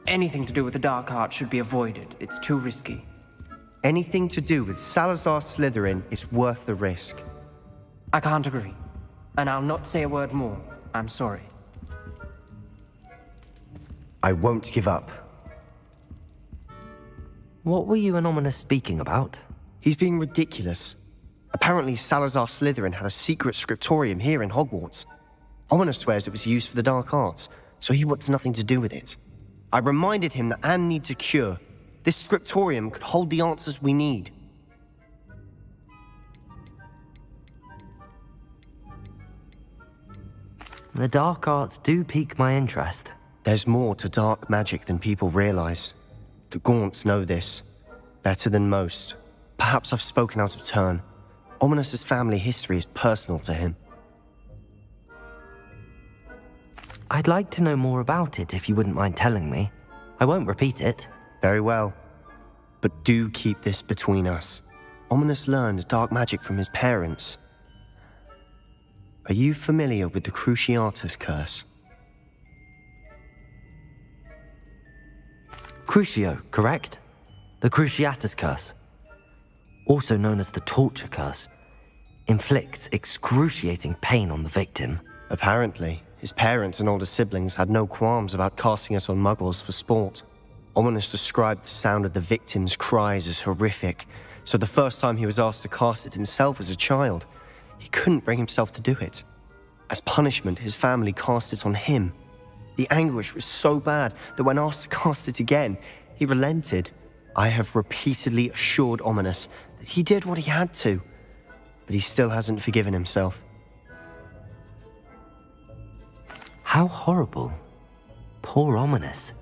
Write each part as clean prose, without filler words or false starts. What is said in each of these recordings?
Anything to do with the dark art should be avoided. It's too risky. Anything to do with Salazar Slytherin is worth the risk. I can't agree. And I'll not say a word more. I'm sorry. I won't give up. What were you and Ominous speaking about? He's being ridiculous. Apparently Salazar Slytherin had a secret scriptorium here in Hogwarts. Ominous swears it was used for the dark arts, so he wants nothing to do with it. I reminded him that Anne needs a cure. This scriptorium could hold the answers we need. The dark arts do pique my interest. There's more to dark magic than people realize. The Gaunts know this. Better than most. Perhaps I've spoken out of turn. Ominous's family history is personal to him. I'd like to know more about it if you wouldn't mind telling me. I won't repeat it. Very well. But do keep this between us. Ominous learned dark magic from his parents. Are you familiar with the Cruciatus Curse? Crucio, correct? The Cruciatus Curse, also known as the Torture Curse, inflicts excruciating pain on the victim. Apparently, his parents and older siblings had no qualms about casting it on muggles for sport. Ominous described the sound of the victim's cries as horrific, so the first time he was asked to cast it himself as a child, he couldn't bring himself to do it. As punishment, his family cast it on him. The anguish was so bad that when asked to cast it again, he relented. I have repeatedly assured Ominous that he did what he had to, but he still hasn't forgiven himself. How horrible. Poor Ominous.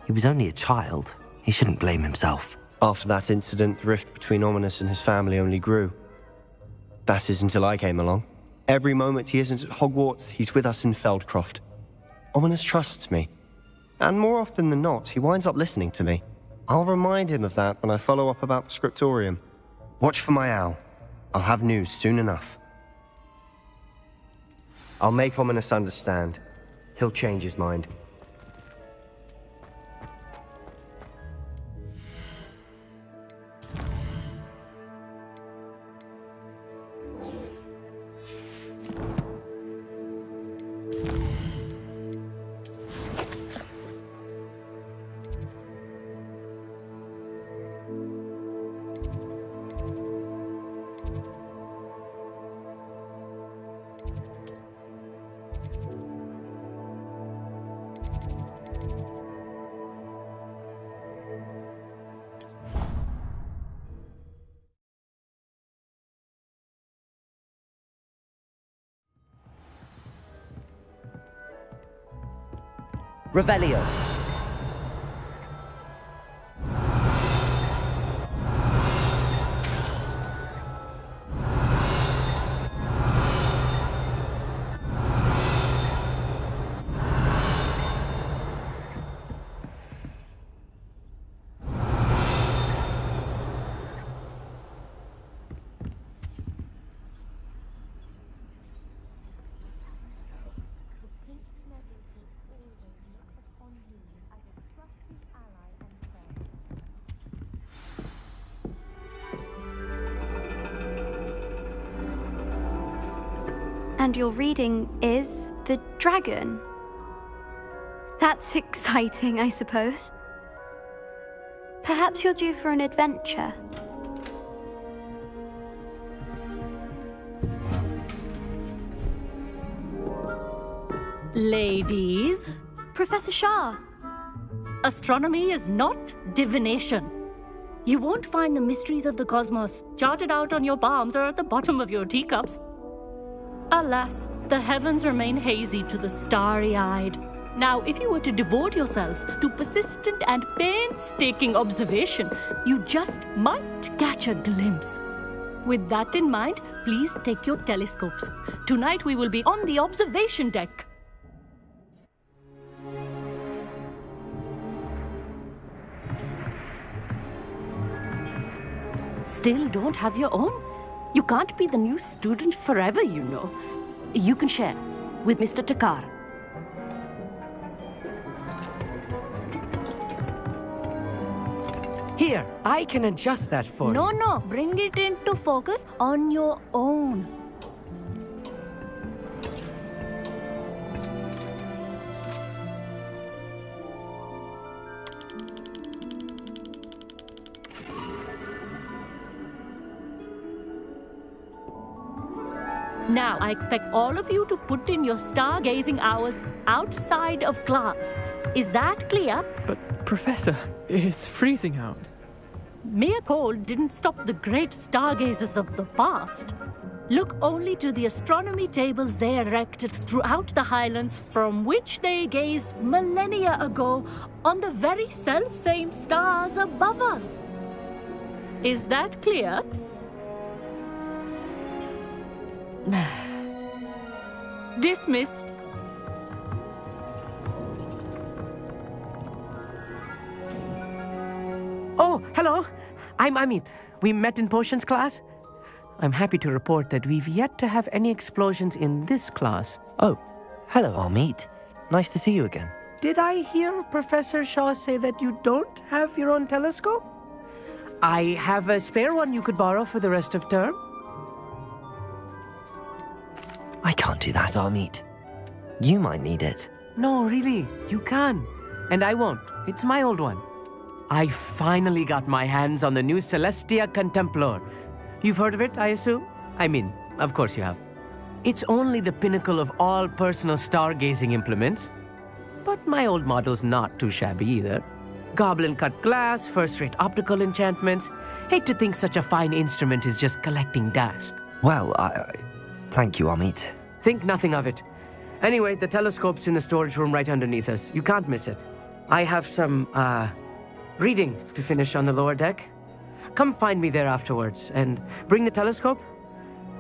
He was only a child. He shouldn't blame himself. After that incident, the rift between Ominous and his family only grew. That is until I came along. Every moment he isn't at Hogwarts, he's with us in Feldcroft. Ominous trusts me. And more often than not, he winds up listening to me. I'll remind him of that when I follow up about the scriptorium. Watch for my owl. I'll have news soon enough. I'll make Ominous understand. He'll change his mind. Revelio. And your reading is the dragon. That's exciting, I suppose. Perhaps you're due for an adventure. Ladies, Professor Shah. astronomy is not divination. You won't find the mysteries of the cosmos charted out on your palms or at the bottom of your teacups. Alas, the heavens remain hazy to the starry-eyed. Now, if you were to devote yourselves to persistent and painstaking observation, you just might catch a glimpse. With that in mind, please take your telescopes. Tonight we will be on the observation deck. Still don't have your own? You can't be the new student forever, you know. You can share with Mr. Takar. Here, I can adjust that for you. No, bring it into focus on your own. Now, I expect all of you to put in your stargazing hours outside of class. Is that clear? But, Professor, it's freezing out. Mere cold didn't stop the great stargazers of the past. Look only to the astronomy tables they erected throughout the highlands from which they gazed millennia ago on the very self-same stars above us. Is that clear? Dismissed. Oh, hello. I'm Amit. We met in potions class. I'm happy to report that we've yet to have any explosions in this class. Oh, hello, Amit. Nice to see you again. Did I hear Professor Shaw say that you don't have your own telescope? I have a spare one you could borrow for the rest of term. I can't do that, Amit. You might need it. No, really, you can. And I won't. It's my old one. I finally got my hands on the new Celestia Contemplor. You've heard of it, I assume? I mean, of course you have. It's only the pinnacle of all personal stargazing implements. But my old model's not too shabby either. Goblin-cut glass, first-rate optical enchantments. Hate to think such a fine instrument is just collecting dust. Well, thank you, Amit. Think nothing of it. Anyway, the telescope's in the storage room right underneath us. You can't miss it. I have some, reading to finish on the lower deck. Come find me there afterwards, and bring the telescope.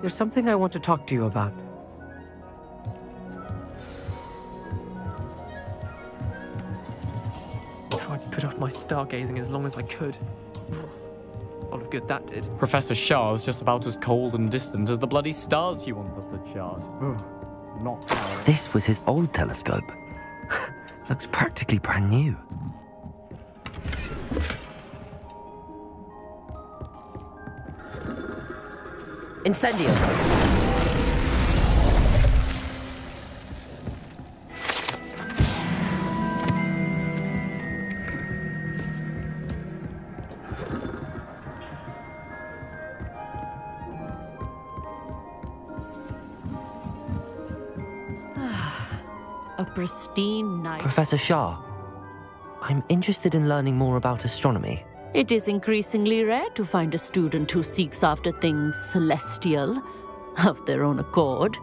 There's something I want to talk to you about. I tried to put off my stargazing as long as I could. A lot of good that did. Professor Shah's just about as cold and distant as the bloody stars she wants us to chart. Not how. This was his old telescope. Looks practically brand new. Incendio. A pristine night. Professor Shah, I'm interested in learning more about astronomy. It is increasingly rare to find a student who seeks after things celestial of their own accord.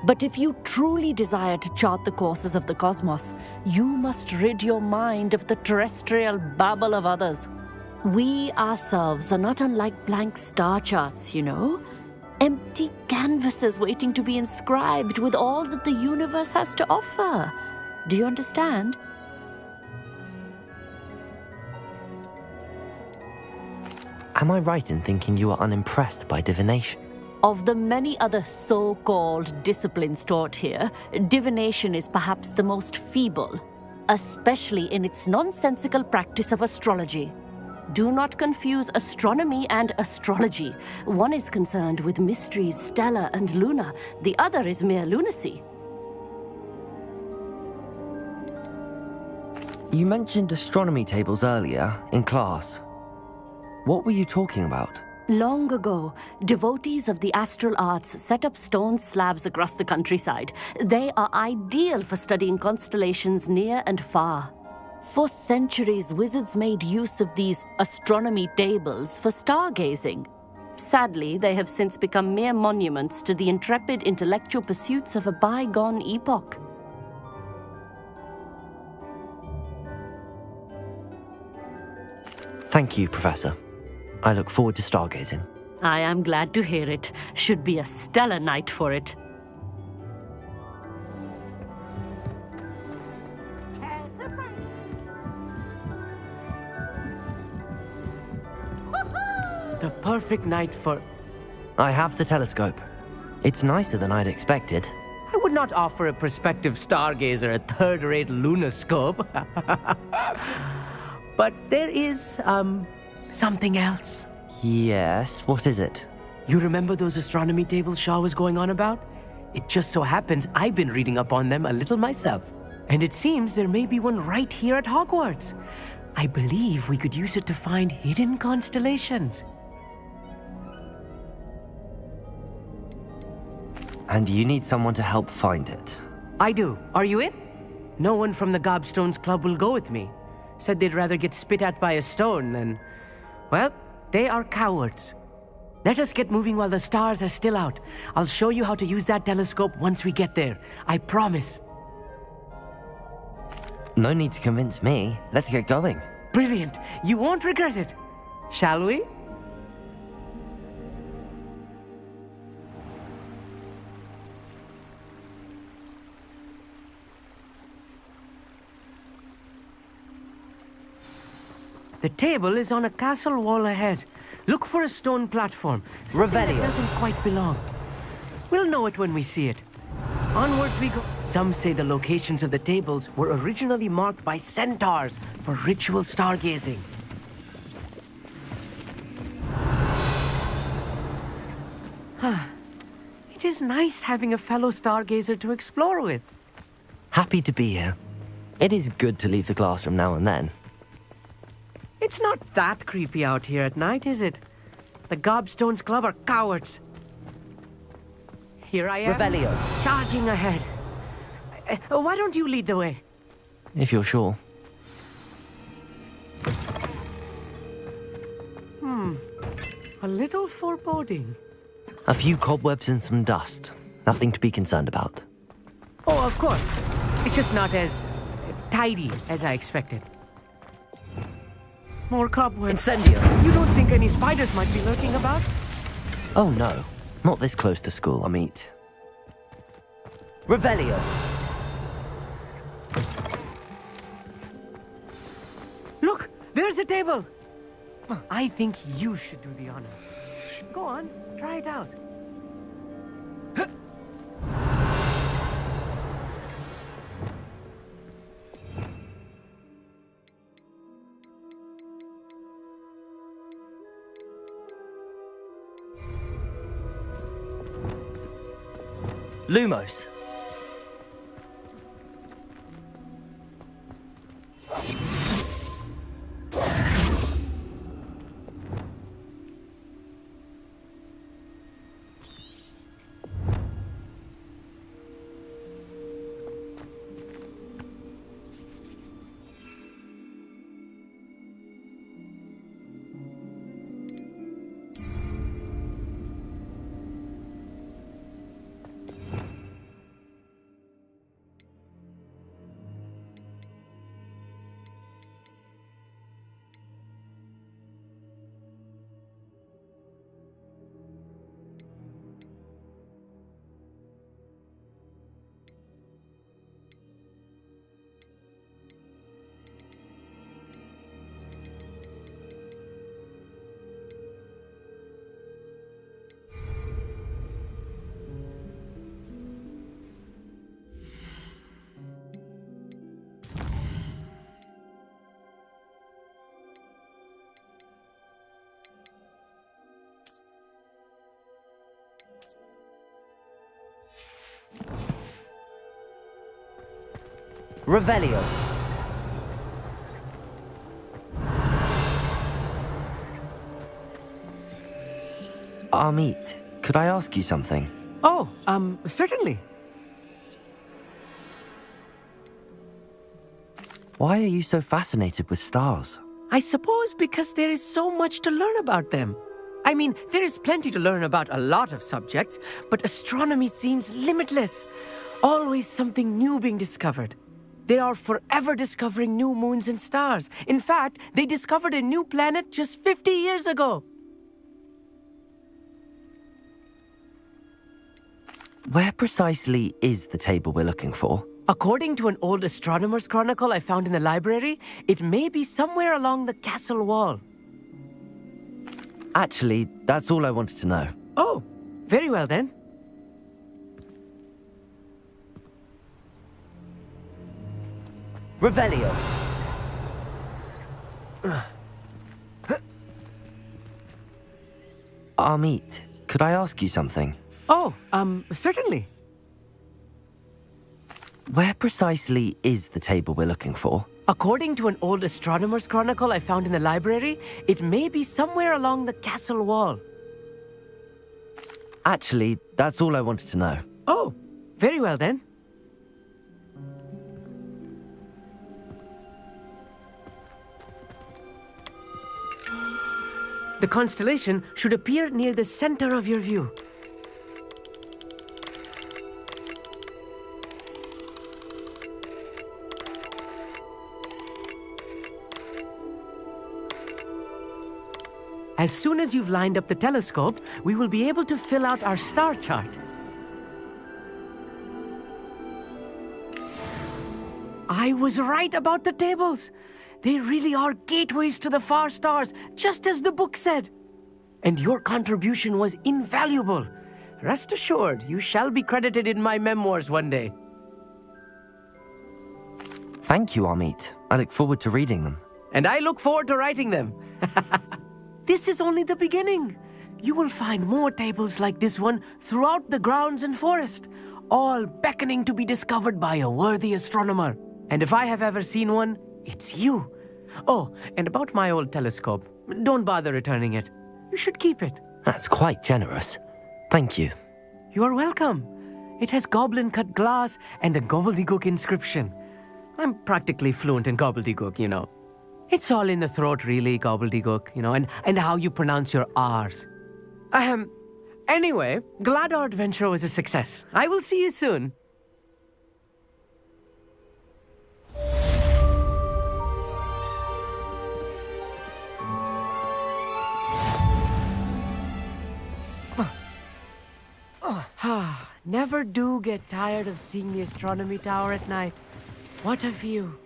But if you truly desire to chart the courses of the cosmos, you must rid your mind of the terrestrial babble of others. We ourselves are not unlike blank star charts, you know. Empty canvases waiting to be inscribed with all that the universe has to offer. Do you understand? Am I right in thinking you are unimpressed by divination? Of the many other so-called disciplines taught here, divination is perhaps the most feeble, especially in its nonsensical practice of astrology. Do not confuse astronomy and astrology. One is concerned with mysteries stellar and lunar, the other is mere lunacy. You mentioned astronomy tables earlier in class. What were you talking about? Long ago, devotees of the astral arts set up stone slabs across the countryside. They are ideal for studying constellations near and far. For centuries, wizards made use of these astronomy tables for stargazing. Sadly, they have since become mere monuments to the intrepid intellectual pursuits of a bygone epoch. Thank you, Professor. I look forward to stargazing. I am glad to hear it. Should be a stellar night for it. The perfect night for... I have the telescope. It's nicer than I'd expected. I would not offer a prospective stargazer a third-rate lunoscope. But there is, something else. Yes, what is it? You remember those astronomy tables Shaw was going on about? It just so happens I've been reading up on them a little myself. And it seems there may be one right here at Hogwarts. I believe we could use it to find hidden constellations. And you need someone to help find it. I do. Are you in? No one from the Gobstones Club will go with me. Said they'd rather get spit at by a stone than... Well, they are cowards. Let us get moving while the stars are still out. I'll show you how to use that telescope once we get there. I promise. No need to convince me. Let's get going. Brilliant. You won't regret it. Shall we? The table is on a castle wall ahead. Look for a stone platform. Something that Revelio. doesn't quite belong. We'll know it when we see it. Onwards we go. Some say the locations of the tables were originally marked by centaurs for ritual stargazing. It is nice having a fellow stargazer to explore with. Happy to be here. It is good to leave the classroom now and then. It's not that creepy out here at night, is it? The Gobstones Club are cowards. Here I am, Revelio. charging ahead. Why don't you lead the way? If you're sure. A little foreboding. A few cobwebs and some dust. Nothing to be concerned about. Oh, of course. It's just not as tidy as I expected. More cobwebs. Incendio. You don't think any spiders might be lurking about? Oh no. Not this close to school, I meet. Revelio. Look, there's a table. I think you should do the honor. Go on, try it out. Lumos. Revelio. Amit, could I ask you something? Oh, certainly. Why are you so fascinated with stars? I suppose because there is so much to learn about them. I mean, there is plenty to learn about a lot of subjects, but astronomy seems limitless. Always something new being discovered. They are forever discovering new moons and stars. In fact, they discovered a new planet just 50 years ago. Where precisely is the table we're looking for? According to an old astronomer's chronicle I found in the library, it may be somewhere along the castle wall. Actually, that's all I wanted to know. Oh, very well then. Revelio. Amit, could I ask you something? Oh, certainly. Where precisely is the table we're looking for? According to an old astronomer's chronicle I found in the library, it may be somewhere along the castle wall. Actually, that's all I wanted to know. Oh, very well then. The constellation should appear near the center of your view. As soon as you've lined up the telescope, we will be able to fill out our star chart. I was right about the tables. They really are gateways to the far stars, just as the book said. And your contribution was invaluable. Rest assured, you shall be credited in my memoirs one day. Thank you, Amit. I look forward to reading them. And I look forward to writing them. This is only the beginning. You will find more tables like this one throughout the grounds and forest, all beckoning to be discovered by a worthy astronomer. And if I have ever seen one, it's you. Oh, and about my old telescope, don't bother returning it. You should keep it. That's quite generous. Thank you. You are welcome. It has goblin-cut glass and a gobbledygook inscription. I'm practically fluent in gobbledygook, you know. It's all in the throat, really, gobbledygook, you know, and how you pronounce your R's. Anyway, glad our adventure was a success. I will see you soon. Never do get tired of seeing the astronomy tower at night. What a view.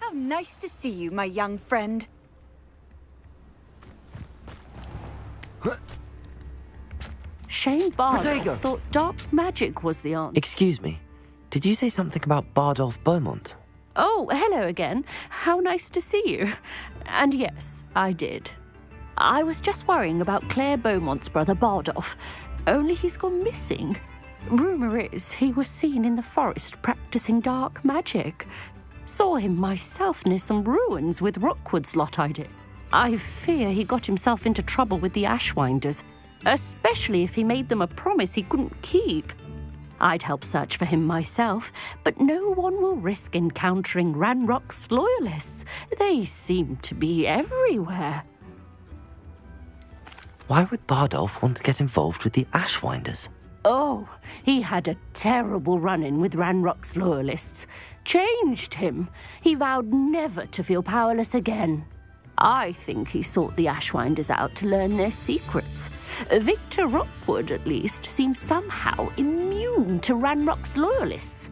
How nice to see you, my young friend. Shane Bardolph Protego. thought dark magic was the answer. Excuse me. Did you say something about Bardolph Beaumont? Oh, hello again. How nice to see you. And yes, I did. I was just worrying about Claire Beaumont's brother Bardolph. Only he's gone missing. Rumour is he was seen in the forest practicing dark magic. Saw him myself near some ruins with Rookwood's lot I did. I fear he got himself into trouble with the Ashwinders, especially if he made them a promise he couldn't keep. I'd help search for him myself, but no one will risk encountering Ranrock's loyalists. They seem to be everywhere. Why would Bardolph want to get involved with the Ashwinders? Oh, he had a terrible run-in with Ranrock's loyalists. Changed him. He vowed never to feel powerless again. I think he sought the Ashwinders out to learn their secrets. Victor Rookwood, at least, seems somehow immune to Ranrock's loyalists.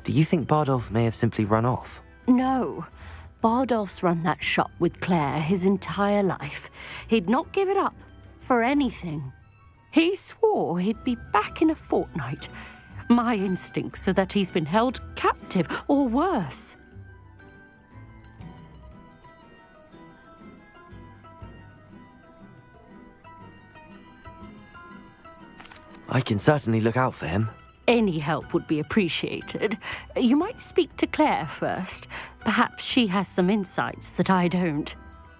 Do you think Bardolph may have simply run off? No. Bardolph's run that shop with Claire his entire life. He'd not give it up for anything. He swore he'd be back in a fortnight. My instincts are that he's been held captive, or worse. I can certainly look out for him. Any help would be appreciated. You might speak to Claire first. Perhaps she has some insights that I don't.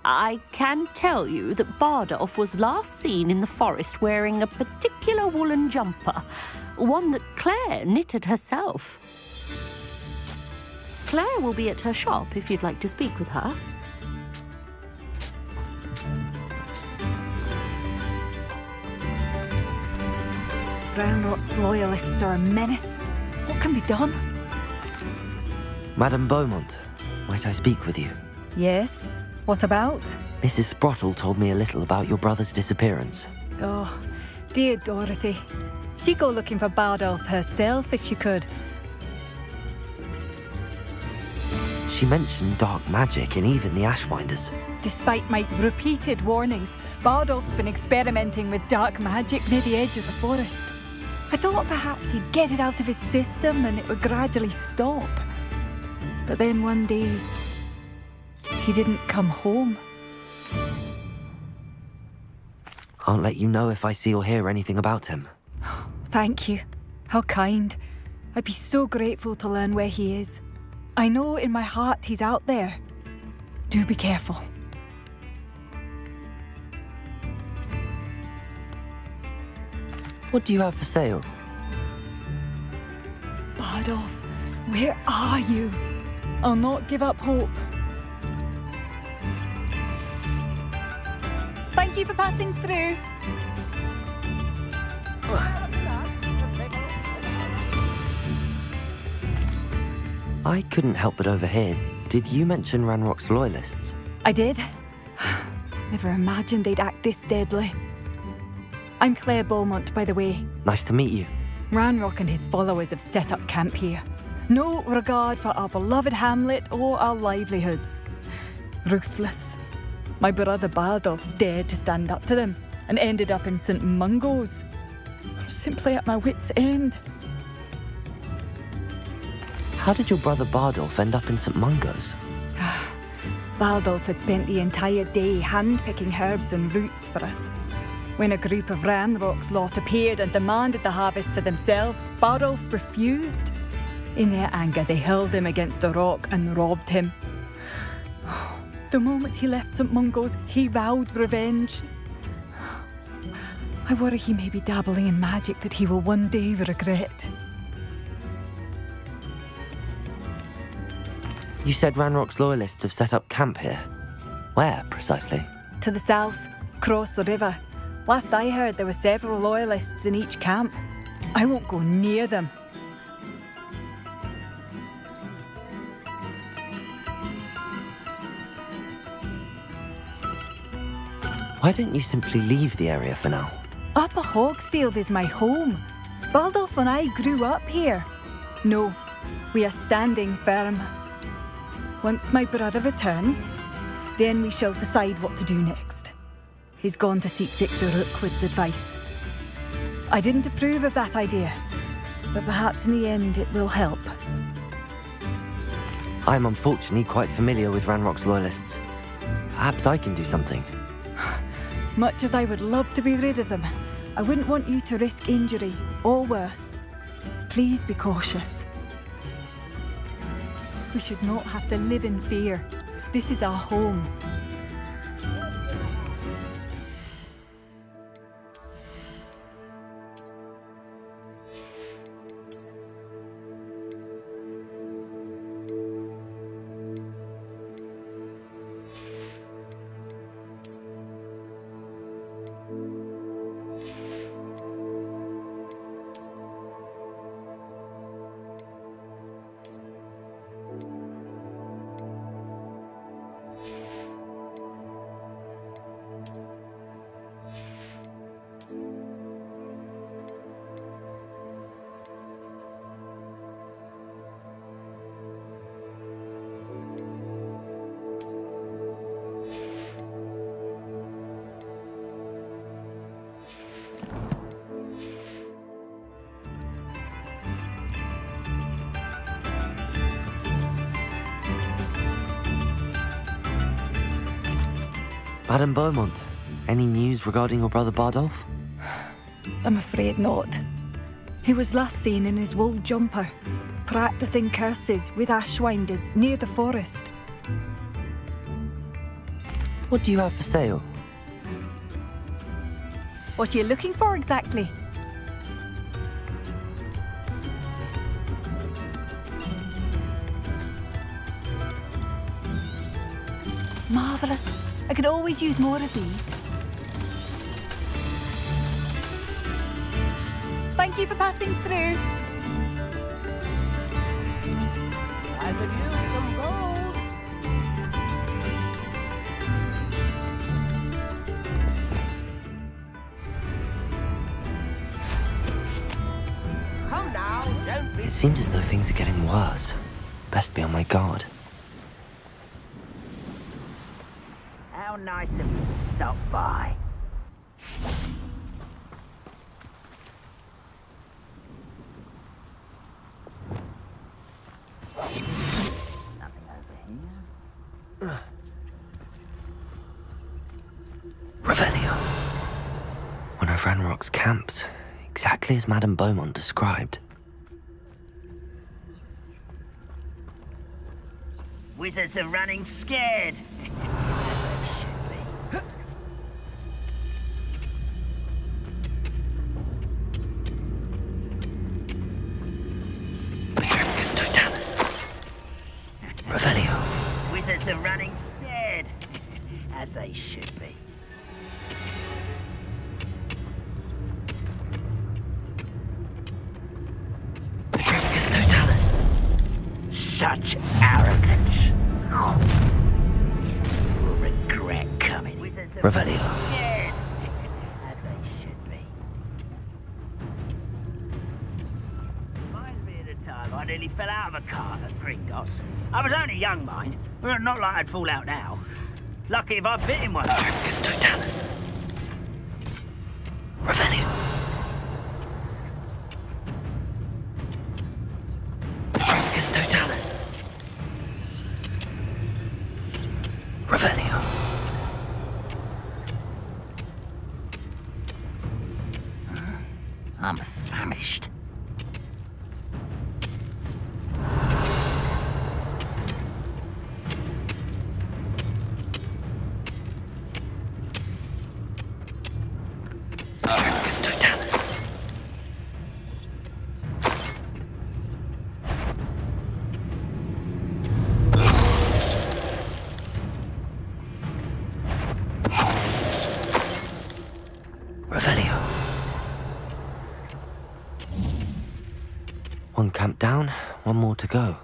I can tell you that Bardolph was last seen in the forest wearing a particular woolen jumper, one that Claire knitted herself. Claire will be at her shop if you'd like to speak with her. Ranrock's loyalists are a menace. What can be done? Madame Beaumont, might I speak with you? Yes. What about? Mrs. Sprottle told me a little about your brother's disappearance. Oh, dear Dorothy. She'd go looking for Bardolph herself if she could. She mentioned dark magic in even the Ashwinders. Despite my repeated warnings, Bardolph's been experimenting with dark magic near the edge of the forest. I thought perhaps he'd get it out of his system and it would gradually stop. But then one day, he didn't come home. I'll let you know if I see or hear anything about him. Thank you. How kind. I'd be so grateful to learn where he is. I know in my heart he's out there. Do be careful. What do you have for sale? Bardolph, where are you? I'll not give up hope. Thank you for passing through. I couldn't help but overhear. Did you mention Ranrock's loyalists? I did. Never imagined they'd act this deadly. I'm Claire Beaumont, by the way. Nice to meet you. Ranrock and his followers have set up camp here. No regard for our beloved hamlet or our livelihoods. Ruthless. My brother Bardolph dared to stand up to them and ended up in St. Mungo's. I'm simply at my wit's end. How did your brother Bardolph end up in St. Mungo's? Bardolph had spent the entire day hand-picking herbs and roots for us. When a group of Ranrock's lot appeared and demanded the harvest for themselves, Bardolph refused. In their anger, they hurled him against a rock and robbed him. The moment he left St. Mungo's, he vowed revenge. I worry he may be dabbling in magic that he will one day regret. You said Ranrock's loyalists have set up camp here. Where, precisely? To the south, across the river. Last I heard, there were several loyalists in each camp. I won't go near them. Why don't you simply leave the area for now? Upper Hogsfield is my home. Bardolph and I grew up here. No, we are standing firm. Once my brother returns, then we shall decide what to do next. He's gone to seek Victor Rookwood's advice. I didn't approve of that idea, but perhaps in the end it will help. I'm unfortunately quite familiar with Ranrock's loyalists. Perhaps I can do something. Much as I would love to be rid of them, I wouldn't want you to risk injury, or worse. Please be cautious. We should not have to live in fear. This is our home. Madame Beaumont, any news regarding your brother Bardolph? I'm afraid not. He was last seen in his wool jumper, practicing curses with ashwinders near the forest. What do you have for sale? What are you looking for exactly? Marvellous. I could always use more of these. Thank you for passing through. I could use some gold. Come now, don't be... It seems as though things are getting worse. Best be on my guard. How nice of you to stop by. Nothing over here. Revelio. One of Ranrock's camps, exactly as Madame Beaumont described. Wizards are running scared. As they should be. Petrificus totalis. Revelio. Wizards are running scared. As they should be. Petrificus totalis. Such arrogance. You'll regret coming. Revelio. Scared. As they should be. Reminds me of the time I nearly fell out of a cart at Gringotts. I was only young, mind. Well, not like I'd fall out now. Lucky if I fit in one. Petrificus totalis. Revelio. Petrificus totalis. Revelio. I'm famished. Petrificus totalis. Revelio. One camp down, one more to go.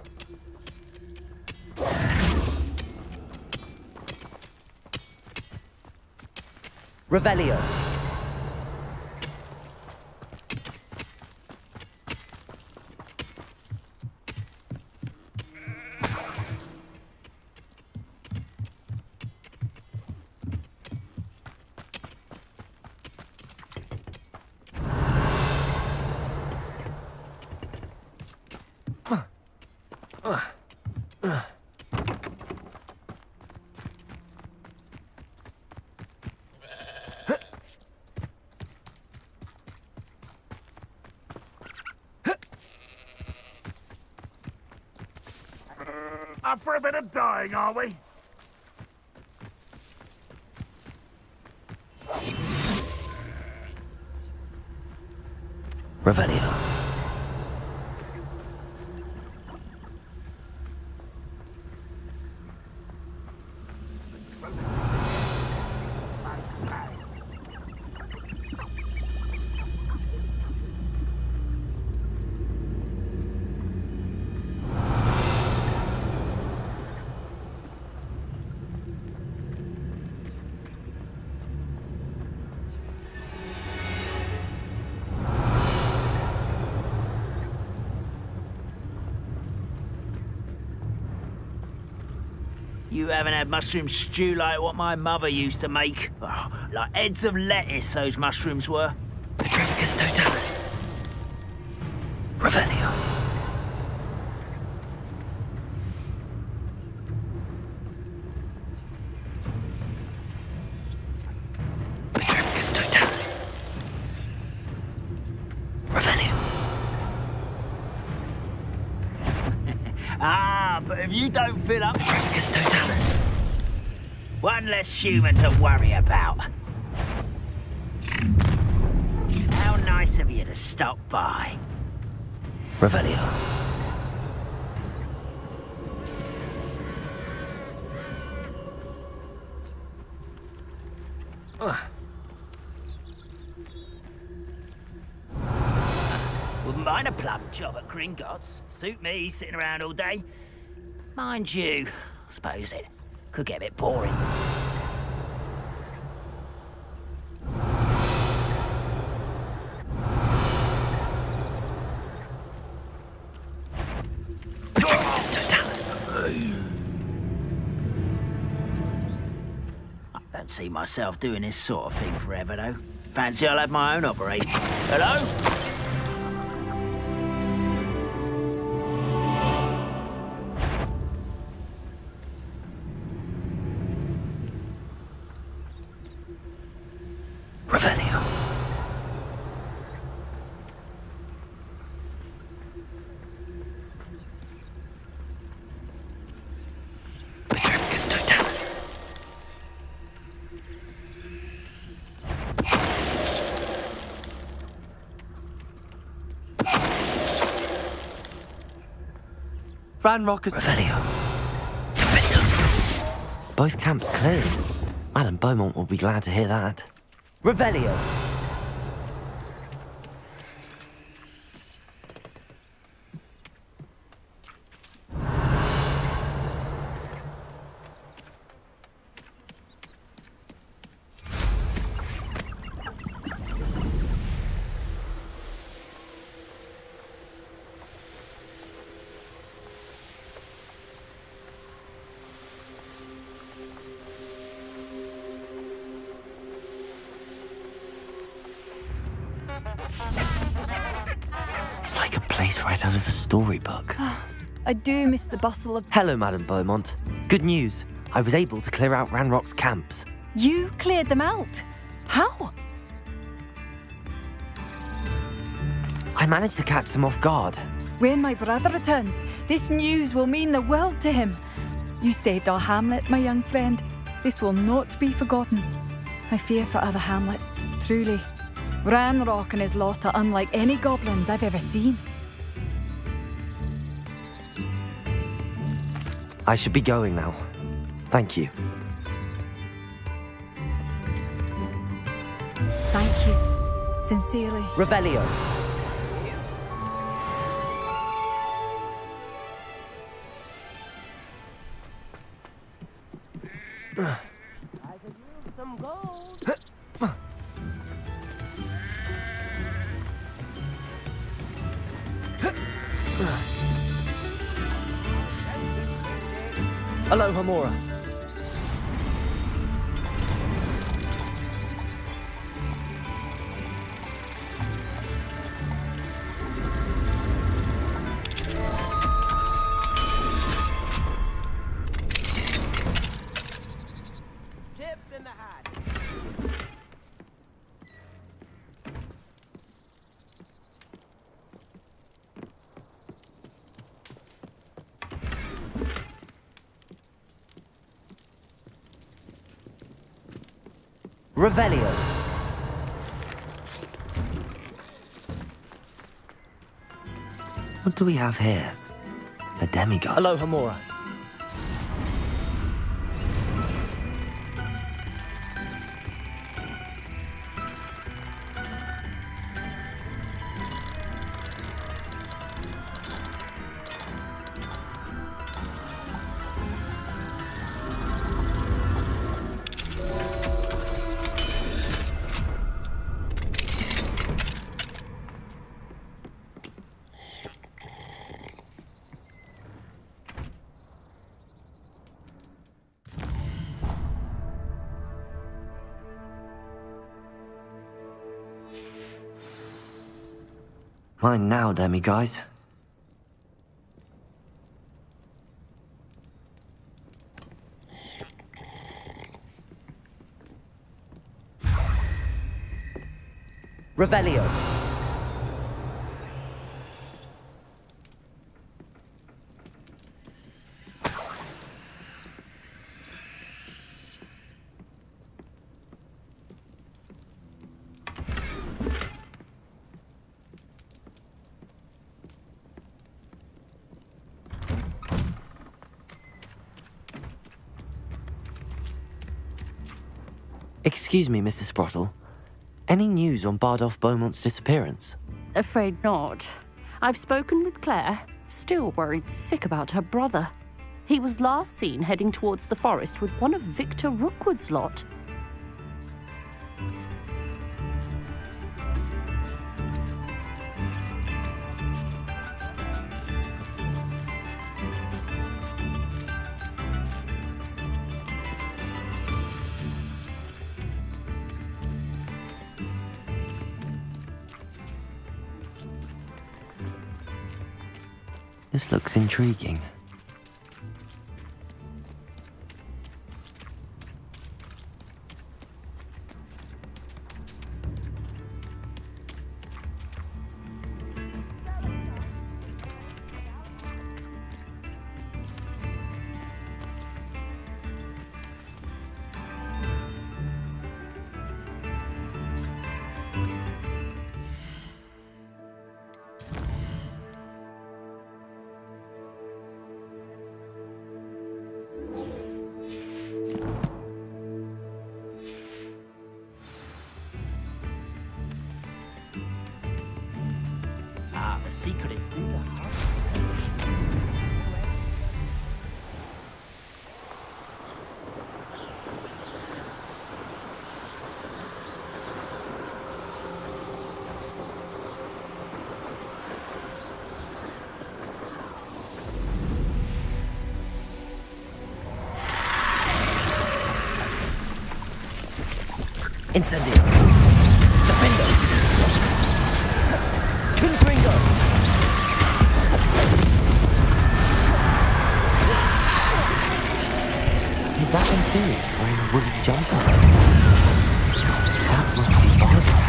Revelio. Up for a bit of dying, are we? Revelio. You haven't had mushroom stew like what my mother used to make. Oh, like heads of lettuce, those mushrooms were. Petrificus totalis. Revelio. Ah, but if you don't fill up... Trafficus Totalis. One less human to worry about. How nice of you to stop by. Revelio. Wouldn't mind a plum job at Gringotts. Suit me, sitting around all day. Mind you, I suppose it could get a bit boring. Trafficus Totalis. I don't see myself doing this sort of thing forever, though. Fancy I'll have my own operation. Hello? Revelio. Trafficus Totalis. Ranrock is... Revelio. Revelio. Both camps cleared. Madame Beaumont will be glad to hear that. Revelio. It's like a place right out of a storybook. I do miss the bustle of... Hello, Madame Beaumont. Good news. I was able to clear out Ranrock's camps. You cleared them out? How? I managed to catch them off guard. When my brother returns, this news will mean the world to him. You saved our hamlet, my young friend. This will not be forgotten. I fear for other hamlets, truly. Ranrock and his lot are unlike any goblins I've ever seen. I should be going now. Thank you. Thank you. Sincerely. Revelio. Hello, Hamora. Revelio. What do we have here? A demigod. Hello, Hamora. Mine now, demiguys. Revelio. Excuse me, Mrs. Sprottle. Any news on Bardolph Beaumont's disappearance? Afraid not. I've spoken with Claire, still worried sick about her brother. He was last seen heading towards the forest with one of Victor Rookwood's lot. This looks intriguing. The secret is in the heart. Incendio! Defender! Confringo! Is that Inferius wearing a woolly jumper? That must be Bardolph.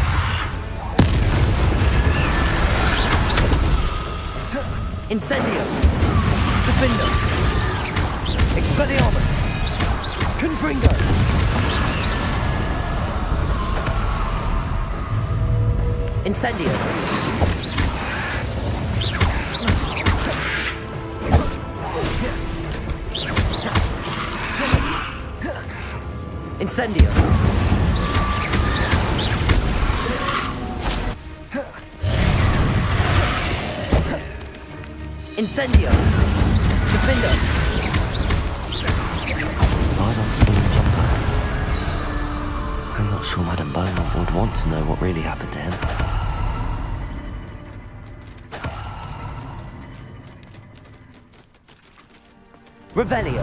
Incendio! Defender! Expelliarmus! Confringo! Incendio! Incendio! Incendio! Defender! Bardolph's woolly jumper. I'm not sure Madame Beaumont would want to know what really happened to him. Revelio!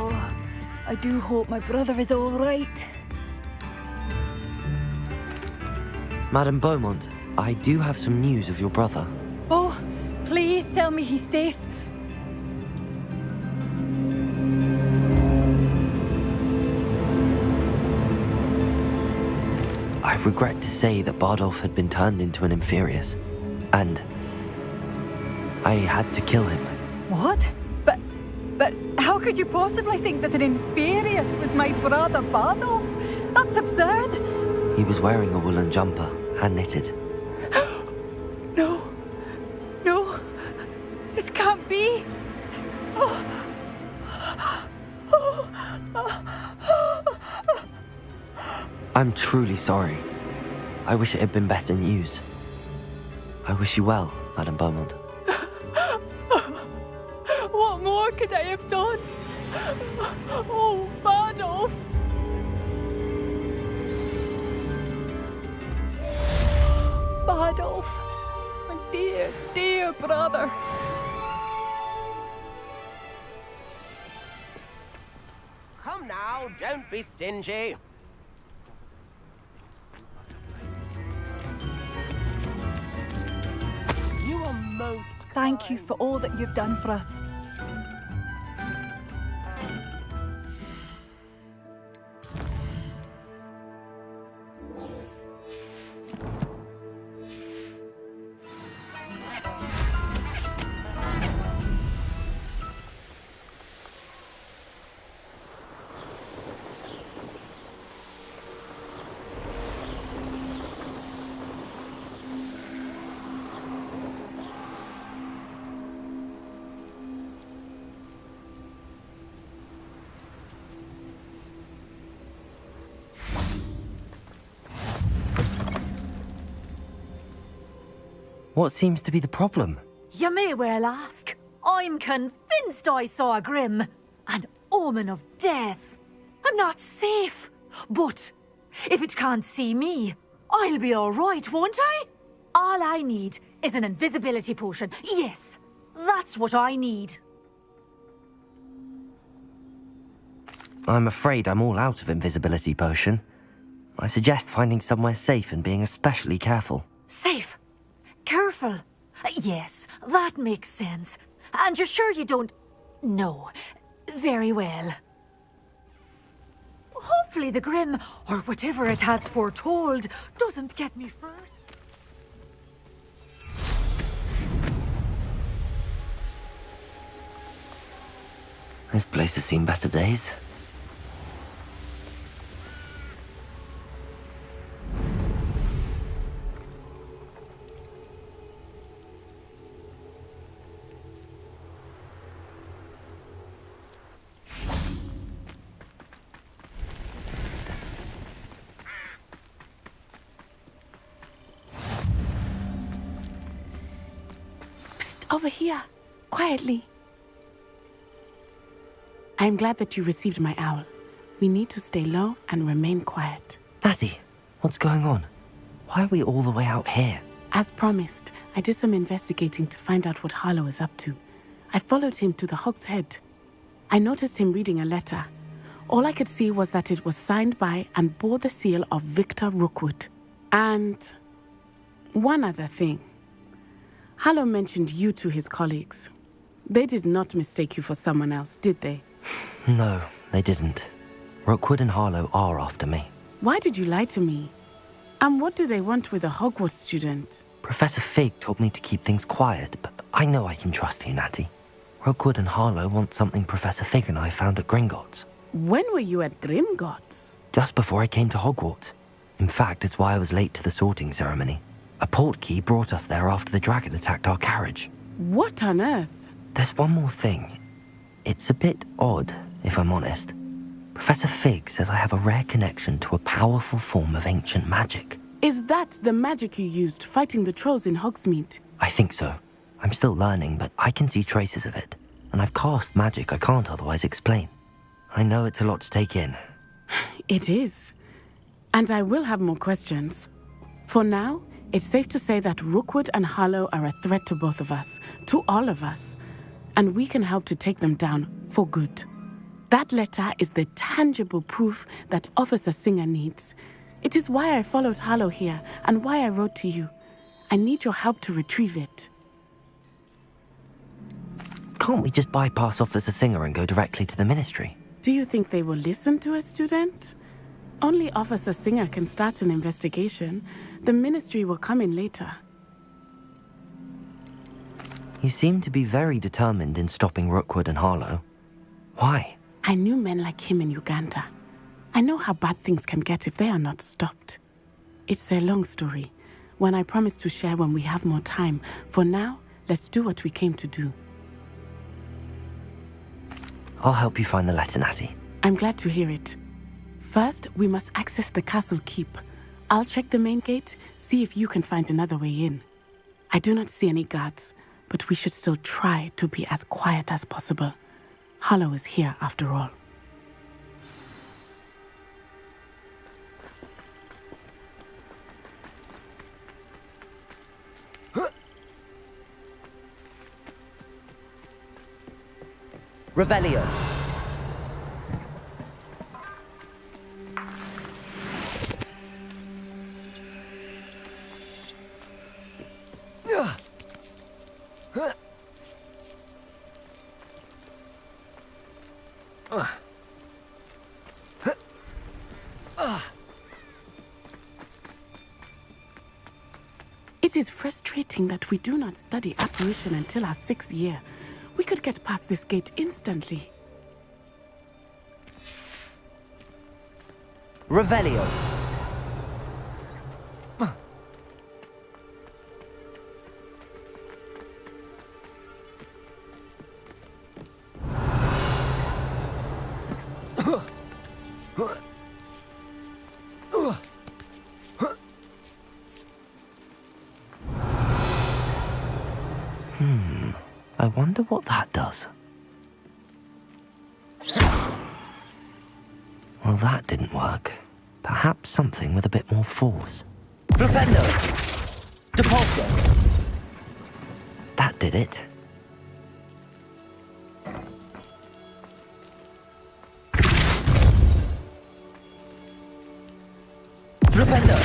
Oh, I do hope my brother is all right. Madame Beaumont, I do have some news of your brother. Oh, please tell me he's safe. I regret to say that Bardolph had been turned into an Inferius, and I had to kill him. What? But how could you possibly think that an Inferius was my brother Bardolph? That's absurd. He was wearing a woolen jumper, hand-knitted. No. This can't be. I'm truly sorry. I wish it had been better news. I wish you well, Madame Beaumont. What more could I have done? Oh, Bardolph! Bardolph, my dear, dear brother. Come now, don't be stingy. You are most Thank you for all that you've done for us. What seems to be the problem? You may well ask. I'm convinced I saw a grim, an omen of death. I'm not safe, but if it can't see me, I'll be all right, won't I? All I need is an invisibility potion. Yes, that's what I need. I'm afraid I'm all out of invisibility potion. I suggest finding somewhere safe and being especially careful. Safe. Careful. Yes, that makes sense. And you're sure you don't... No. Very well. Hopefully the Grim, or whatever it has foretold, doesn't get me first. This place has seen better days. Over here, quietly. I'm glad that you received my owl. We need to stay low and remain quiet. Natty, what's going on? Why are we all the way out here? As promised, I did some investigating to find out what Harlow is up to. I followed him to the Hog's Head. I noticed him reading a letter. All I could see was that it was signed by and bore the seal of Victor Rookwood. And one other thing. Harlow mentioned you to his colleagues. They did not mistake you for someone else, did they? No, they didn't. Rookwood and Harlow are after me. Why did you lie to me? And what do they want with a Hogwarts student? Professor Fig told me to keep things quiet, but I know I can trust you, Natty. Rookwood and Harlow want something Professor Fig and I found at Gringotts. When were you at Gringotts? Just before I came to Hogwarts. In fact, it's why I was late to the sorting ceremony. A portkey brought us there after the dragon attacked our carriage. What on earth? There's one more thing. It's a bit odd, if I'm honest. Professor Fig says I have a rare connection to a powerful form of ancient magic. Is that the magic you used fighting the trolls in Hogsmeade? I think so. I'm still learning, but I can see traces of it. And I've cast magic I can't otherwise explain. I know it's a lot to take in. It is. And I will have more questions. For now, it's safe to say that Rookwood and Harlow are a threat to both of us, to all of us. And we can help to take them down for good. That letter is the tangible proof that Officer Singer needs. It is why I followed Harlow here and why I wrote to you. I need your help to retrieve it. Can't we just bypass Officer Singer and go directly to the Ministry? Do you think they will listen to a student? Only Officer Singer can start an investigation. The Ministry will come in later. You seem to be very determined in stopping Rookwood and Harlow. Why? I knew men like him in Uganda. I know how bad things can get if they are not stopped. It's a long story, one I promise to share when we have more time. For now, let's do what we came to do. I'll help you find the letter, Natty. I'm glad to hear it. First, we must access the castle keep. I'll check the main gate, see if you can find another way in. I do not see any guards, but we should still try to be as quiet as possible. Harlow is here after all. Revelio. It is frustrating that we do not study apparition until our 6th year. We could get past this gate instantly. Revelio. I wonder what that does. Well, that didn't work. Perhaps something with a bit more force. Flipendo! Depulso! That did it. Flipendo!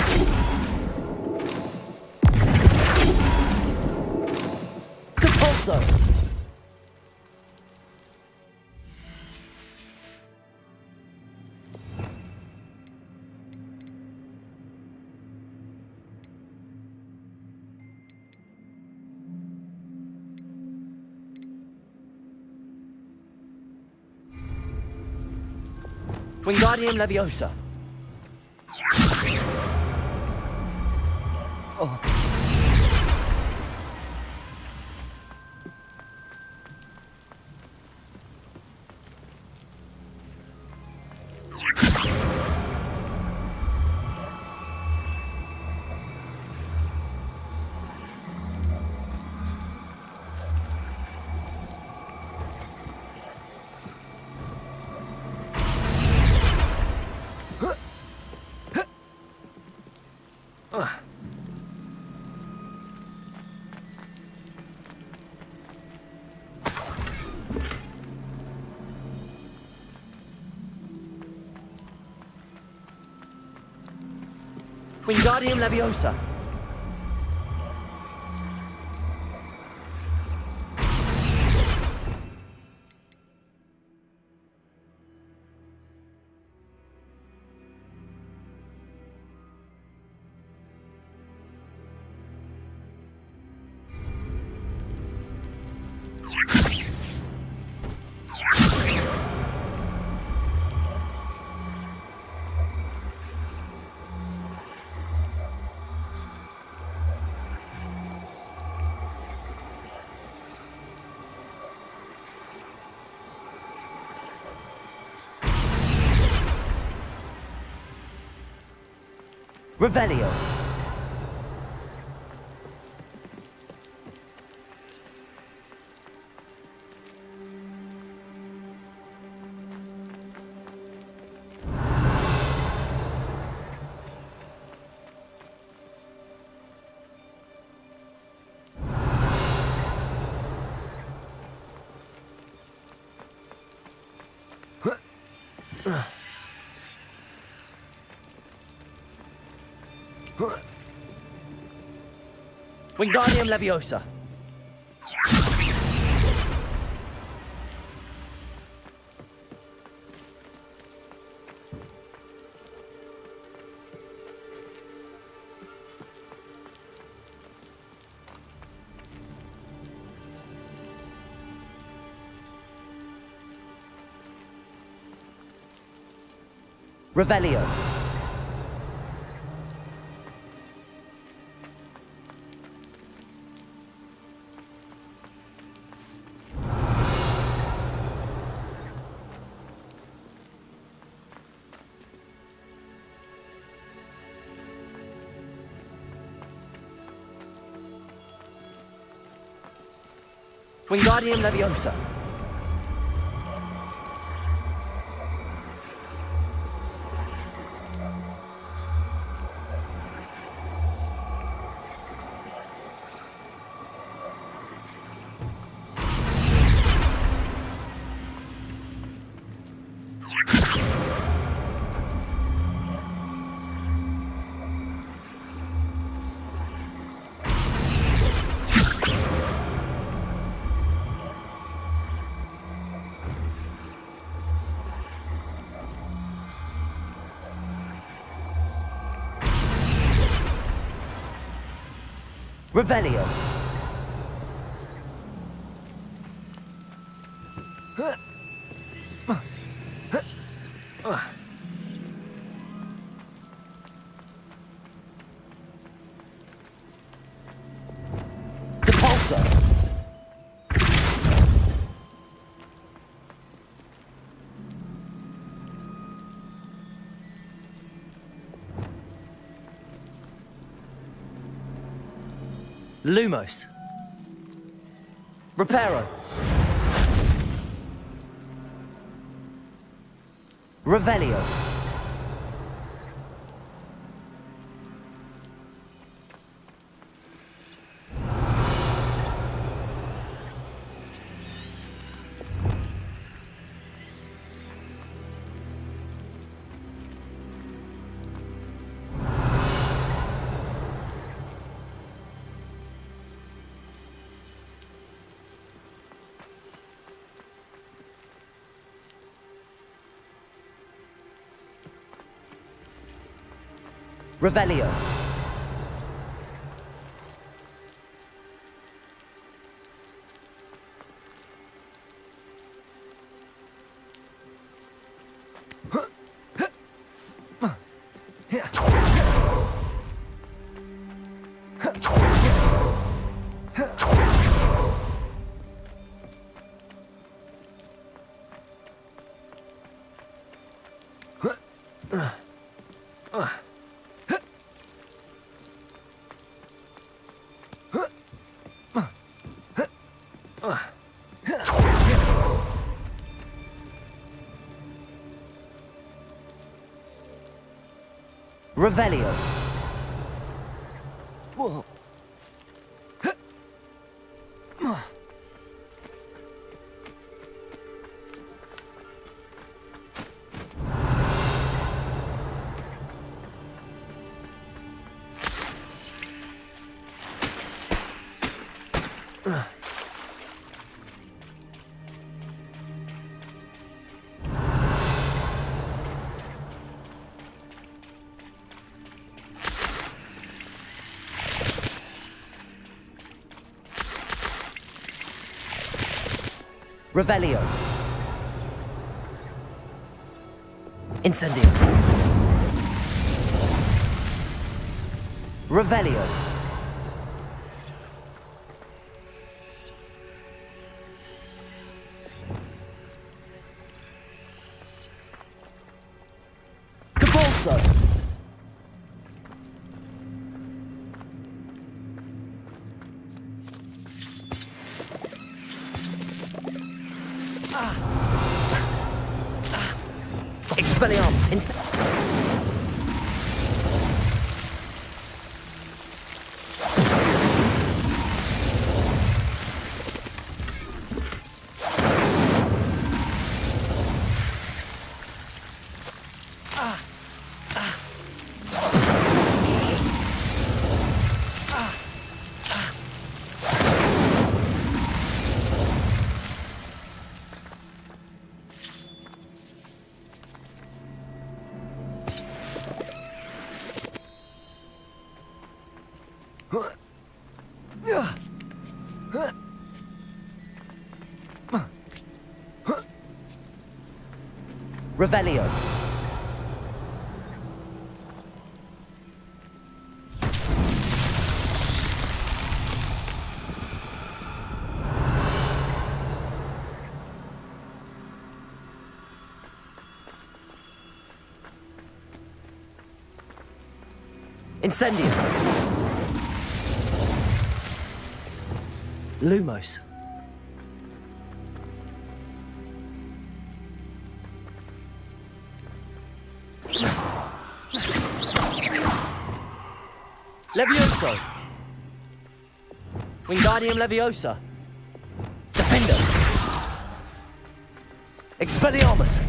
Depulso! Wingardium Leviosa. Oh. Wingardium Leviosa. Revelio. Wingardium Leviosa. Revelio. Wingardium Leviosa. Revelio. Depulso. Lumos. Reparo. Revelio. Revelio. Revelio. Whoa. Revelio. Incendio. Revelio. Depulso. Expelliarmus. Revelio. Incendio. Lumos. Levioso. Wingardium Leviosa. Defender. Expelliarmus.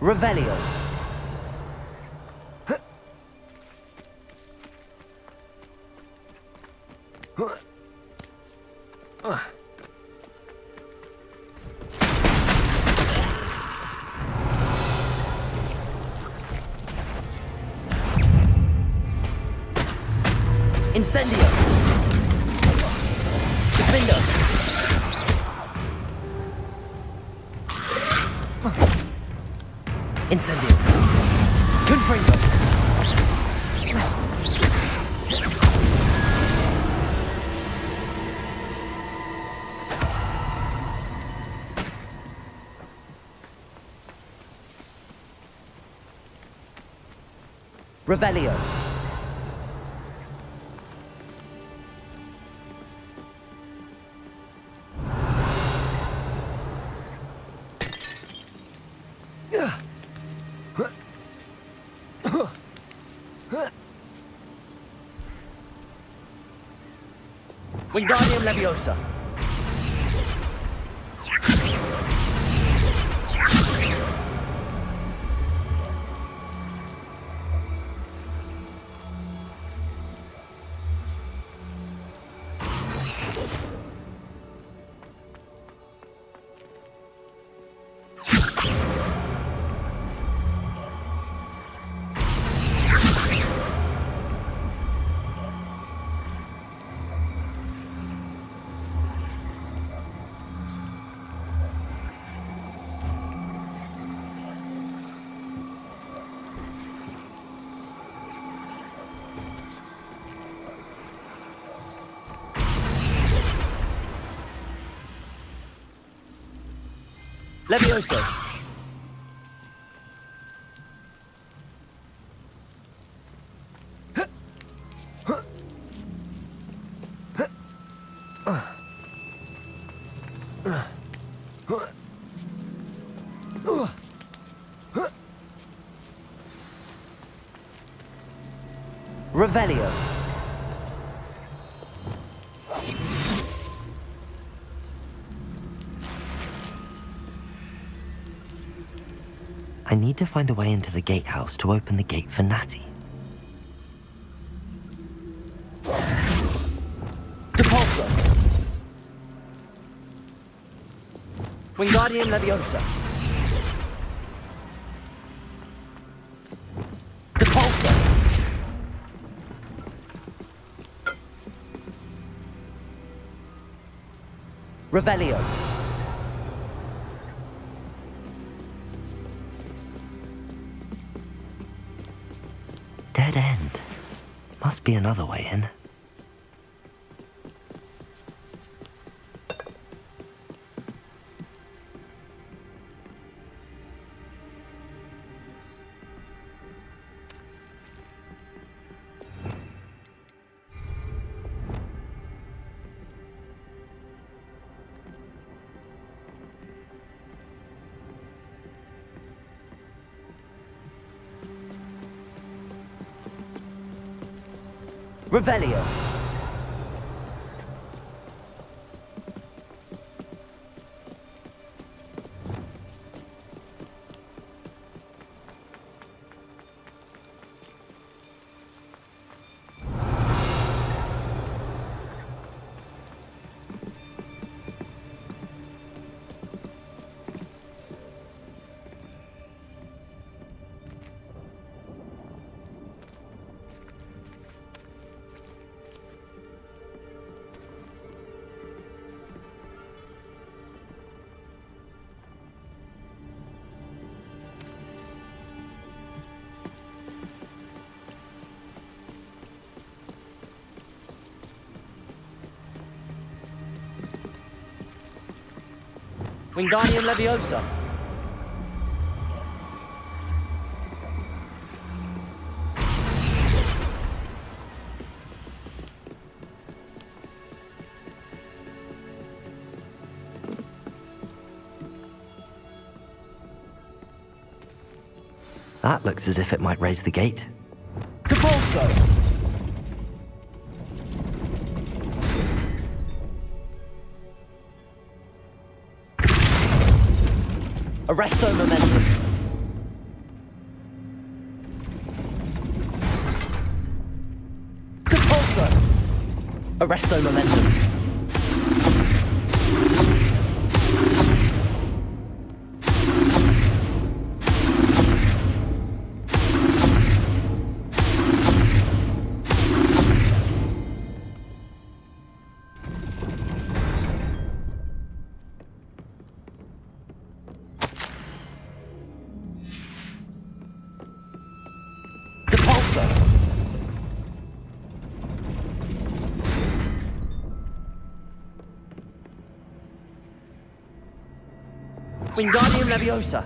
Revelio. Incendio. Defender. Incendio. Confringo. Revelio. Wingardium Leviosa. Levioso. Revelio. I need to find a way into the gatehouse to open the gate for Natty. Depulso. Wingardium Leviosa. Depulso. Revelio. Dead end. Must be another way in. Revelio. Wingardium Leviosa. That looks as if it might raise the gate. Depulso! Arresto momentum. Depulso. Arresto momentum. Wingardium Leviosa.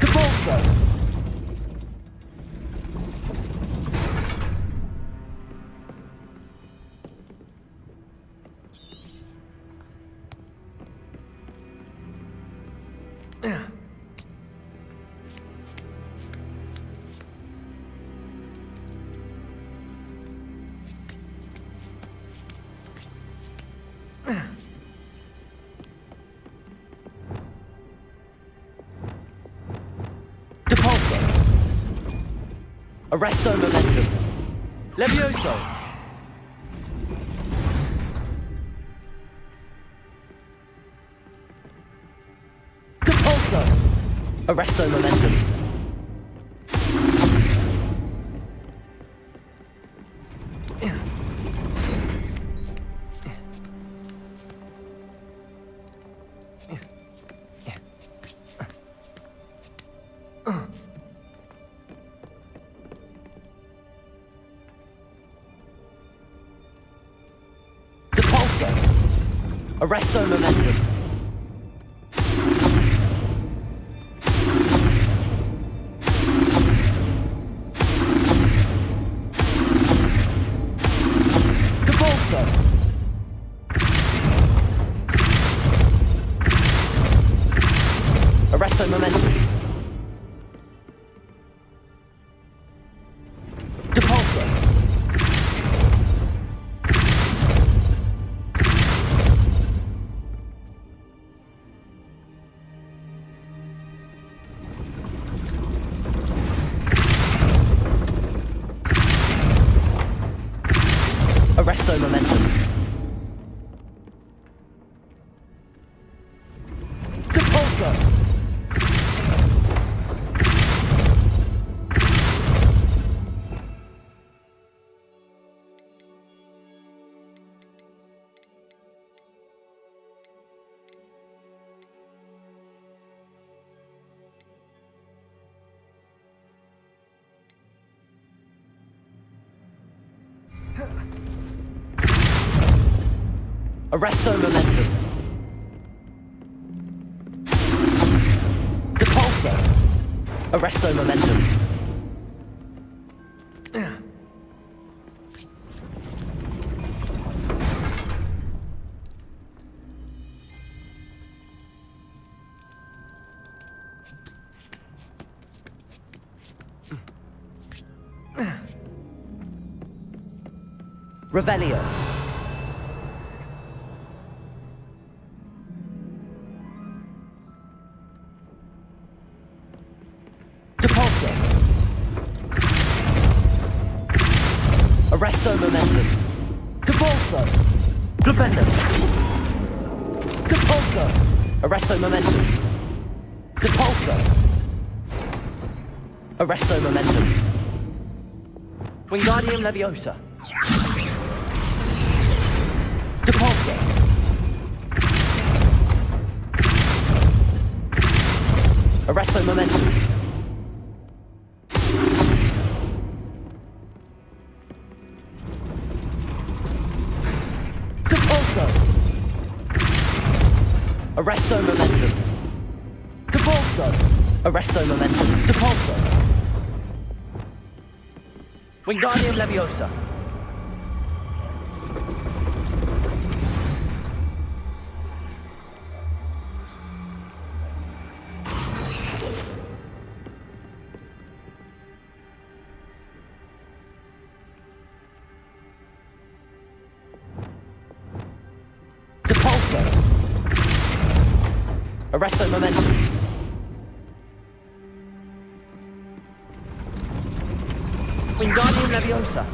Depulso. Depulso. Arresto momentum. Levioso. Depulso. Arresto momentum. Depulso. Arresto momentum. Depulso. Arresto momentum. Depulso. Arresto momentum. Depulso. Arresto momentum. Depulso. Arresto momentum. Revelio. Depulso. Arresto momentum. Depulso. Flipendo. Depulso. Arresto momentum. Depulso. Arresto momentum. Wingardium Leviosa. Depulso. Arresto momentum. Depulso. Arresto momentum. Depulso. Arresto momentum. Depulso. Wingardium Leviosa. Depulso! Arresto momentum! Wingardium Leviosa!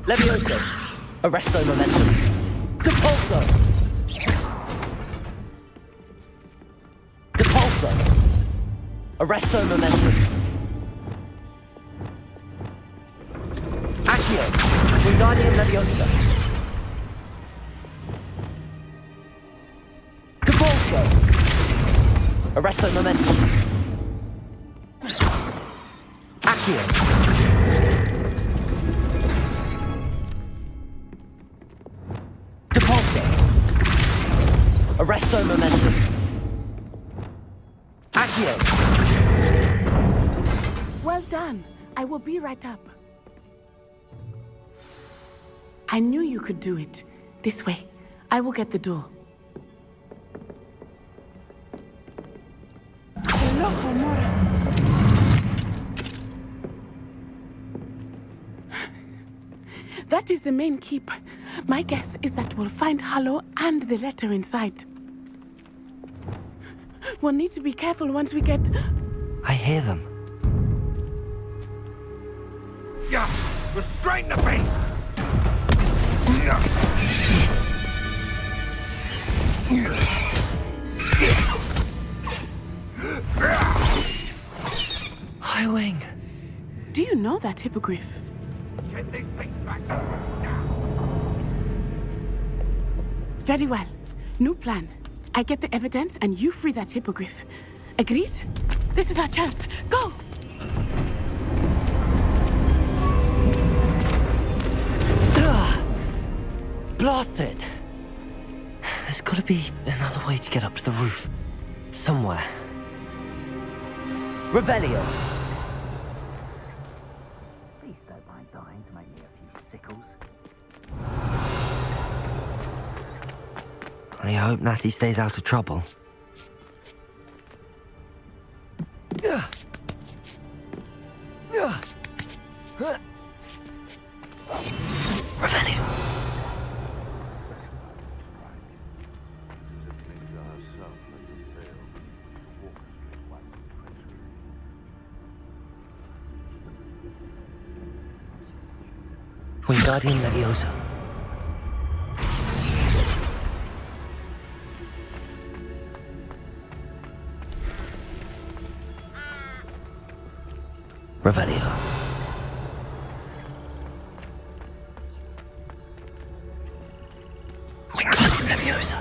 Leviosa! Arresto momentum! Depulso! Depulso! Arresto momentum! Accio! Wingardium Leviosa! Depulso! Arresto momentum! Accio! Arresto momentum. Accio! Well done. I will be right up. I knew you could do it. This way. I will get the door. That is the main keep. My guess is that we'll find Hallow and the letter inside. We'll need to be careful once we get... I hear them. Yeah! Restrain the beast! Highwing. Do you know that hippogriff? Get this thing back to now! Very well. New plan. I get the evidence and you free that hippogriff. Agreed? This is our chance. Go! Blasted! There's gotta be another way to get up to the roof. Somewhere. Revelio! Please don't mind dying to make me a few sickles. I hope Natty stays out of trouble. Revelio! Wingardium Leviosa. Revelio. Wingardium Leviosa.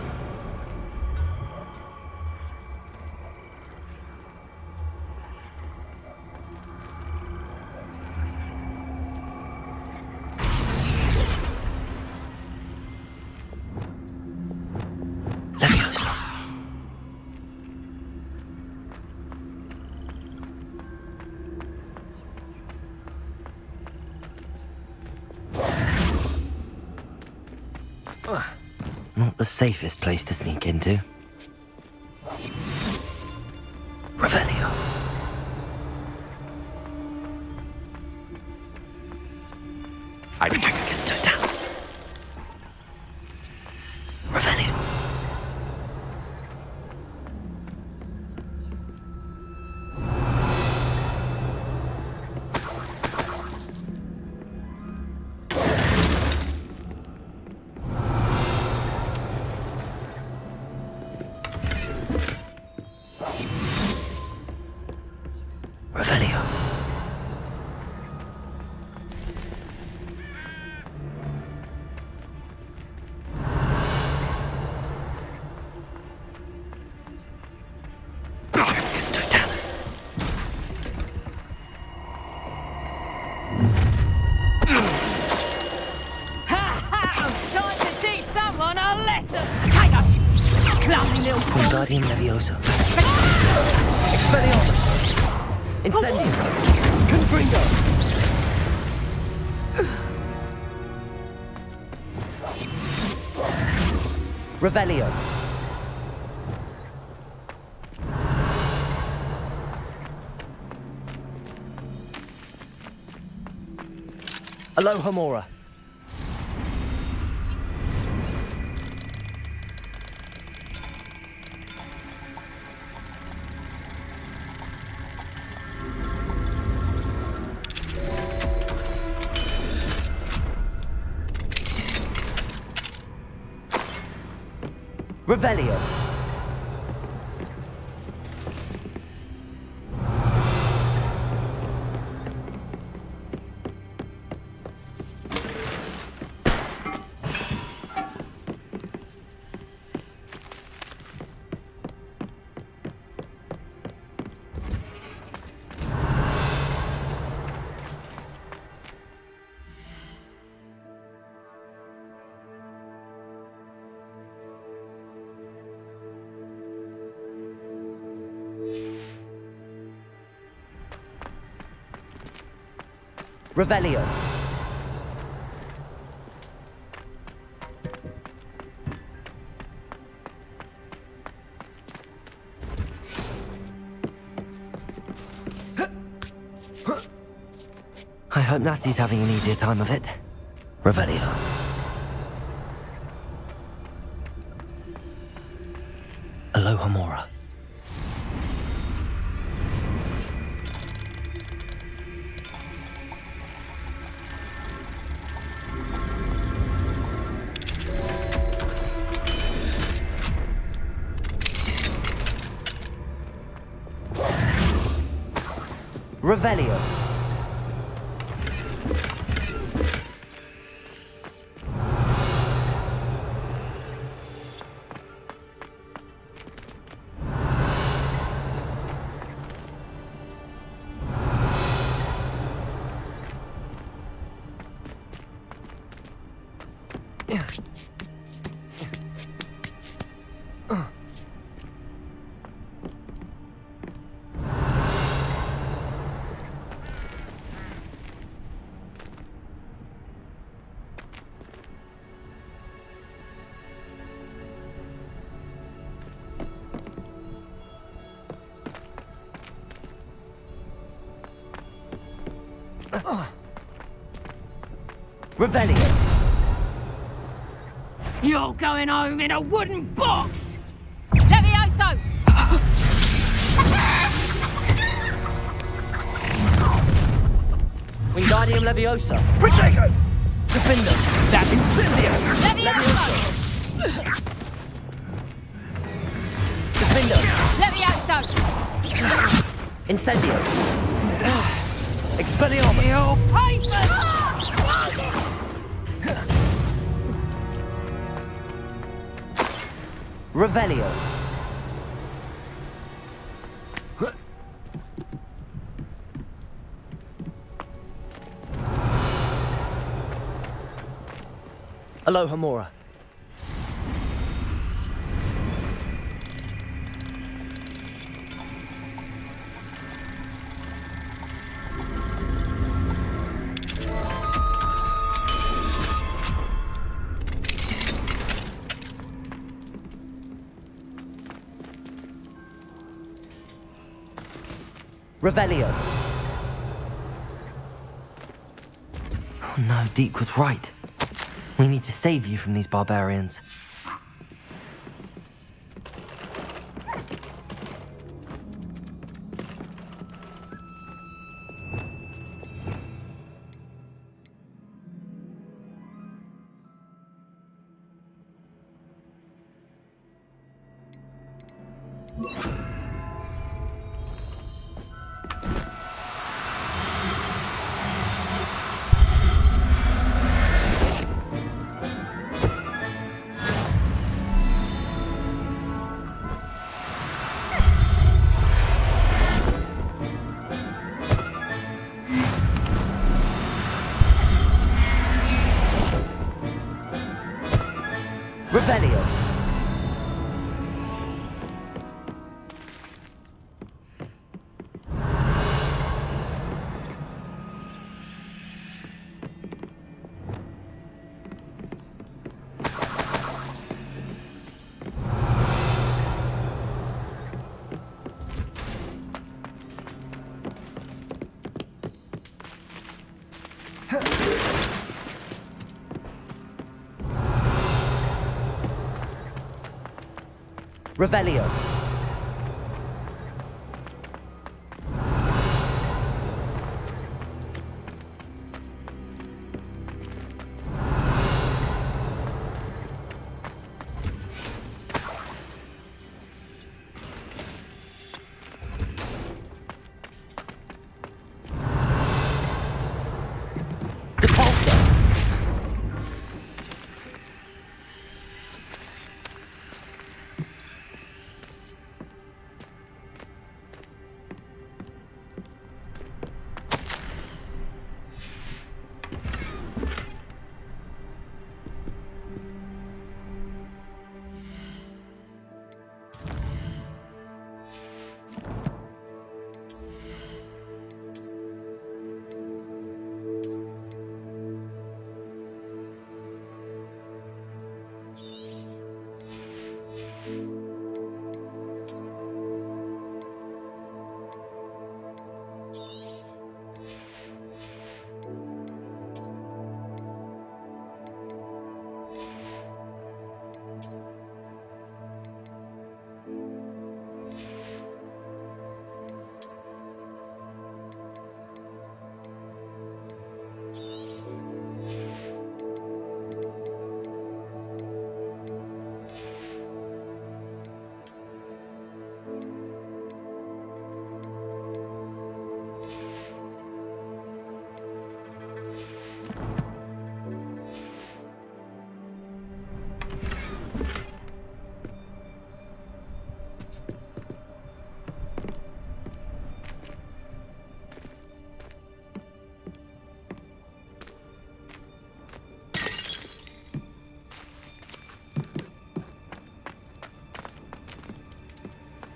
Leviosa. Not the safest place to sneak into. Revelio. Petrificus totalis. Revelio. Revelio. Clowny little fool. Wingardium Leviosa. Expelliarmus. Incendius. Confringo. Revelio. Alohomora. Revelio. Revelio. I hope Natty's having an easier time of it. Revelio. Alohomora. Revelio. Revelio. You're going home in a wooden box! Levioso! Wingardium Leviosa. Protego! Defender. That Incendio! Levioso! Defender. Levioso! Incendio. Expelliarmus. You'll pay for that! Revelio. Alohomora. Revelio. Oh no, Deke was right. We need to save you from these barbarians. Revelio. Revelio.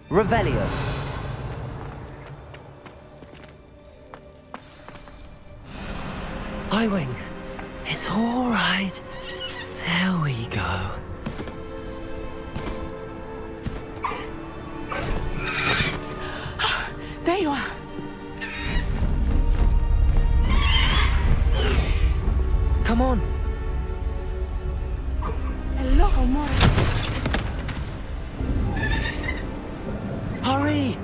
Revelio. Highwing, it's all right. There we go. There you are. Come on. Hello, more. Hurry!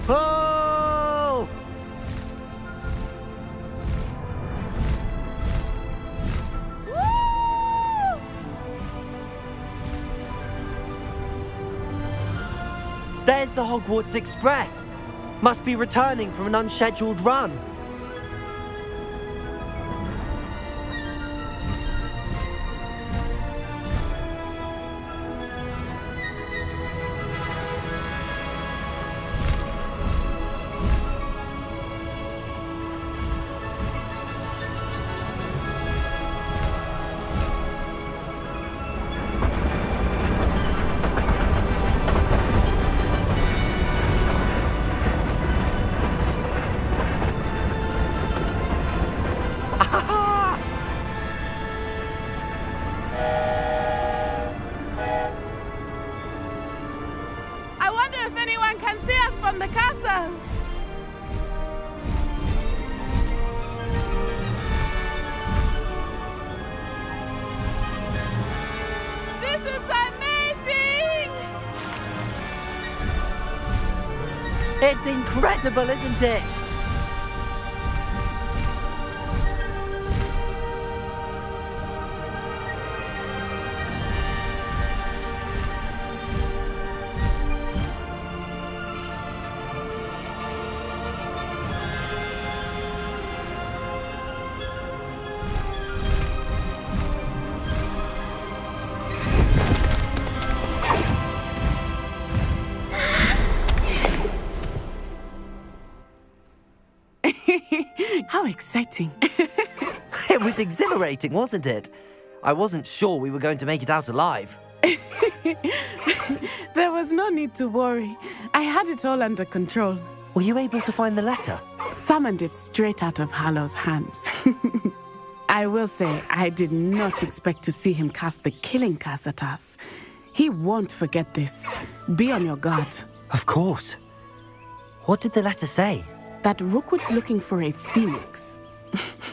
Oh! There's the Hogwarts Express. Must be returning from an unscheduled run. I wonder if anyone can see us from the castle. This is amazing! It's incredible, isn't it? How exciting. It was exhilarating, wasn't it? I wasn't sure we were going to make it out alive. There was no need to worry. I had it all under control. Were you able to find the letter? Summoned it straight out of Hallow's hands. I will say, I did not expect to see him cast the killing curse at us. He won't forget this. Be on your guard. Of course. What did the letter say? That Rookwood's looking for a phoenix.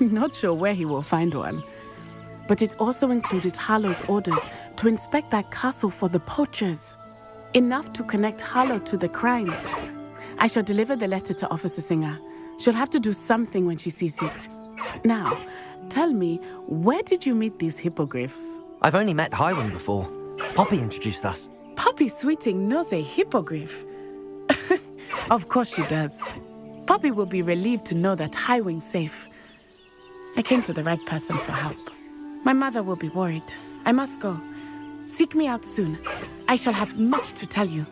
Not sure where he will find one. But it also included Hallow's orders to inspect that castle for the poachers. Enough to connect Hallow to the crimes. I shall deliver the letter to Officer Singer. She'll have to do something when she sees it. Now, tell me, where did you meet these hippogriffs? I've only met Highwing before. Poppy introduced us. Poppy Sweeting knows a hippogriff. Of course she does. Poppy will be relieved to know that Highwing's safe. I came to the right person for help. My mother will be worried. I must go. Seek me out soon. I shall have much to tell you.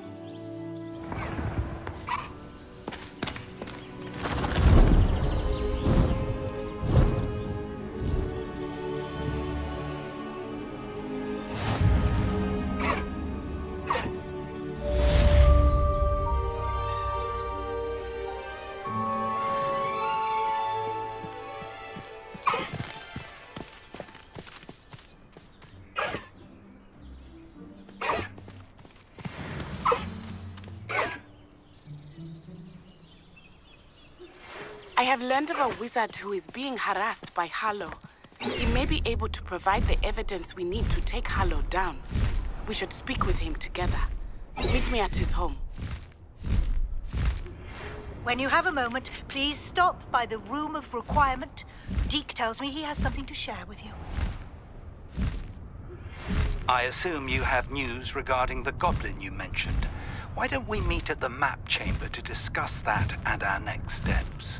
I have learned of a wizard who is being harassed by Hallow. He may be able to provide the evidence we need to take Hallow down. We should speak with him together. Meet me at his home. When you have a moment, please stop by the Room of Requirement. Deke tells me he has something to share with you. I assume you have news regarding the goblin you mentioned. Why don't we meet at the map chamber to discuss that and our next steps?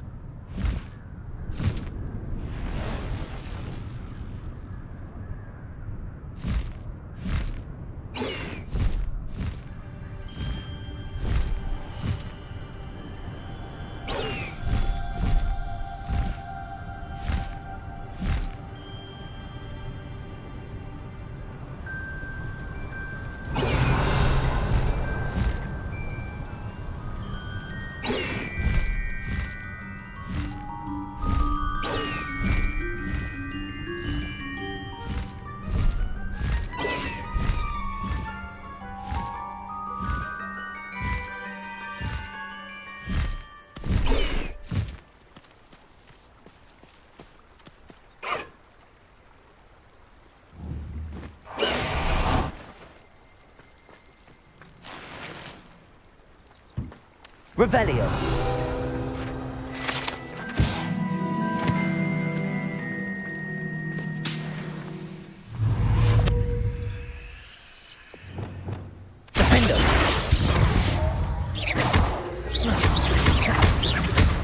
Revelio. Defender.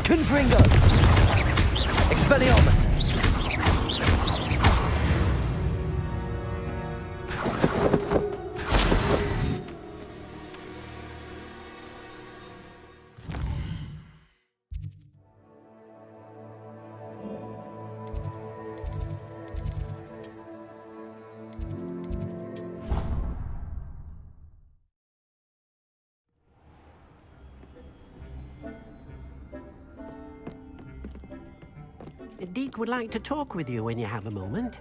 Confringo. Expelliarmus. Deke would like to talk with you when you have a moment.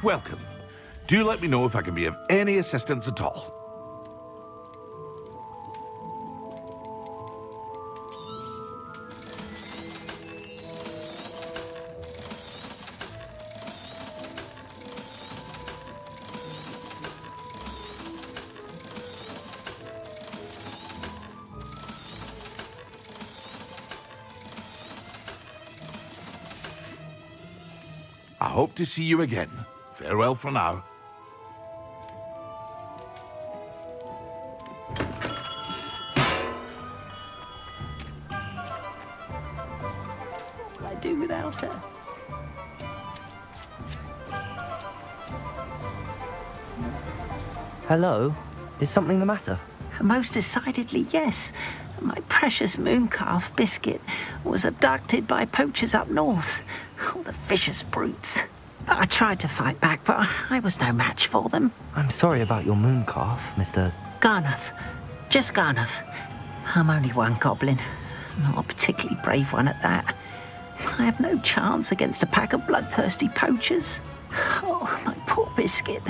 welcome. Do let me know if I can be of any assistance at all. I hope to see you again. Farewell for now. What will I do without her? Hello? Is something the matter? Most decidedly, yes. My precious mooncalf, Biscuit, was abducted by poachers up north. Oh, the vicious brutes. I tried to fight back, but I was no match for them. I'm sorry about your mooncalf, Mr. Garnuff. Just Garnuff. I'm only one goblin. Not a particularly brave one at that. I have no chance against a pack of bloodthirsty poachers. Oh, my poor Biscuit.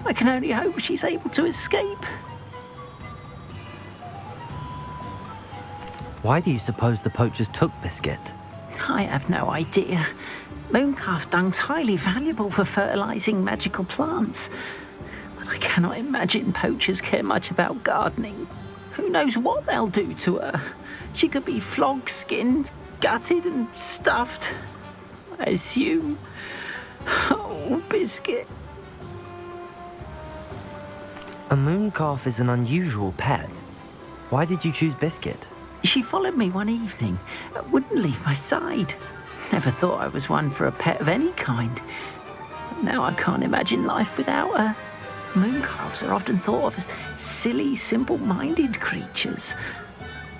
I can only hope she's able to escape. Why do you suppose the poachers took Biscuit? I have no idea. Mooncalf dung's highly valuable for fertilizing magical plants. But I cannot imagine poachers care much about gardening. Who knows what they'll do to her? She could be flogged, skinned, gutted and stuffed. I assume. Oh, Biscuit. A mooncalf is an unusual pet. Why did you choose Biscuit? She followed me one evening, wouldn't leave my side. Never thought I was one for a pet of any kind. But now I can't imagine life without her. Mooncalves are often thought of as silly, simple-minded creatures.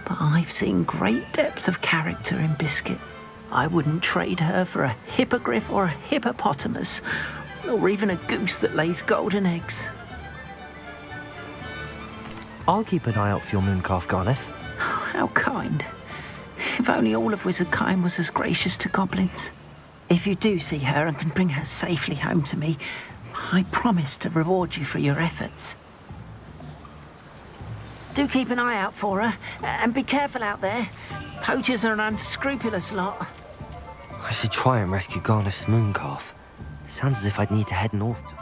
But I've seen great depth of character in Biscuit. I wouldn't trade her for a hippogriff or a hippopotamus, or even a goose that lays golden eggs. I'll keep an eye out for your mooncalf, Garniff. How kind. If only all of Wizardkind was as gracious to goblins. If you do see her and can bring her safely home to me, I promise to reward you for your efforts. Do keep an eye out for her, and be careful out there. Poachers are an unscrupulous lot. I should try and rescue Garniff's mooncalf. Sounds as if I'd need to head north to...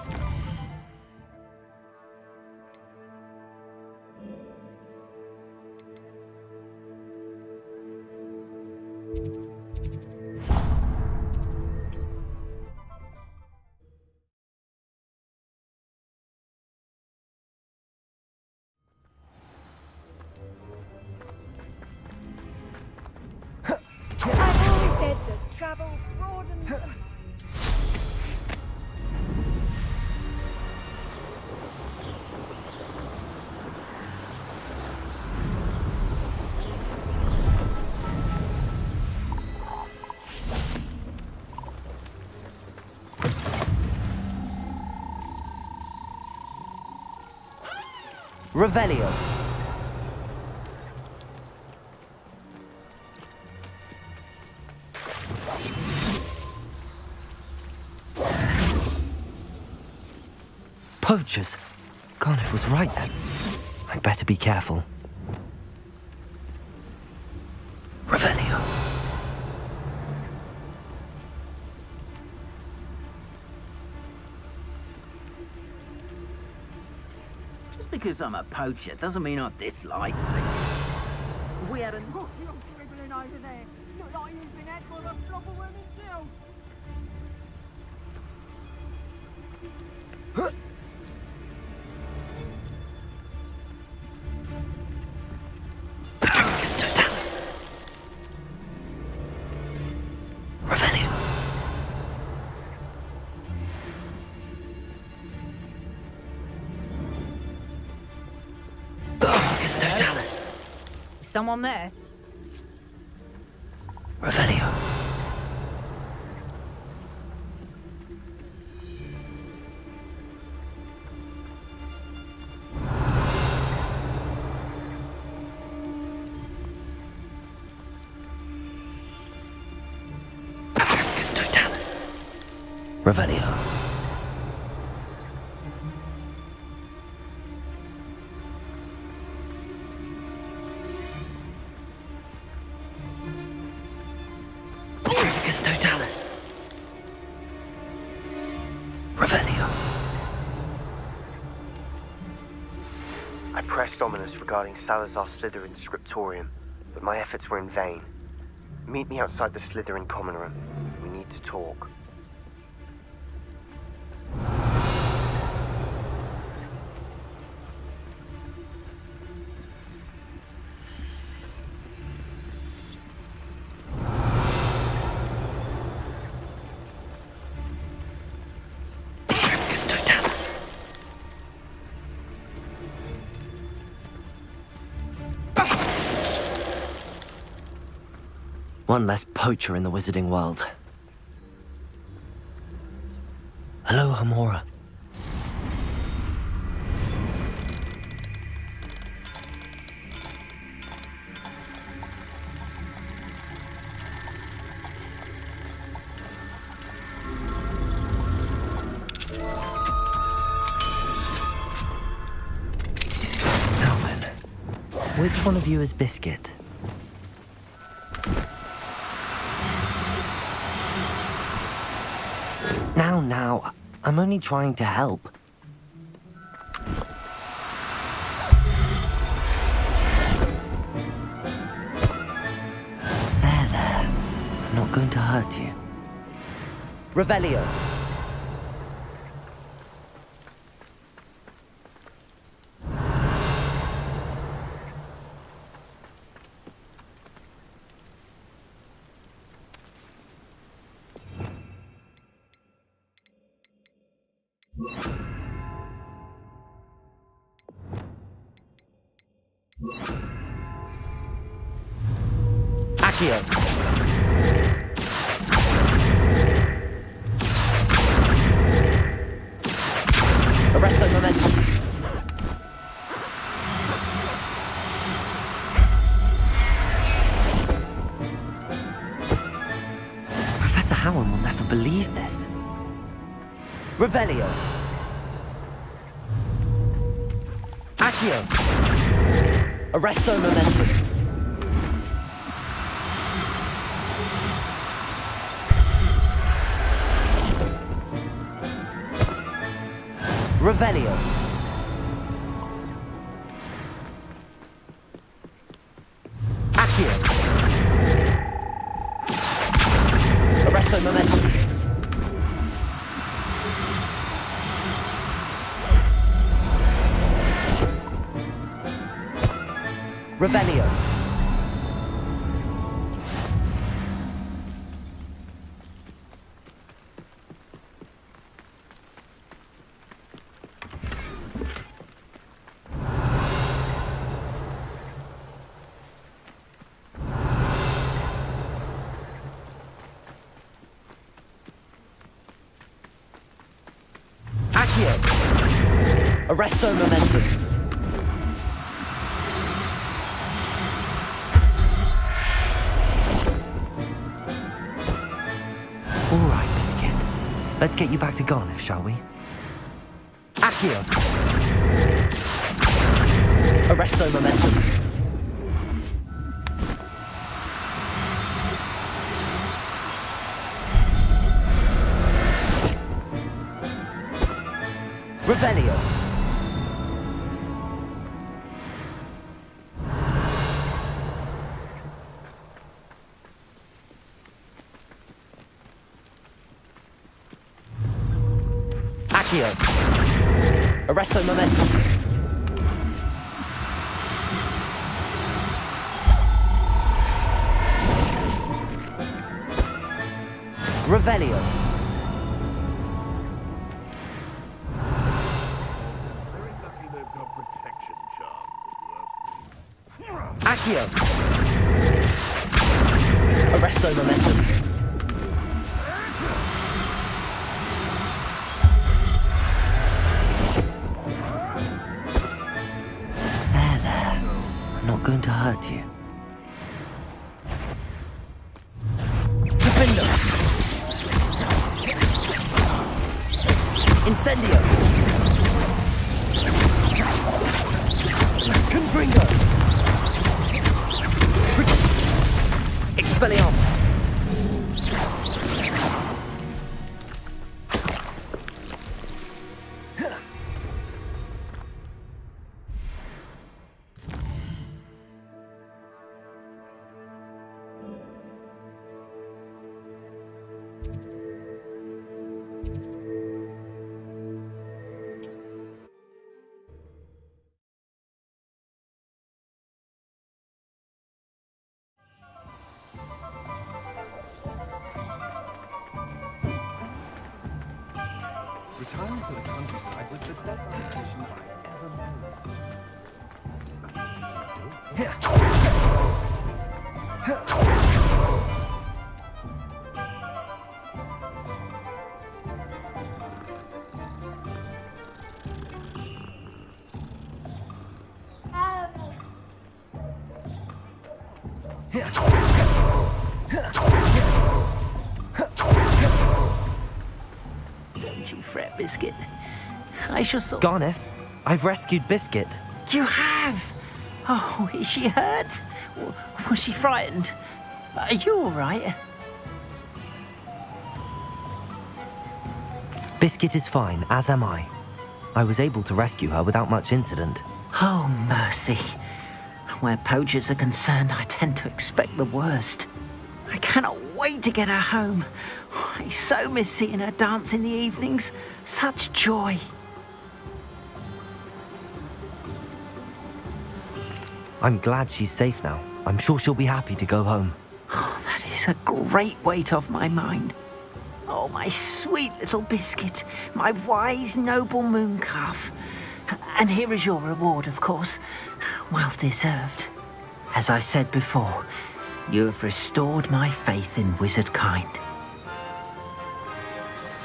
Revelio. Poachers. Garniff was right then. I'd better be careful. Revelio. Just because I'm a poacher doesn't mean I dislike things. We had a... Oh, you're scribbling over there. Not like you've been had by the flopperworm himself. Patricus Totalis. Revelio. Patricus Totalis. Is someone there? Revelio. Patricus Totalis. Revelio. Trifficus Totalis. Revelio. I pressed Ominous regarding Salazar Slytherin's scriptorium, but my efforts were in vain. Meet me outside the Slytherin common room. We need to talk. One less poacher in the wizarding world. Hello, Hamora. Now then, which one of you is Biscuit? Now, I'm only trying to help. There. I'm not going to hurt you. Revelio. Accio. Arrest the momentum. Professor Howard will never believe this. Revelio. Accio. Arresto momentum. Revelio. Accio. Arresto momentum. Revelio. Accio. Arresto momentum. All right, Biscuit. Let's get you back to Garniff, shall we? Accio. Arresto momentum. Revelio. Accio. Arresto momentum. Revelio. Accio. Arresto momentum. There. I'm not going to hurt you. Defender. Incendio. Confringo. Expelliarmus. to the countryside was the best vacation I ever made. Don't you fret, Biscuit. I shall sort... Garneth, I've rescued Biscuit. You have? Oh, is she hurt? Was she frightened? Are you all right? Biscuit is fine, as am I. I was able to rescue her without much incident. Oh, mercy. Where poachers are concerned, I tend to expect the worst. I cannot wait to get her home. I so miss seeing her dance in the evenings. Such joy. I'm glad she's safe now. I'm sure she'll be happy to go home. Oh, that is a great weight off my mind. Oh, my sweet little Biscuit, my wise, noble moon calf. And here is your reward, of course. Well deserved. As I said before, you have restored my faith in wizard kind.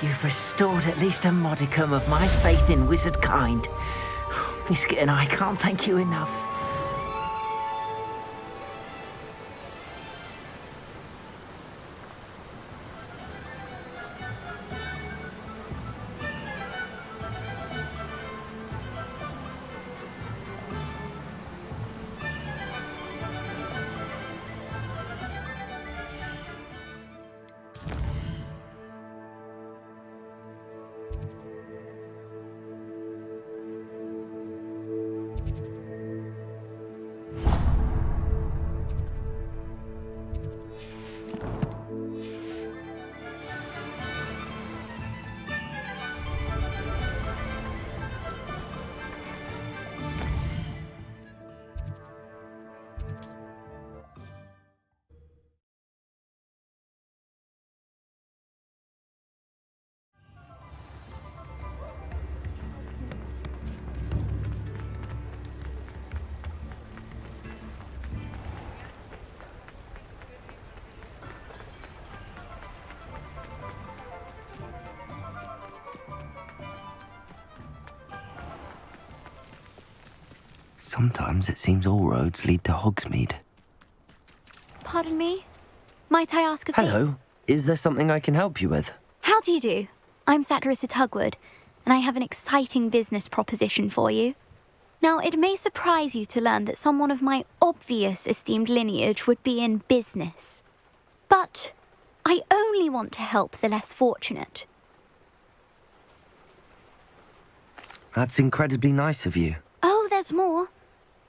You've restored at least a modicum of my faith in wizard kind. Biscuit and I can't thank you enough. Sometimes it seems all roads lead to Hogsmeade. Pardon me? Might I ask a favor? Hello. Is there something I can help you with? How do you do? I'm Satirissa Tugwood, and I have an exciting business proposition for you. Now, it may surprise you to learn that someone of my obvious esteemed lineage would be in business. But I only want to help the less fortunate. That's incredibly nice of you. Oh, there's more.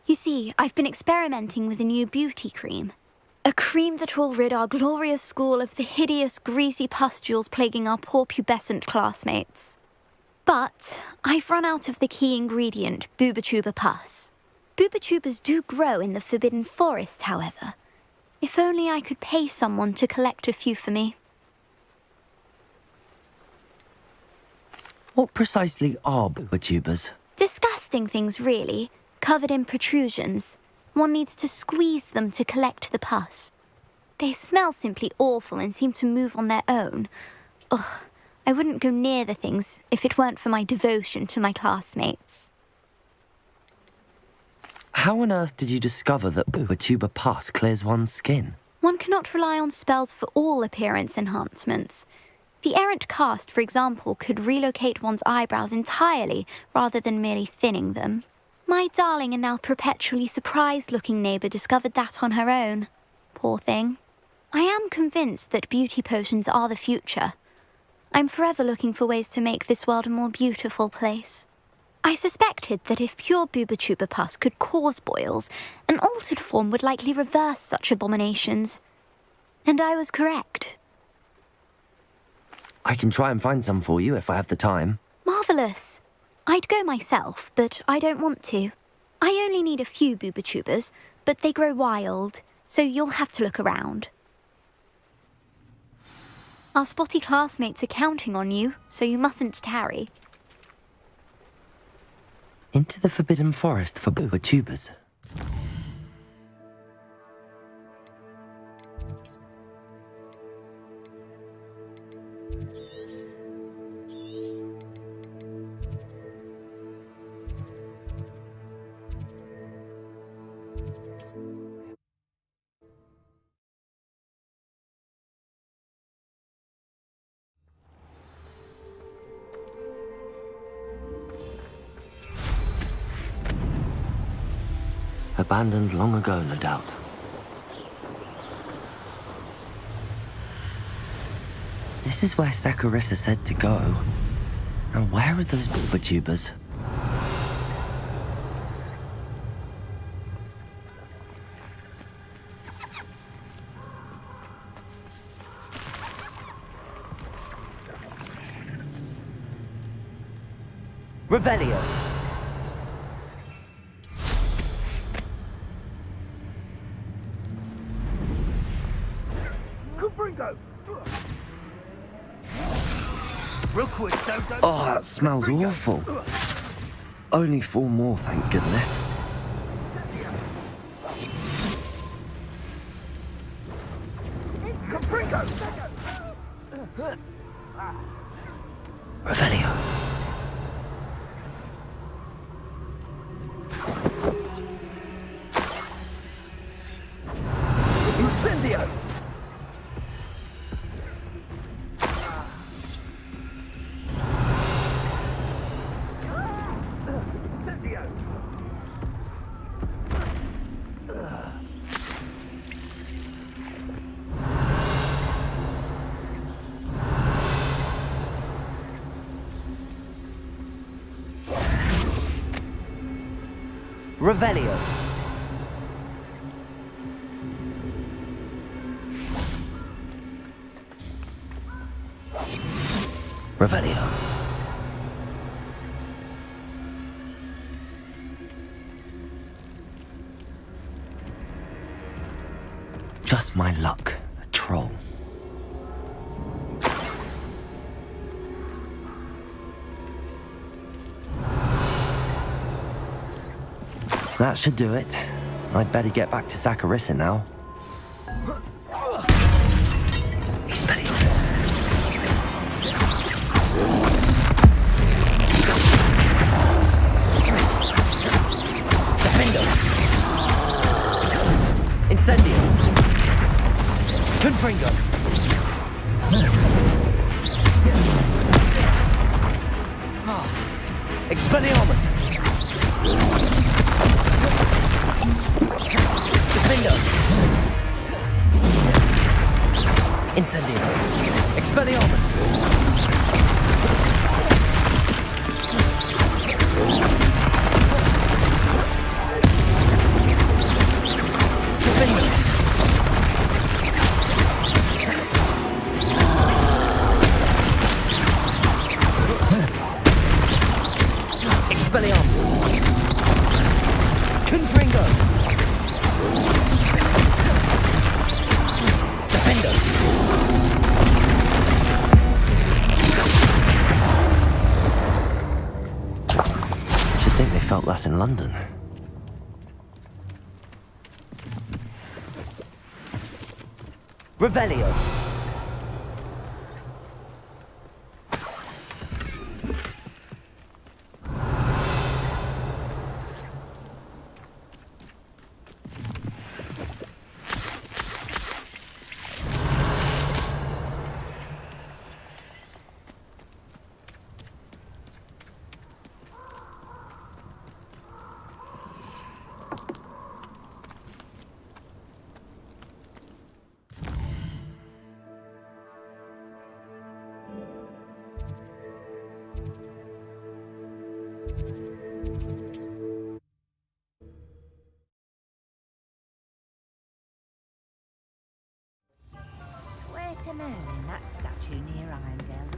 You see, I've been experimenting with a new beauty cream. A cream that will rid our glorious school of the hideous, greasy pustules plaguing our poor pubescent classmates. But I've run out of the key ingredient, Booba-Tuba pus. Booba-Tubas do grow in the Forbidden Forest, however. If only I could pay someone to collect a few for me. What precisely are Booba-Tubas? Disgusting things, really, covered in protrusions. One needs to squeeze them to collect the pus. They smell simply awful and seem to move on their own. Ugh, I wouldn't go near the things if it weren't for my devotion to my classmates. How on earth did you discover that Booba-Tuba pus clears one's skin? One cannot rely on spells for all appearance enhancements. The errant cast, for example, could relocate one's eyebrows entirely rather than merely thinning them. My darling and now perpetually surprised-looking neighbour discovered that on her own. Poor thing. I am convinced that beauty potions are the future. I'm forever looking for ways to make this world a more beautiful place. I suspected that if pure Booba-Tuba pus could cause boils, an altered form would likely reverse such abominations. And I was correct. I can try and find some for you if I have the time. Marvellous. I'd go myself, but I don't want to. I only need a few Booba-Tubas, but they grow wild, so you'll have to look around. Our spotty classmates are counting on you, so you mustn't tarry. Into the Forbidden Forest for tubers. Abandoned long ago, no doubt. This is where Saccharissa said to go. Now where are those bulbatubers? Revelio! Oh, that smells awful. Only 4 more, thank goodness. Revelio. Incendio! Revelio. Revelio. Just my luck, a troll. That should do it. I'd better get back to Saccharissa now. Expelliarmus. Defendo. Incendio. Confringo. Expelliarmus. Defendo. Incendio. Expelliarmus. Defendo. Expelliarmus. Confringo. Defendo. Should think they felt that in London. Revelio. Swear to moon, that statue near Irondale.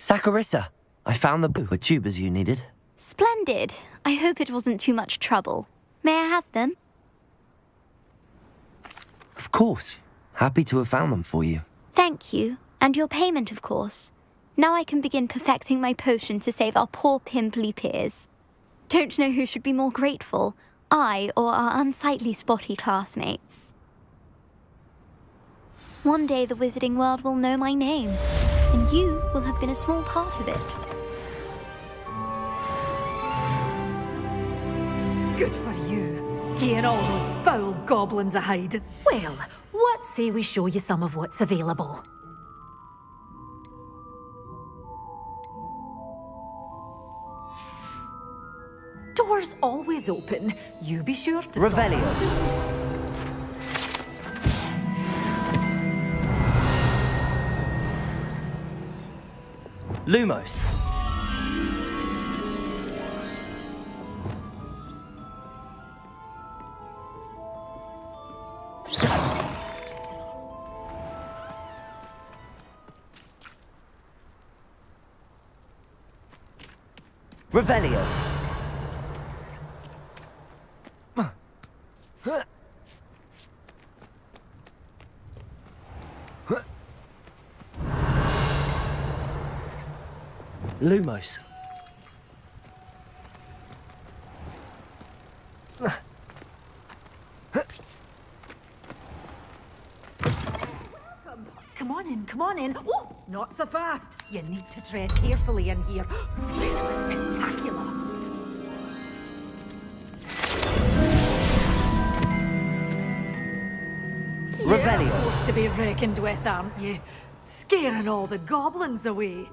Saccharissa, I found the boo with tubers you needed. Splendid. I hope it wasn't too much trouble. May I have them? Of course. Happy to have found them for you. Thank you. And your payment, of course. Now I can begin perfecting my potion to save our poor pimply peers. Don't know who should be more grateful, I or our unsightly spotty classmates. One day the wizarding world will know my name, and you will have been a small part of it. Good for you, getting all those foul goblins a hide. Well, what say we show you some of what's available? Doors always open. You be sure to Revelio. Lumos. Revelio. Lumos. Come on in. Oh, not so fast. You need to tread carefully in here. Venomous tentacular. Revelio. You're supposed to be reckoned with, aren't you? Scaring all the goblins away.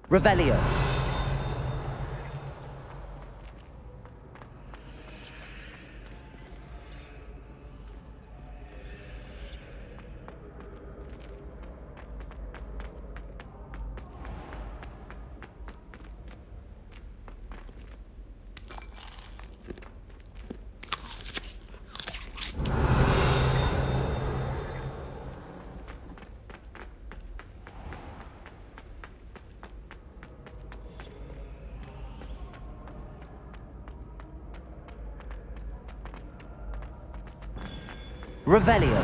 Revelio. Revelio.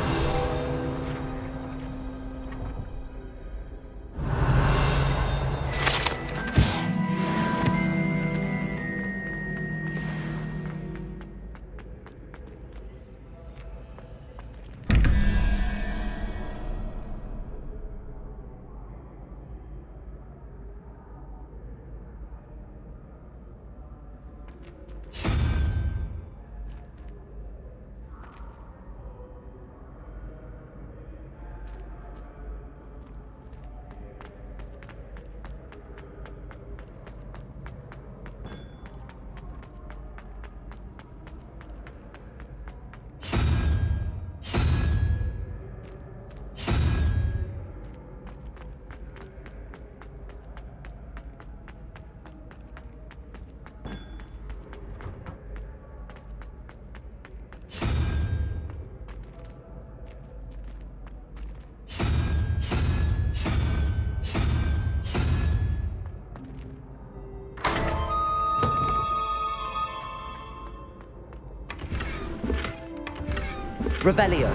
Revelio.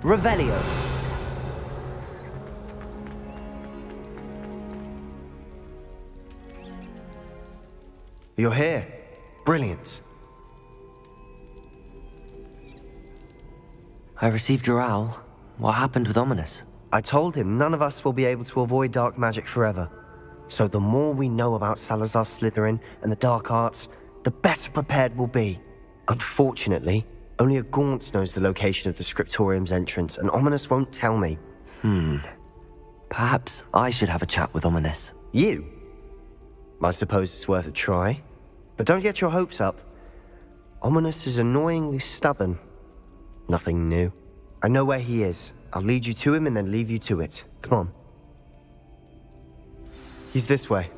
Revelio. You're here. Brilliant. I received your owl. What happened with Ominous? I told him none of us will be able to avoid dark magic forever. So the more we know about Salazar Slytherin and the dark arts, the better prepared we'll be. Unfortunately, only a Gaunt knows the location of the Scriptorium's entrance, and Ominous won't tell me. Perhaps I should have a chat with Ominous. You? I suppose it's worth a try. But don't get your hopes up. Ominous is annoyingly stubborn. Nothing new. I know where he is. I'll lead you to him and then leave you to it. Come on. He's this way.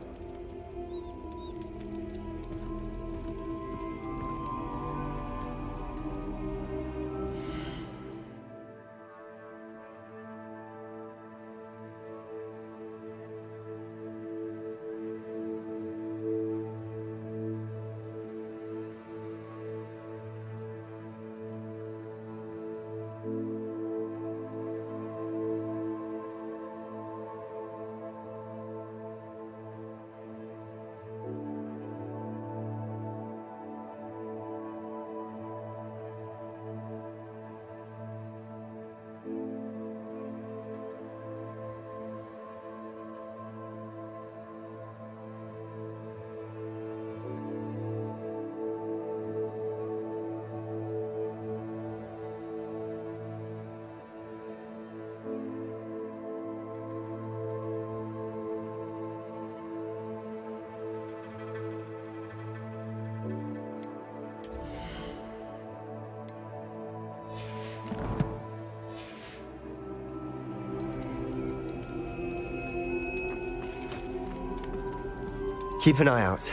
Keep an eye out.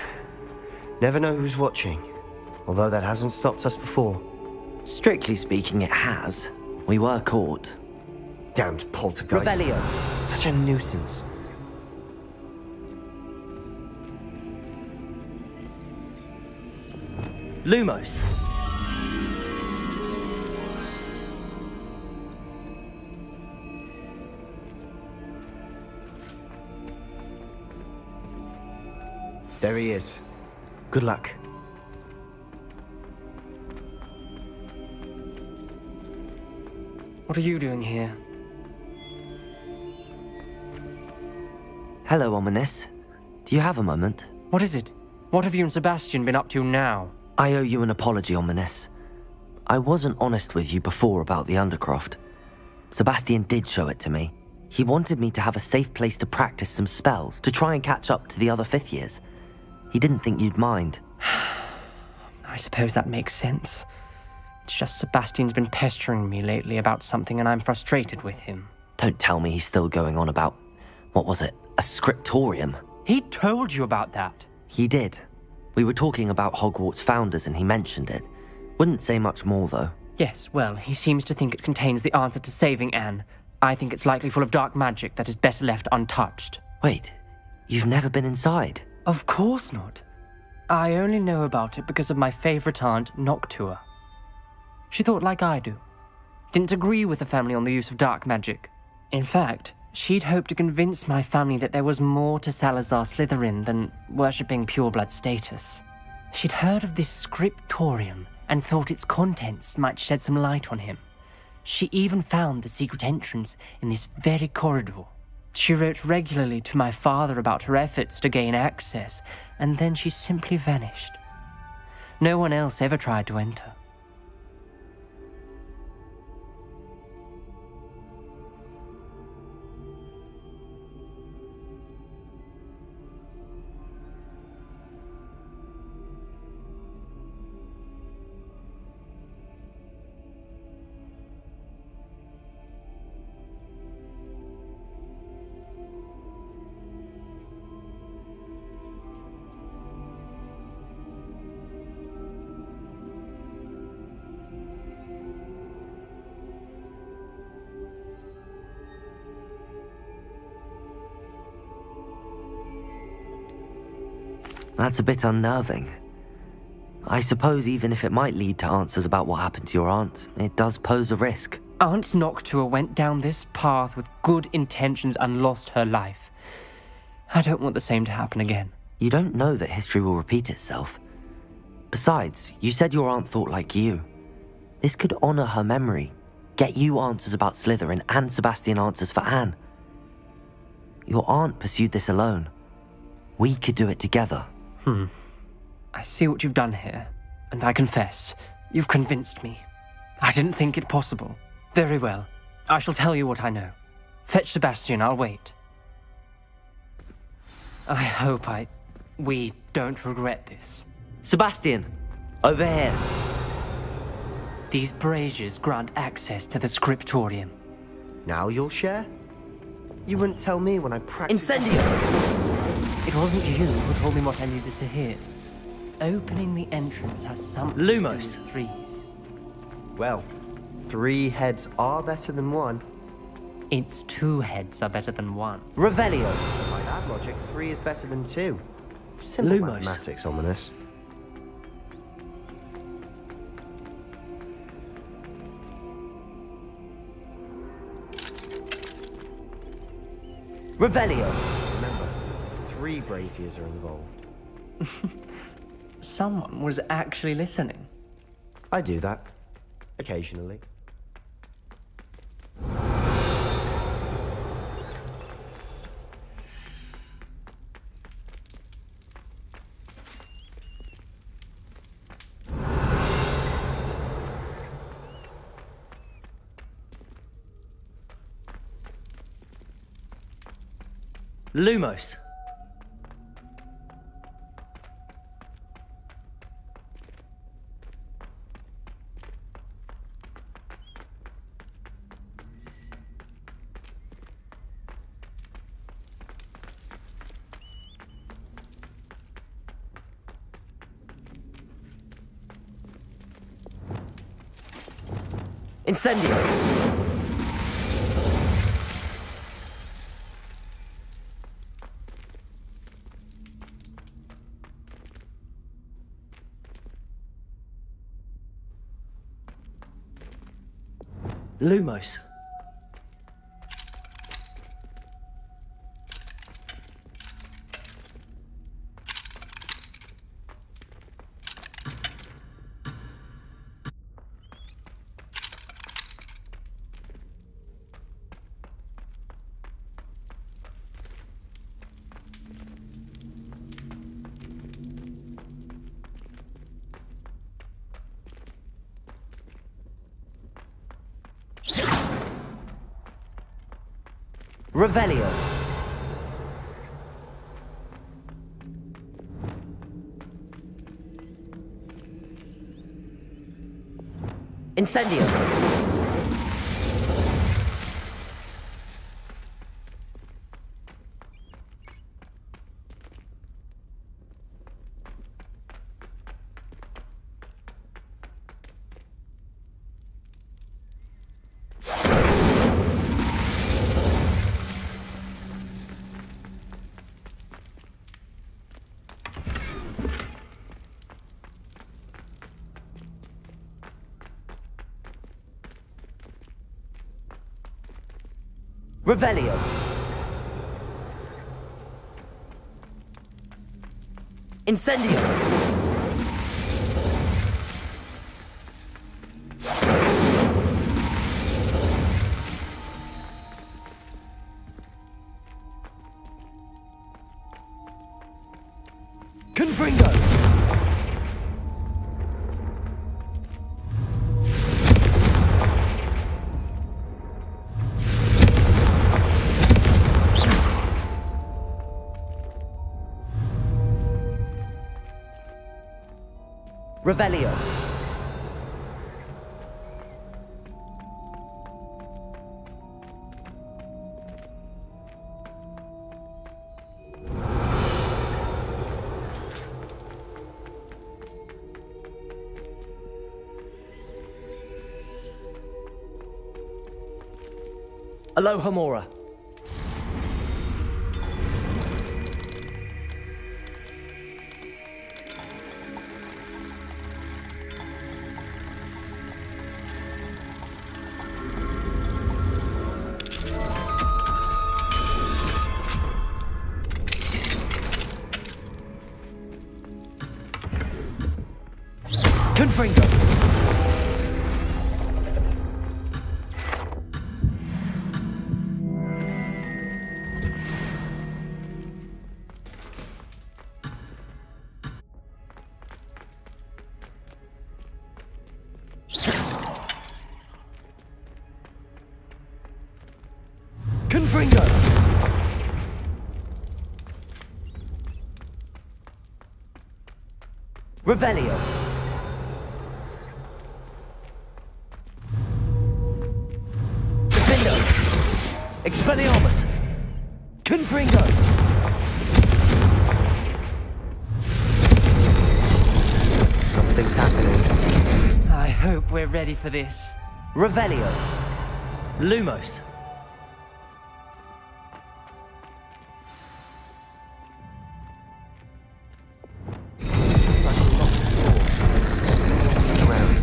Never know who's watching. Although that hasn't stopped us before. Strictly speaking, it has. We were caught. Damned poltergeist. Revelio. Such a nuisance. Lumos. There he is. Good luck. What are you doing here? Hello, Ominous. Do you have a moment? What is it? What have you and Sebastian been up to now? I owe you an apology, Ominous. I wasn't honest with you before about the Undercroft. Sebastian did show it to me. He wanted me to have a safe place to practice some spells, to try and catch up to the other fifth years. He didn't think you'd mind. I suppose that makes sense. It's just Sebastian's been pestering me lately about something and I'm frustrated with him. Don't tell me he's still going on about, what was it, a scriptorium? He told you about that. He did. We were talking about Hogwarts founders and he mentioned it. Wouldn't say much more though. Yes, well, he seems to think it contains the answer to saving Anne. I think it's likely full of dark magic that is better left untouched. Wait, you've never been inside? Of course not. I only know about it because of my favorite aunt, Noctua. She thought like I do. Didn't agree with the family on the use of dark magic. In fact, she'd hoped to convince my family that there was more to Salazar Slytherin than worshipping pureblood status. She'd heard of this scriptorium and thought its contents might shed some light on him. She even found the secret entrance in this very corridor. She wrote regularly to my father about her efforts to gain access, and then she simply vanished. No one else ever tried to enter. That's a bit unnerving. I suppose even if it might lead to answers about what happened to your aunt, it does pose a risk. Aunt Noctua went down this path with good intentions and lost her life. I don't want the same to happen again. You don't know that history will repeat itself. Besides, you said your aunt thought like you. This could honor her memory, get you answers about Slytherin and Sebastian answers for Anne. Your aunt pursued this alone. We could do it together. I see what you've done here, and I confess, you've convinced me. I didn't think it possible. Very well. I shall tell you what I know. Fetch Sebastian, I'll wait. I hope we don't regret this. Sebastian, over here. These braziers grant access to the scriptorium. Now you'll share? You wouldn't tell me when I practiced... Incendio! It wasn't you who told me what I needed to hear. Opening the entrance has something Lumos. to do with threes. Well, 3 heads are better than 1. It's 2 heads are better than 1. Revelio. By that logic, 3 is better than 2. Simple Lumos. mathematics, ominous. Revelio. Remember, 3 braziers are involved. Someone was actually listening. I do that. Occasionally. Lumos. Incendio. Lumos. Revelio. Incendio. Revelio. Incendio. Confringo. Revelio. Alohomora. Confringo! Confringo! Revelio. Defendo. Expelliarmus. Confringo! Something's happening. I hope we're ready for this. Revelio. Lumos.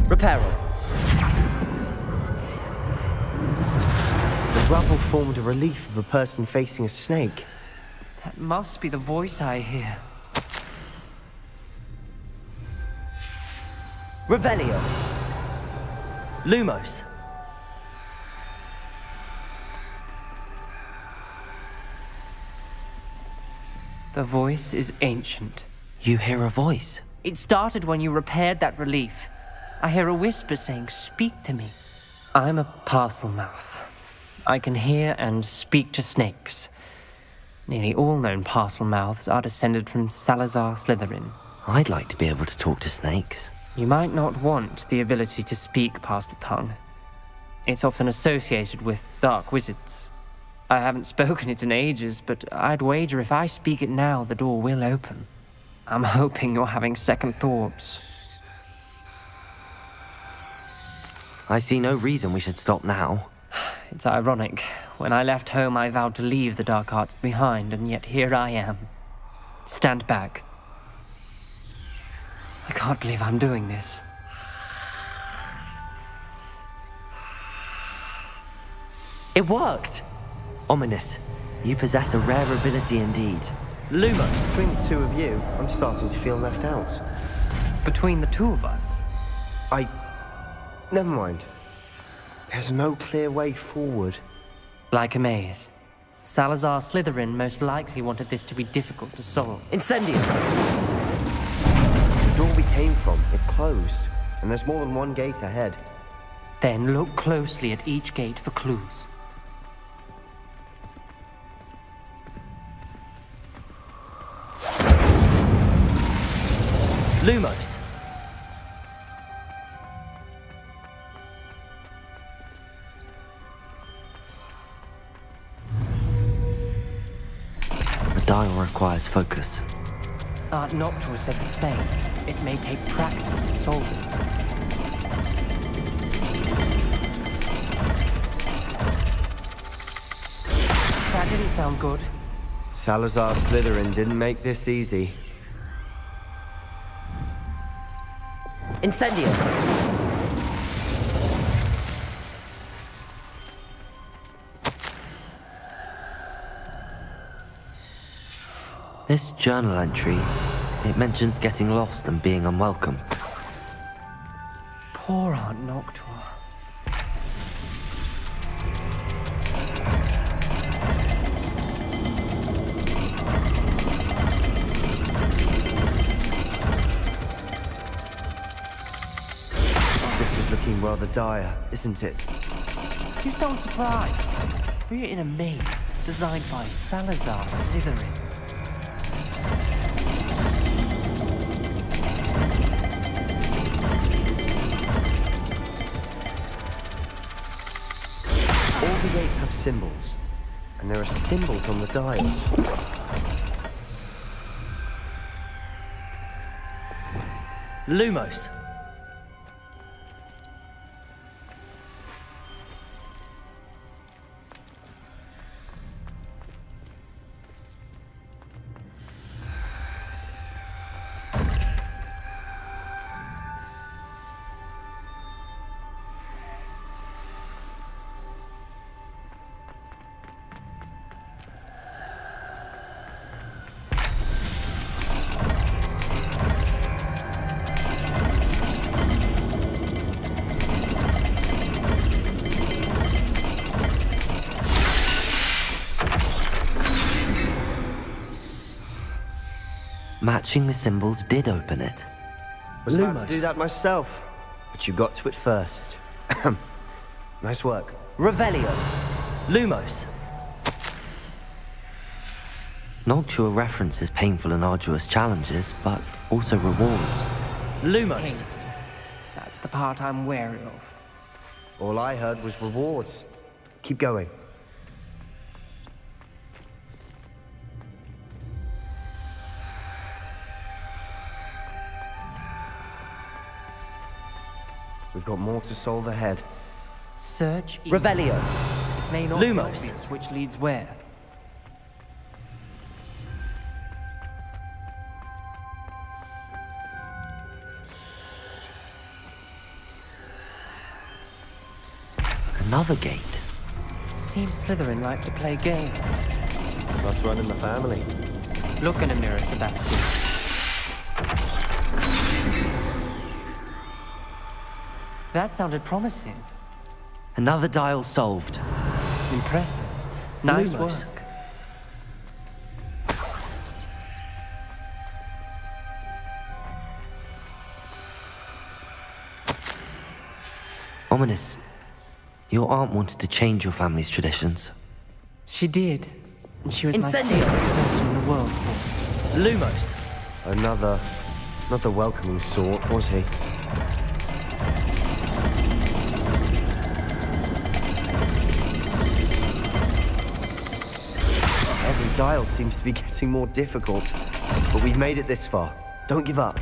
Reparo. The rubble formed a relief of a person facing a snake. That must be the voice I hear. Revelio. Lumos. The voice is ancient. You hear a voice? It started when you repaired that relief. I hear a whisper saying, "Speak to me." I'm a parcel mouth. I can hear and speak to snakes. Nearly all known parcel mouths are descended from Salazar Slytherin. I'd like to be able to talk to snakes. You might not want the ability to speak parcel tongue. It's often associated with dark wizards. I haven't spoken it in ages, but I'd wager if I speak it now, the door will open. I'm hoping you're having second thoughts. I see no reason we should stop now. It's ironic. When I left home, I vowed to leave the dark arts behind, and yet here I am. Stand back. I can't believe I'm doing this. It worked! Ominous. You possess a rare ability indeed. Lumos. Between the two of you, I'm starting to feel left out. Between the two of us? Never mind. There's no clear way forward. Like a maze. Salazar Slytherin most likely wanted this to be difficult to solve. Incendio! The door we came from, it closed. And there's more than one gate ahead. Then look closely at each gate for clues. Lumos. The dial requires focus. Art Noctua said the same. It may take practice to solve it. That didn't sound good. Salazar Slytherin didn't make this easy. Incendio! This journal entry, it mentions getting lost and being unwelcome. Poor Aunt Noctua. This is looking rather dire, isn't it? You sound surprised. We're in a maze designed by Salazar Slytherin. All the gates have symbols, and there are symbols on the dial. Lumos. Matching the symbols did open it. Was about to do that myself, but you got to it first. Nice work. Revelio. Lumos. Noctua references painful and arduous challenges, but also rewards. Lumos. Painful. That's the part I'm wary of. All I heard was rewards. Keep going. We've got more to solve ahead. Search east. Revelio. It may not Lumos. be obvious which leads where. Another gate. Seems Slytherin like to play games. Must run in the family. Look in a mirror, Sebastian. That sounded promising. Another dial solved. Impressive. Nice Lumos. work. Ominous. Your aunt wanted to change your family's traditions. She did. And she was my Incendio. favorite person in the world. Lumos. Another... not the welcoming sort, was he? Every dial seems to be getting more difficult. But we've made it this far. Don't give up.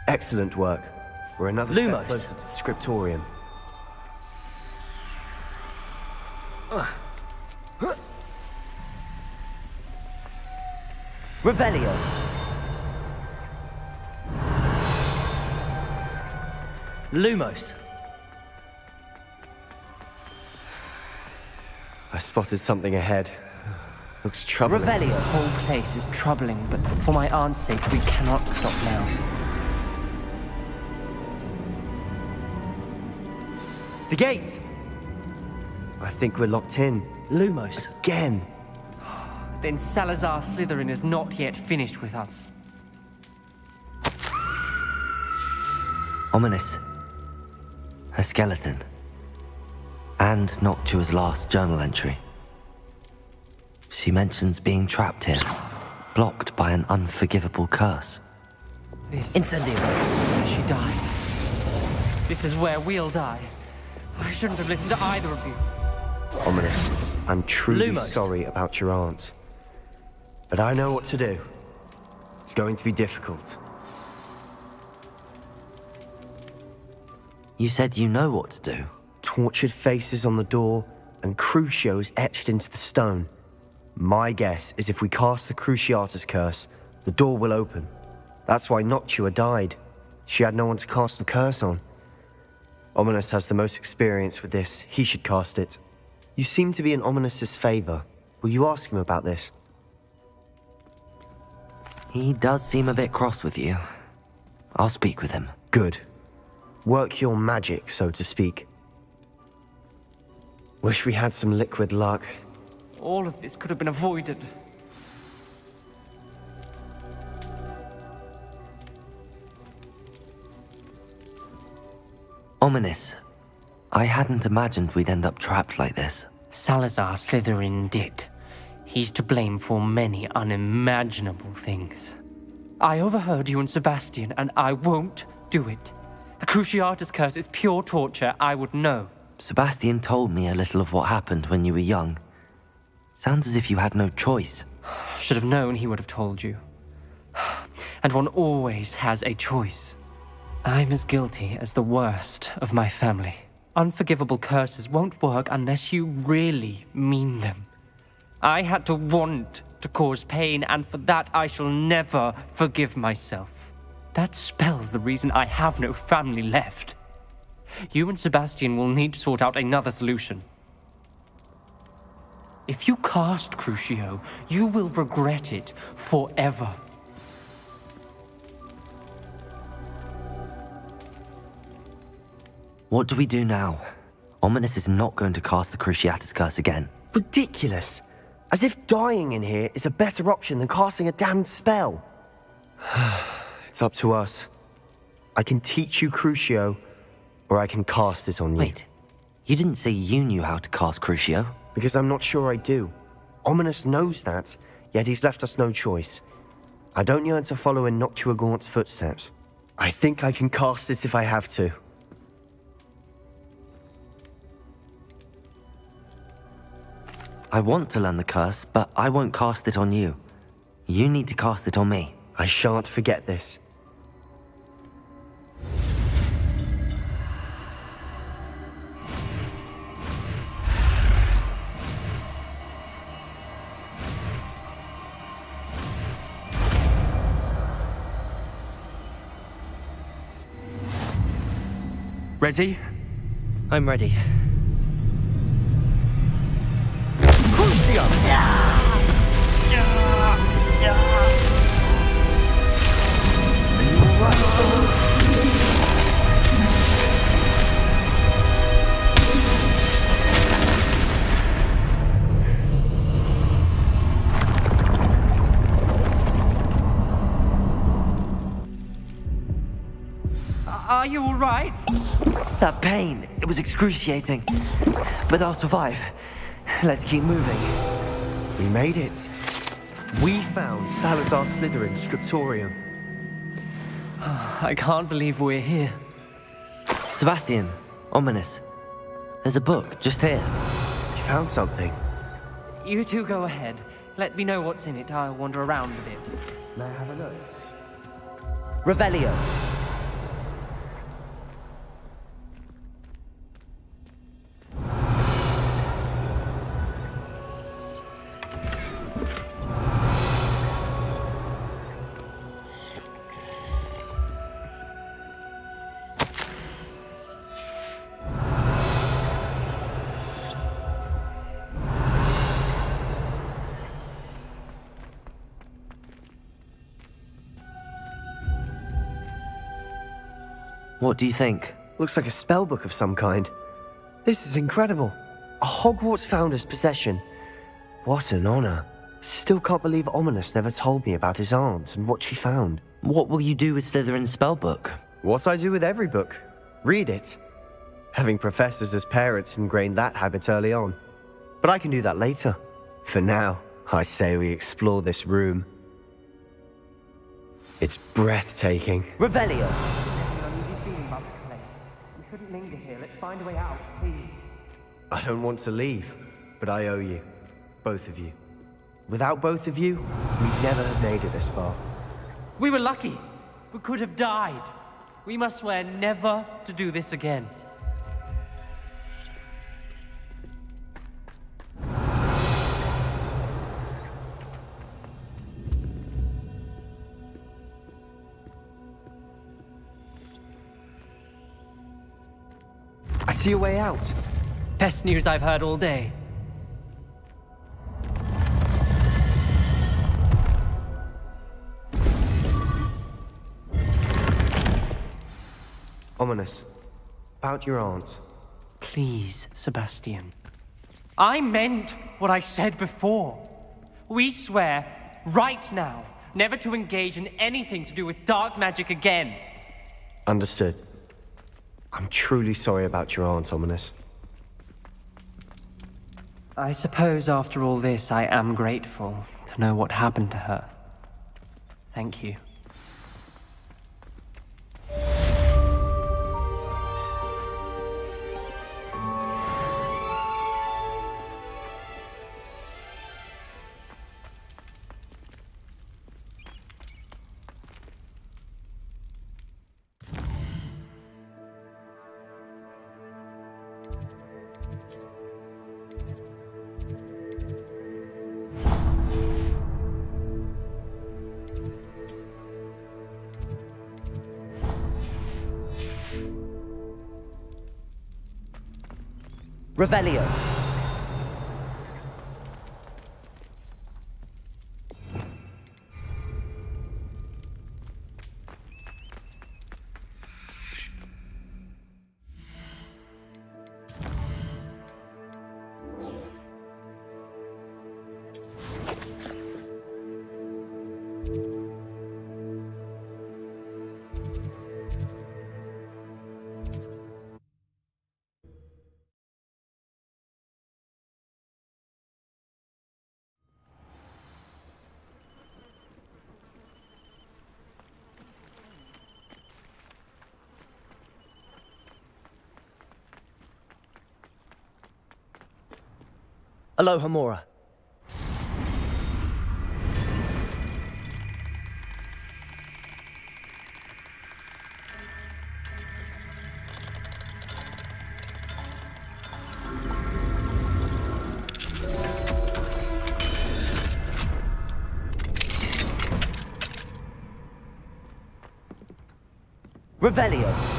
Excellent work. We're another Lumos. step closer to the scriptorium. Revelio. Lumos. I spotted something ahead. Looks troubling. Revelio. This whole place is troubling, but for my aunt's sake, we cannot stop now. The gate! I think we're locked in. Lumos. Again. Then Salazar Slytherin is not yet finished with us. Ominous. Her skeleton. And Noctua's last journal entry. She mentions being trapped here, blocked by an unforgivable curse. This... Incendio. She died. This is where we'll die. I shouldn't have listened to either of you. Ominous. I'm truly Lumos. sorry about your aunt. But I know what to do. It's going to be difficult. You said you know what to do. Tortured faces on the door and Crucios etched into the stone. My guess is if we cast the Cruciatus curse, the door will open. That's why Noctua died. She had no one to cast the curse on. Ominous has the most experience with this. He should cast it. You seem to be in Ominous's favor. Will you ask him about this? He does seem a bit cross with you. I'll speak with him. Good. Work your magic, so to speak. Wish we had some liquid luck. All of this could have been avoided. Ominous. I hadn't imagined we'd end up trapped like this. Salazar Slytherin did. He's to blame for many unimaginable things. I overheard you and Sebastian, and I won't do it. The Cruciatus curse is pure torture, I would know. Sebastian told me a little of what happened when you were young. Sounds as if you had no choice. Should have known he would have told you. And one always has a choice. I'm as guilty as the worst of my family. Unforgivable curses won't work unless you really mean them. I had to want to cause pain, and for that I shall never forgive myself. That spells the reason I have no family left. You and Sebastian will need to sort out another solution. If you cast Crucio, you will regret it forever. What do we do now? Ominous is not going to cast the Cruciatus Curse again. Ridiculous. As if dying in here is a better option than casting a damned spell. It's up to us. I can teach you Crucio, or I can cast it on you. Wait, you didn't say you knew how to cast Crucio? Because I'm not sure I do. Ominous knows that, yet he's left us no choice. I don't yearn to follow in Noctua Gaunt's footsteps. I think I can cast it if I have to. I want to learn the curse, but I won't cast it on you. You need to cast it on me. I shan't forget this. Ready? I'm ready. Are you all right? That pain, it was excruciating. But I'll survive. Let's keep moving. We made it. We found Salazar Slytherin's scriptorium. I can't believe we're here. Sebastian, Ominous. There's a book just here. You found something. You two go ahead. Let me know what's in it. I'll wander around a bit. May I have a look? Revelio. What do you think? Looks like a spellbook of some kind. This is incredible. A Hogwarts founder's possession. What an honor. Still can't believe Ominous never told me about his aunt and what she found. What will you do with Slytherin's spellbook? What I do with every book. Read it. Having professors as parents ingrained that habit early on. But I can do that later. For now, I say we explore this room. It's breathtaking. Revelio! We shouldn't linger here. Let's find a way out, please. I don't want to leave, but I owe you. Both of you. Without both of you, we'd never have made it this far. We were lucky. We could have died. We must swear never to do this again. I see a way out. Best news I've heard all day. Ominous. About your aunt. Please, Sebastian. I meant what I said before. We swear, right now, never to engage in anything to do with dark magic again. Understood. I'm truly sorry about your aunt, Ominous. I suppose after all this, I am grateful to know what happened to her. Thank you. Revelio. Aloha Mora. Revelio.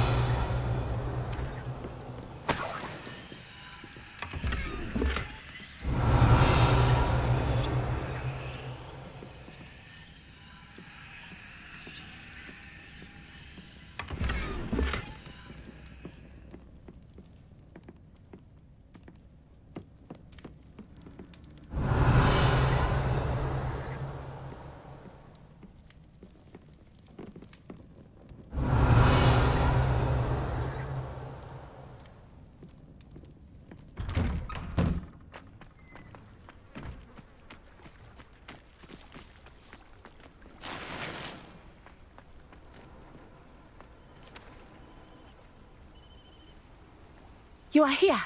You are here.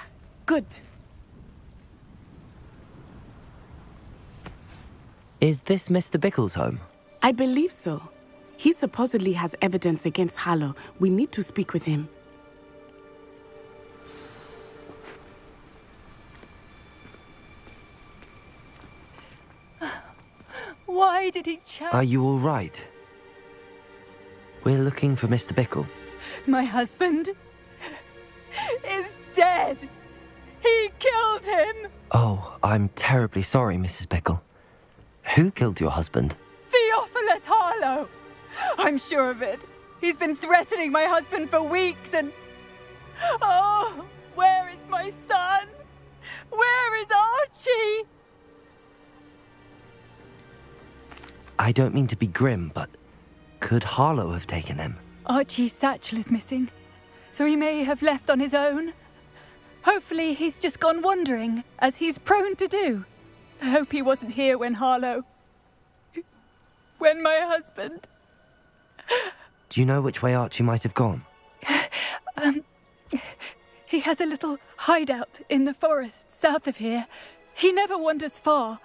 Good. Is this Mr. Bickle's home? I believe so. He supposedly has evidence against Harlow. We need to speak with him. Why did he Are you all right? We're looking for Mr. Bickle. My husband is dead. He killed him. Oh, I'm terribly sorry, Mrs. Bickle. Who killed your husband? Theophilus Harlow. I'm sure of it. He's been threatening my husband for weeks and... Oh, where is my son? Where is Archie? I don't mean to be grim, but could Harlow have taken him? Archie's satchel is missing, so he may have left on his own. Hopefully he's just gone wandering, as he's prone to do. I hope he wasn't here when when my husband... Do you know which way Archie might have gone? He has a little hideout in the forest south of here. He never wanders far.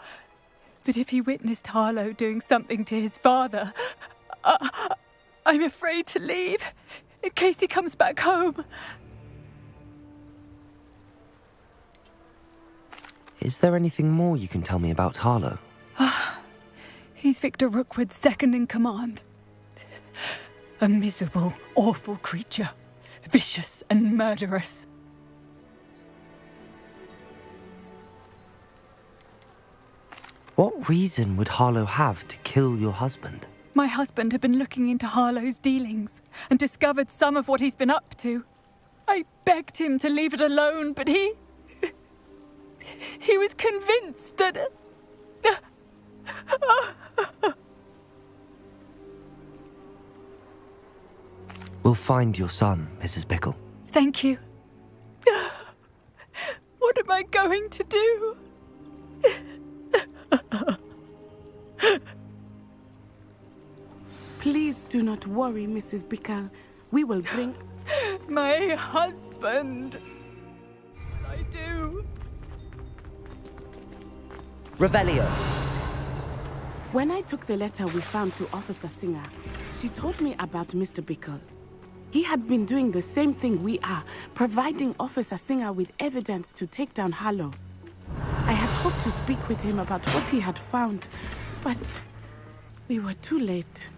But if he witnessed Harlow doing something to his father, I'm afraid to leave, in case he comes back home. Is there anything more you can tell me about Harlow? He's Victor Rookwood's second in command. A miserable, awful creature. Vicious and murderous. What reason would Harlow have to kill your husband? My husband had been looking into Harlow's dealings and discovered some of what he's been up to. I begged him to leave it alone, but he was convinced that... We'll find your son, Mrs. Bickle. Thank you. What am I going to do? Please do not worry, Mrs. Bickle. We will bring... My husband. What I do? Revelio. When I took the letter we found to Officer Singer, she told me about Mr. Bickle. He had been doing the same thing we are, providing Officer Singer with evidence to take down Harlow. I had hoped to speak with him about what he had found, but we were too late.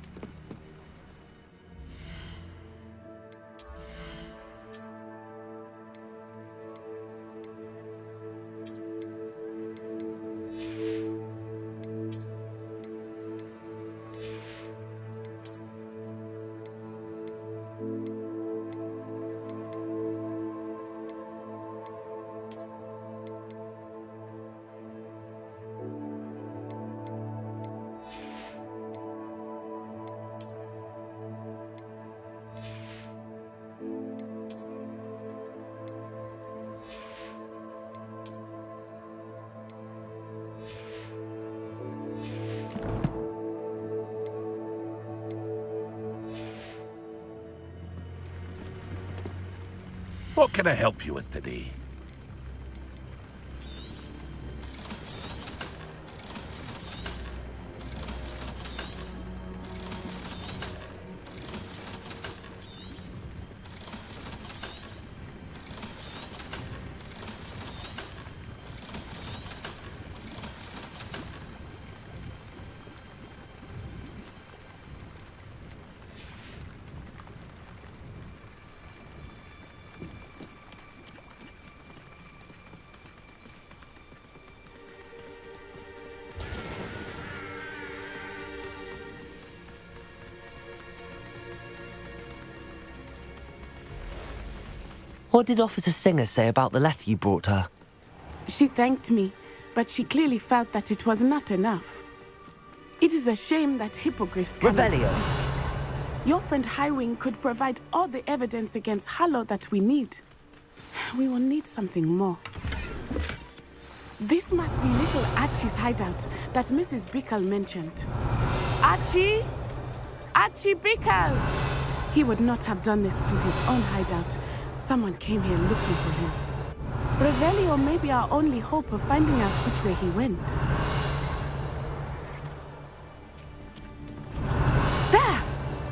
What can I help you with today? What did Officer Singer say about the letter you brought her? She thanked me, but she clearly felt that it was not enough. It is a shame that hippogriffs cannot Revelio. speak. Your friend Highwing could provide all the evidence against Harlow that we need. We will need something more. This must be little Archie's hideout that Mrs. Bickle mentioned. Archie? Archie Bickle! He would not have done this to his own hideout. Someone came here looking for him. Revelio may be our only hope of finding out which way he went. There!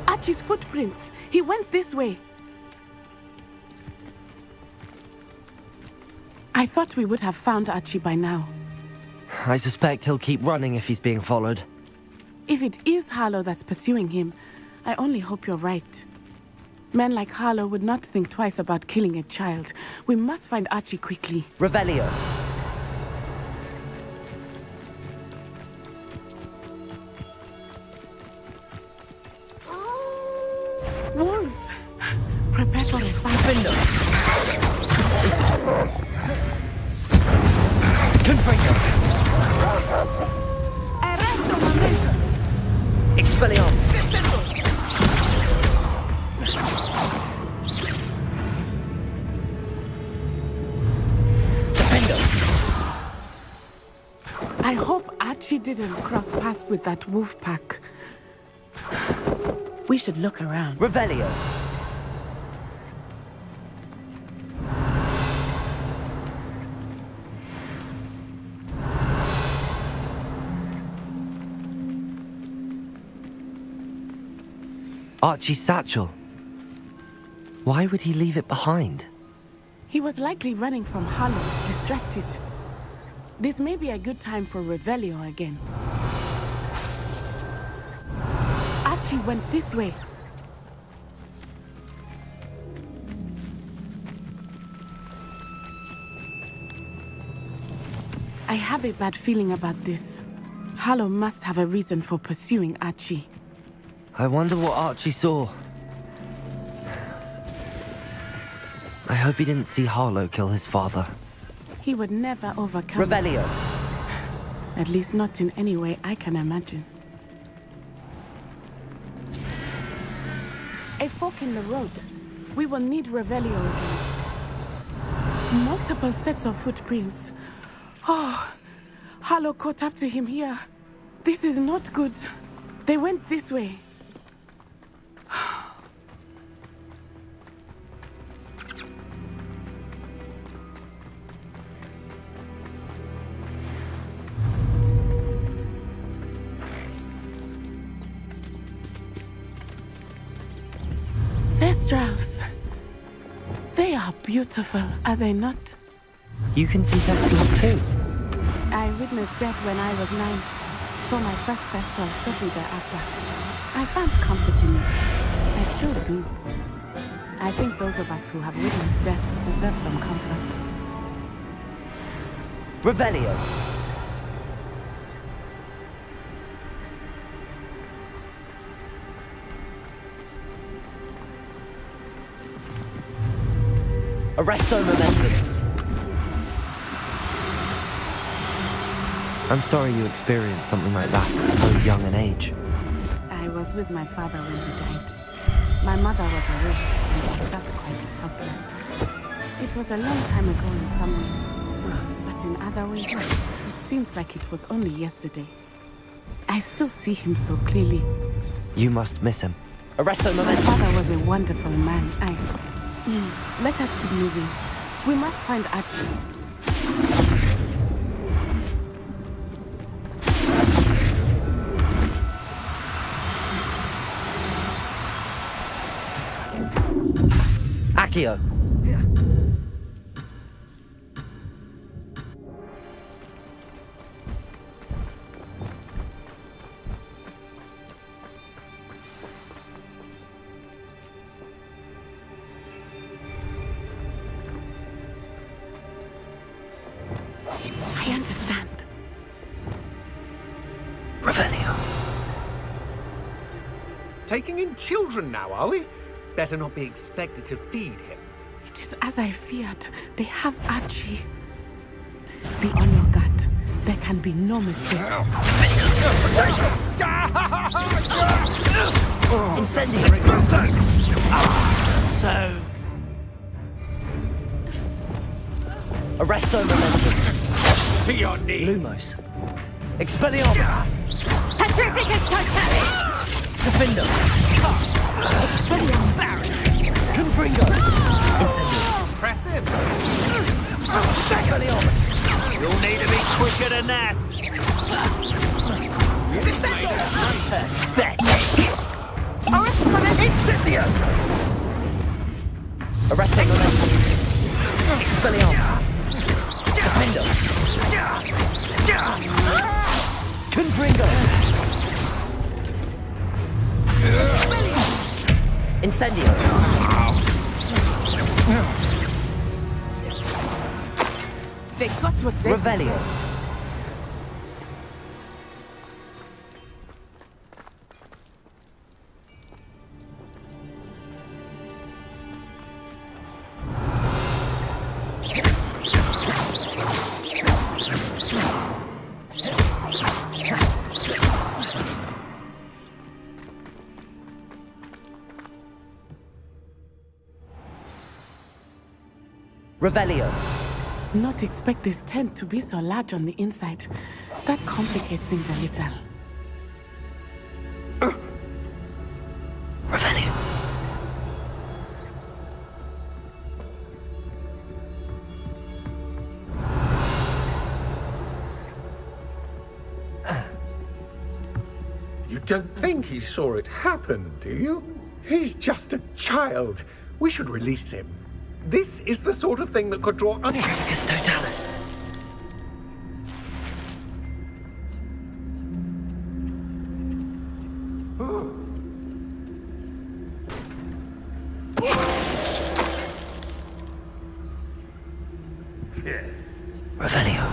Archie's footprints. He went this way. I thought we would have found Archie by now. I suspect he'll keep running if he's being followed. If it is Harlow that's pursuing him, I only hope you're right. Men like Harlow would not think twice about killing a child. We must find Archie quickly. Revelio. Wolves! Prepare for a fight. Confringo. Arresto momento. Expelliarmus. I hope Archie didn't cross paths with that wolf pack. We should look around. Revelio. Archie's satchel. Why would he leave it behind? He was likely running from Harlow, distracted. This may be a good time for Revelio again. Archie went this way. I have a bad feeling about this. Harlow must have a reason for pursuing Archie. I wonder what Archie saw. I hope he didn't see Harlow kill his father. He would never overcome Revelio. it. At least not in any way I can imagine. A fork in the road. We will need Revelio again. Multiple sets of footprints. Oh, Harlow caught up to him here. This is not good. They went this way. Thestrals. They are beautiful, are they not? You can see Thestrals too. I witnessed death when I was 9. Saw my first Thestral shortly thereafter. I found comfort in it. I still do. I think those of us who have witnessed death deserve some comfort. Revelio. Arresto momentum. I'm sorry you experienced something like that at so young an age. I was with my father when he died. My mother was away, and I felt quite helpless. It was a long time ago in some ways, but in other ways, it seems like it was only yesterday. I still see him so clearly. You must miss him. Arresto My momentum. father was a wonderful man. Let us keep moving. We must find Archie. Accio. I understand. Revelio. Taking in children now, are we? Better not be expected to feed him. It is as I feared. They have Archie. Be on your guard. There can be no mistakes. Incendiary! So... Arresto Momentum. To your knees! Lumos. Expelliarmus! Petrificus Totally! Defendo! Expelliarmus! Confringo! Incendiary! Press him! Expelliarmus! You'll need to be quicker than that! Pathetic! Incendio! Arresto Momentum. Expelliarmus! Defendo! Confringo! Incendio! They got what they Revelio! Revelio! Not expect this tent to be so large on the inside. That complicates things a little. Revelio! You don't think he saw it happen, do you? He's just a child. We should release him. This is the sort of thing that could draw Petrificus Totalis! Revelio!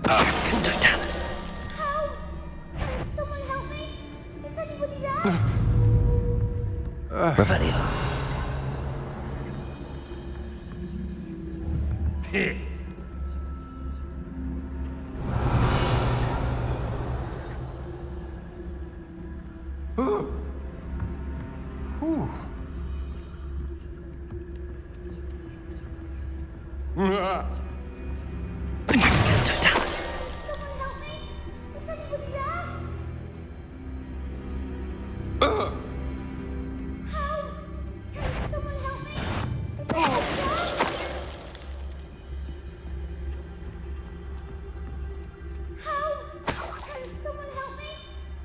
Petrificus Totalis! Revelio! Petrificus Totalis!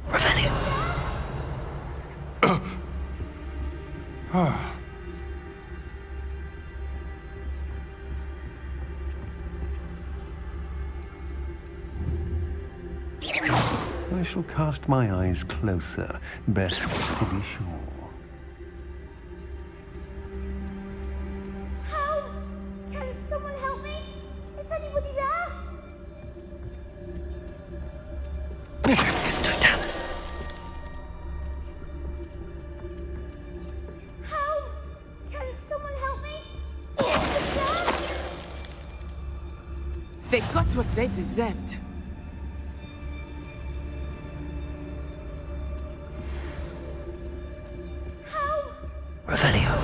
Revelio! I shall cast my eyes closer, best to be sure. Can someone help me? Is anybody there? Petrificus Totalis! Can someone help me? They got what they deserved. Revelio!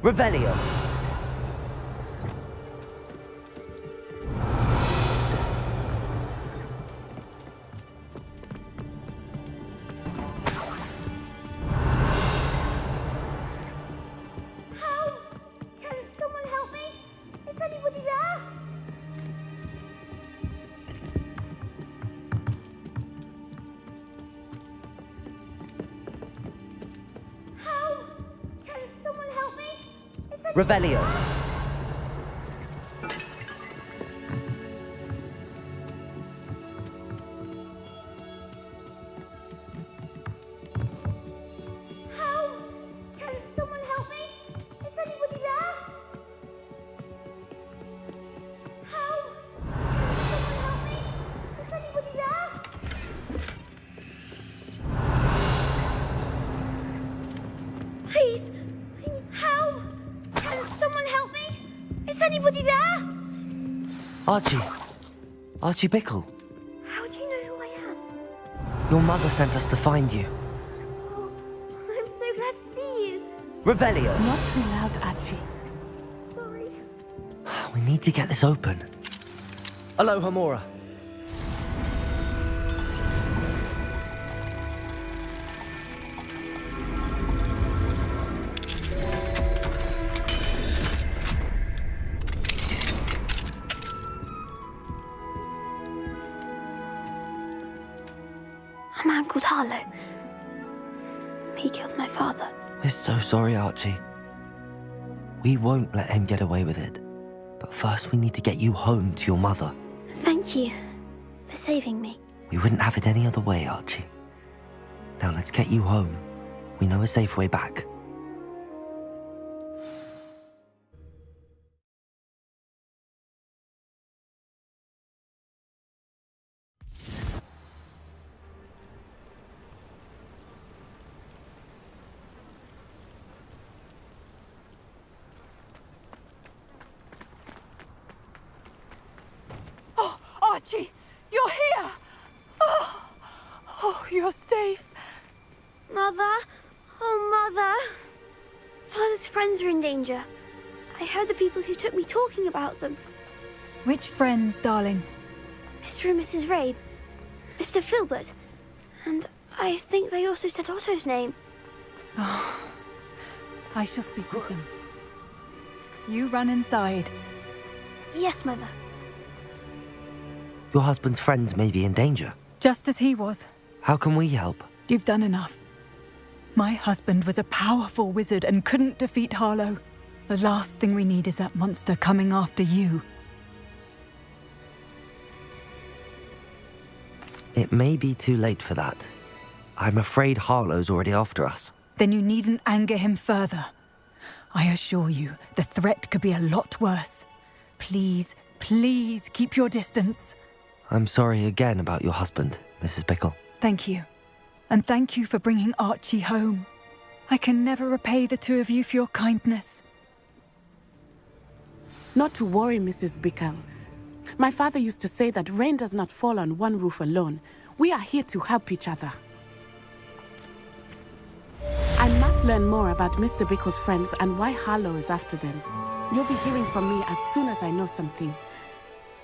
Revelio! Can someone help me? Is anybody there? Revelio. Can someone help me? Is anybody there? Help! Can someone help me? Is anybody there? Please! Help! Can someone help me? Is anybody there? Archie Bickle. How do you know who I am? Your mother sent us to find you. Oh, I'm so glad to see you. Revelio. Not too loud, Archie. Sorry. We need to get this open. Aloha, Mora. A man called Harlow. He killed my father. We're so sorry, Archie. We won't let him get away with it. But first we need to get you home to your mother. Thank you for saving me. We wouldn't have it any other way, Archie. Now let's get you home. We know a safe way back. Archie, you're here! Oh, you're safe. Mother? Oh, Mother. Father's friends are in danger. I heard the people who took me talking about them. Which friends, darling? Mr. and Mrs. Rabe. Mr. Filbert. And I think they also said Otto's name. Oh, I shall speak with them. You run inside. Yes, Mother. Your husband's friends may be in danger. Just as he was. How can we help? You've done enough. My husband was a powerful wizard and couldn't defeat Harlow. The last thing we need is that monster coming after you. It may be too late for that. I'm afraid Harlow's already after us. Then you needn't anger him further. I assure you, the threat could be a lot worse. Please, please keep your distance. I'm sorry again about your husband, Mrs. Bickle. Thank you. And thank you for bringing Archie home. I can never repay the two of you for your kindness. Not to worry, Mrs. Bickle. My father used to say that rain does not fall on one roof alone. We are here to help each other. I must learn more about Mr. Bickle's friends and why Harlow is after them. You'll be hearing from me as soon as I know something.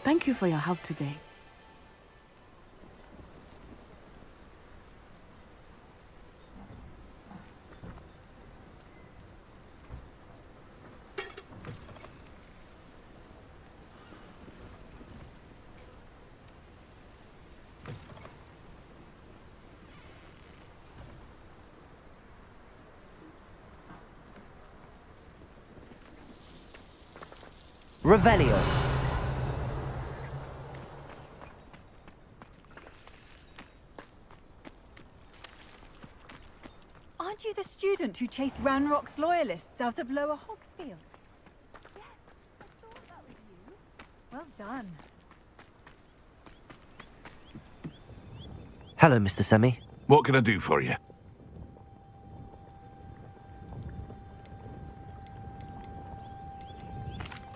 Thank you for your help today. Revelio. Aren't you the student who chased Ranrock's loyalists out of Lower Hogsfield? Yes, I thought that was you. Well done. Hello, Mr. Semi. What can I do for you?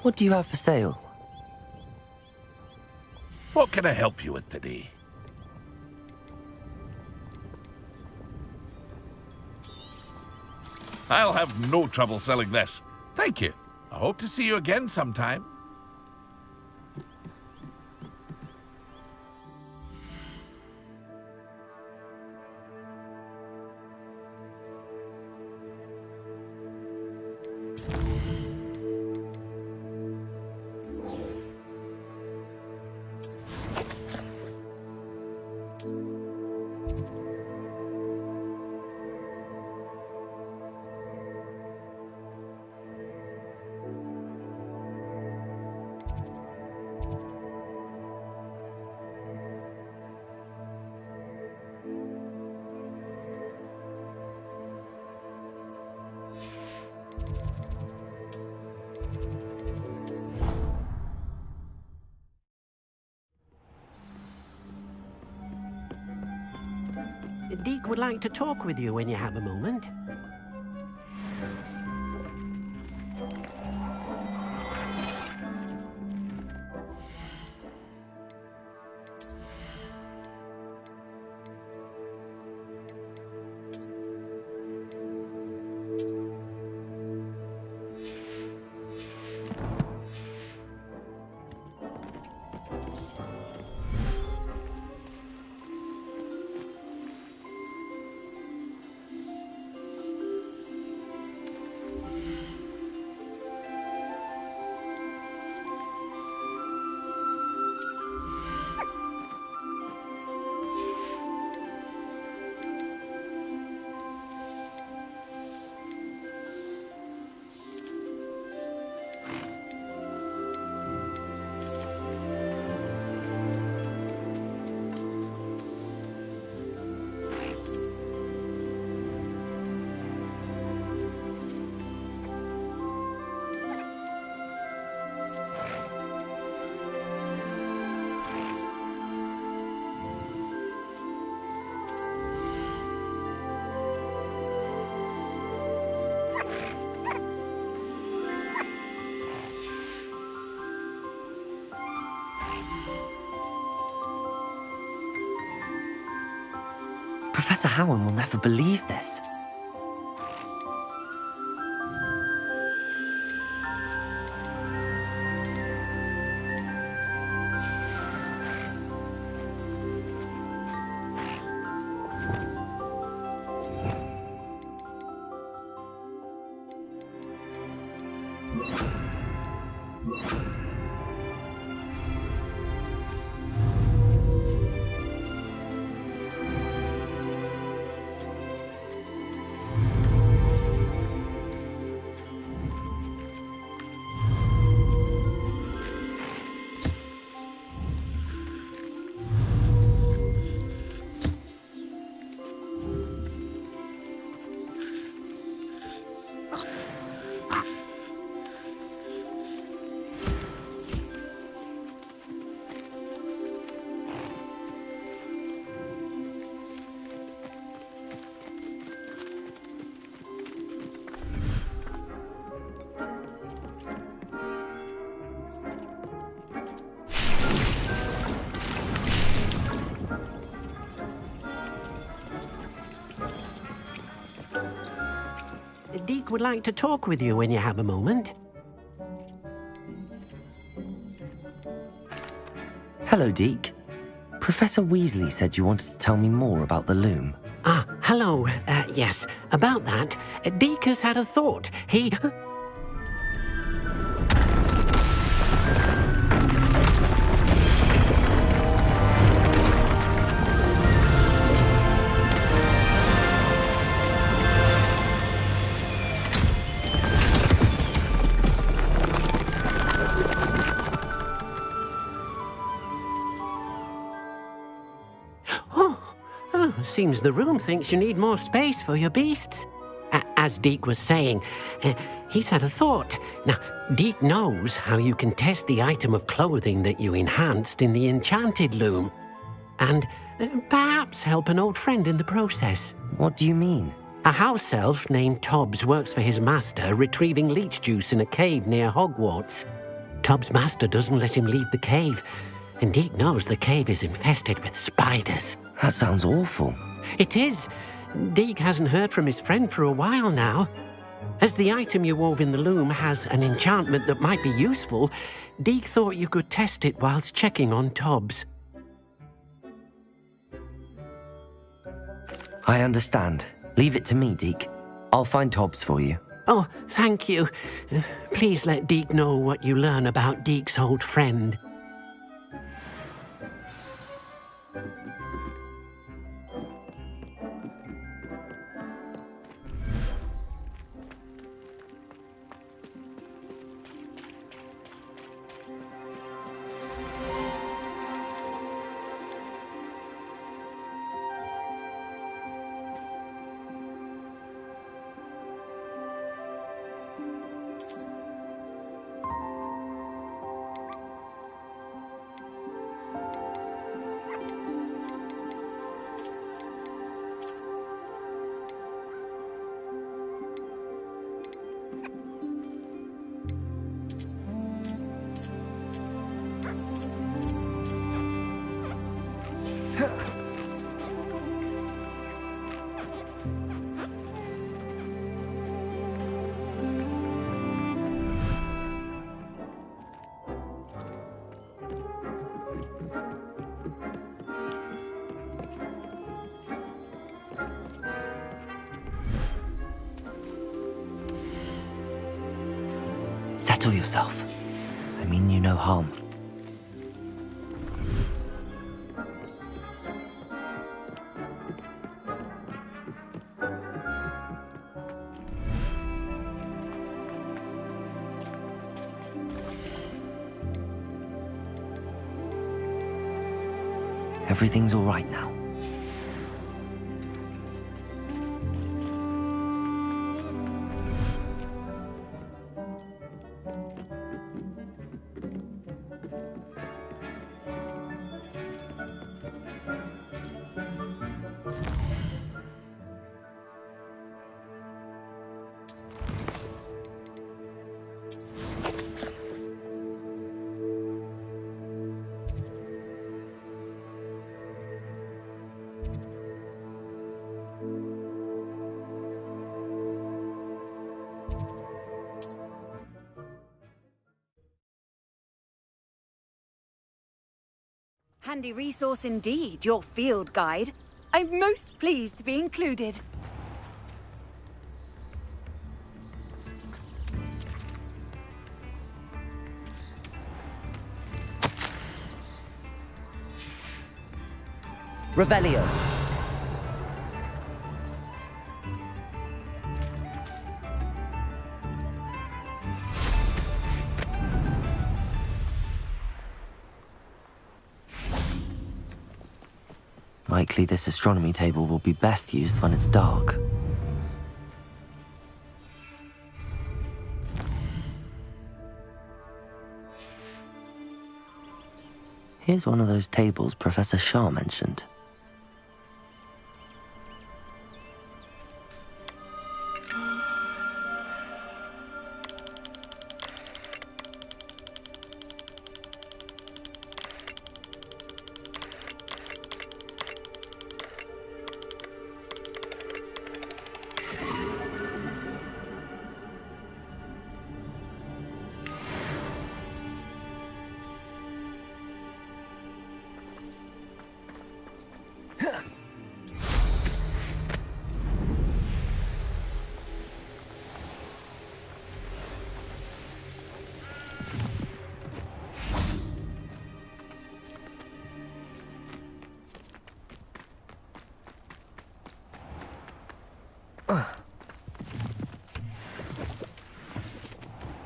What do you have for sale? What can I help you with today? I'll have no trouble selling this. Thank you. I hope to see you again sometime. Deek would like to talk with you when you have a moment. Professor Howard will never believe this. Deek would like to talk with you when you have a moment. Hello, Deek. Professor Weasley said you wanted to tell me more about the loom. Ah, hello. Yes, about that. Deek has had a thought. He... Seems the room thinks you need more space for your beasts. As Deek was saying, he's had a thought. Now, Deek knows how you can test the item of clothing that you enhanced in the enchanted loom. And perhaps help an old friend in the process. What do you mean? A house elf named Tobbs works for his master, retrieving leech juice in a cave near Hogwarts. Tobbs' master doesn't let him leave the cave, and Deek knows the cave is infested with spiders. That sounds awful. It is. Deek hasn't heard from his friend for a while now. As the item you wove in the loom has an enchantment that might be useful, Deek thought you could test it whilst checking on Tobbs. I understand. Leave it to me, Deek. I'll find Tobbs for you. Oh, thank you. Please let Deek know what you learn about Deek's old friend. Settle yourself. I mean you no harm. Everything's all right now. Handy resource indeed, your field guide. I'm most pleased to be included. Revelio. Likely this astronomy table will be best used when it's dark. Here's one of those tables Professor Shah mentioned.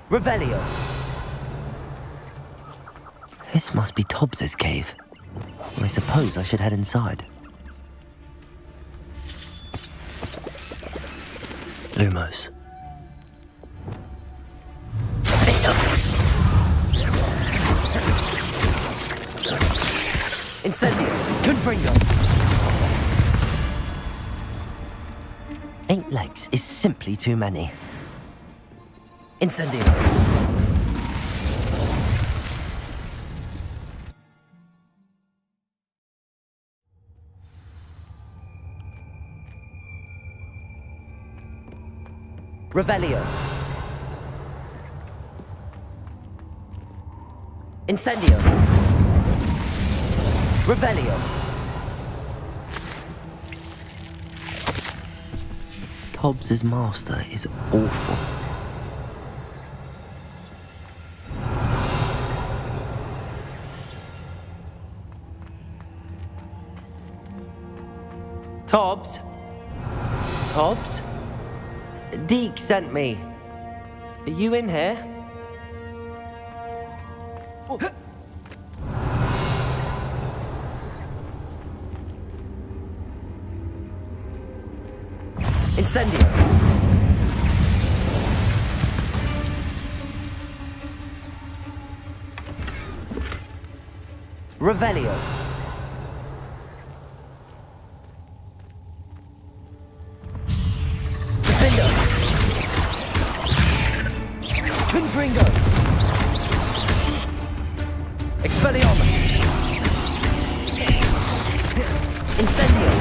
Revelio. This must be Tobbs's cave. I suppose I should head inside. Lumos. Incendio. Confringo. 8 legs is simply too many. Incendio. Revelio. Incendio. Revelio. Tobbs's master is awful. Tobbs? Tobbs? Deke sent me. Are you in here? Incendio. Revelio. Confringo! Expelliarmus! Incendio!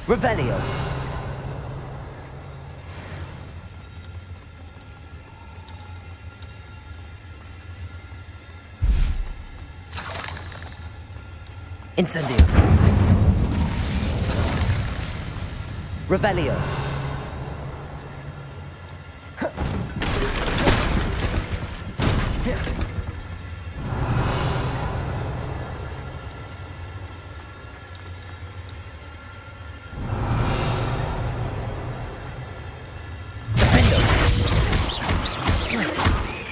Revelio! Incendio! Revelio!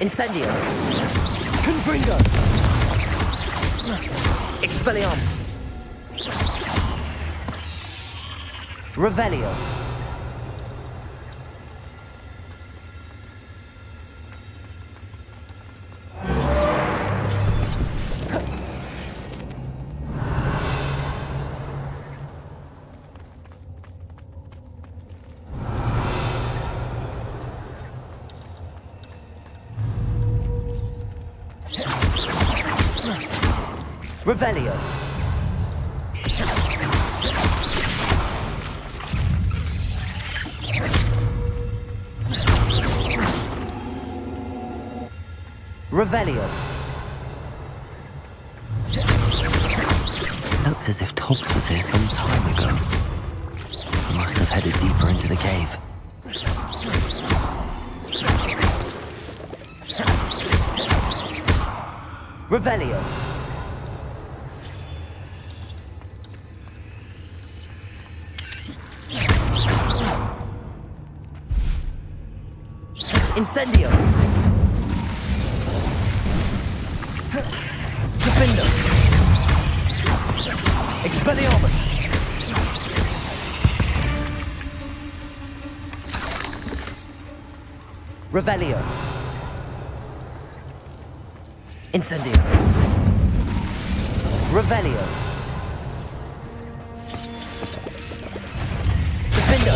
Incendio. Confringo. Expelliarmus. Revelio. Revelio. Revelio. Looks as if Tobbs was here some time ago. He must have headed deeper into the cave. Revelio. Incendio. Defendo. Expelliarmus. Revelio. Incendio. Revelio. Defendo.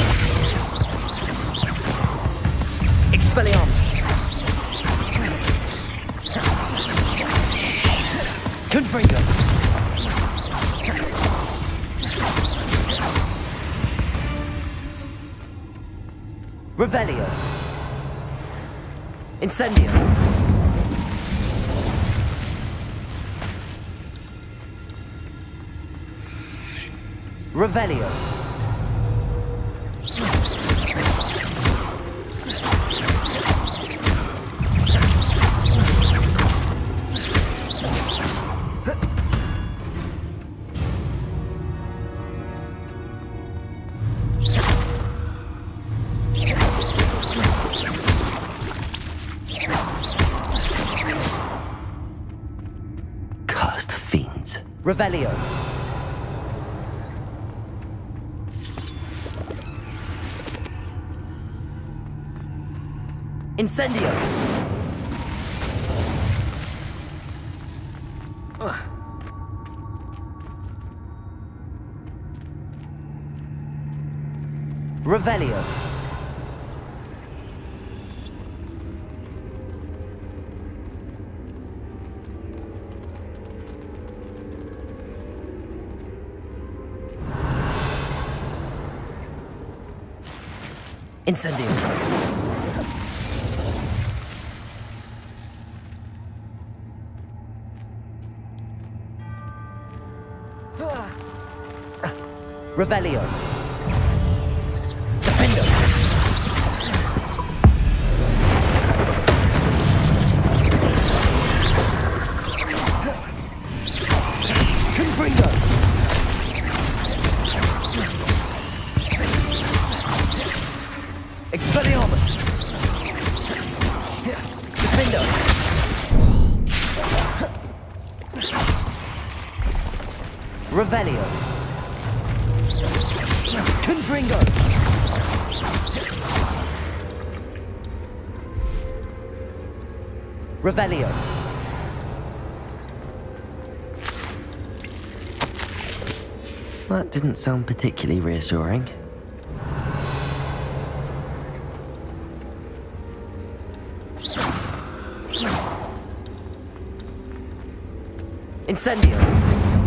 Expelliarmus. Confringo. Revelio. Incendio. Revelio. Cursed fiends. Revelio. Incendio. Revelio. Incendio. Revelio. Defendo. Confringo. Expelliarmus. Defendo. Revelio. Confringo. Revelio. That didn't sound particularly reassuring. Incendio.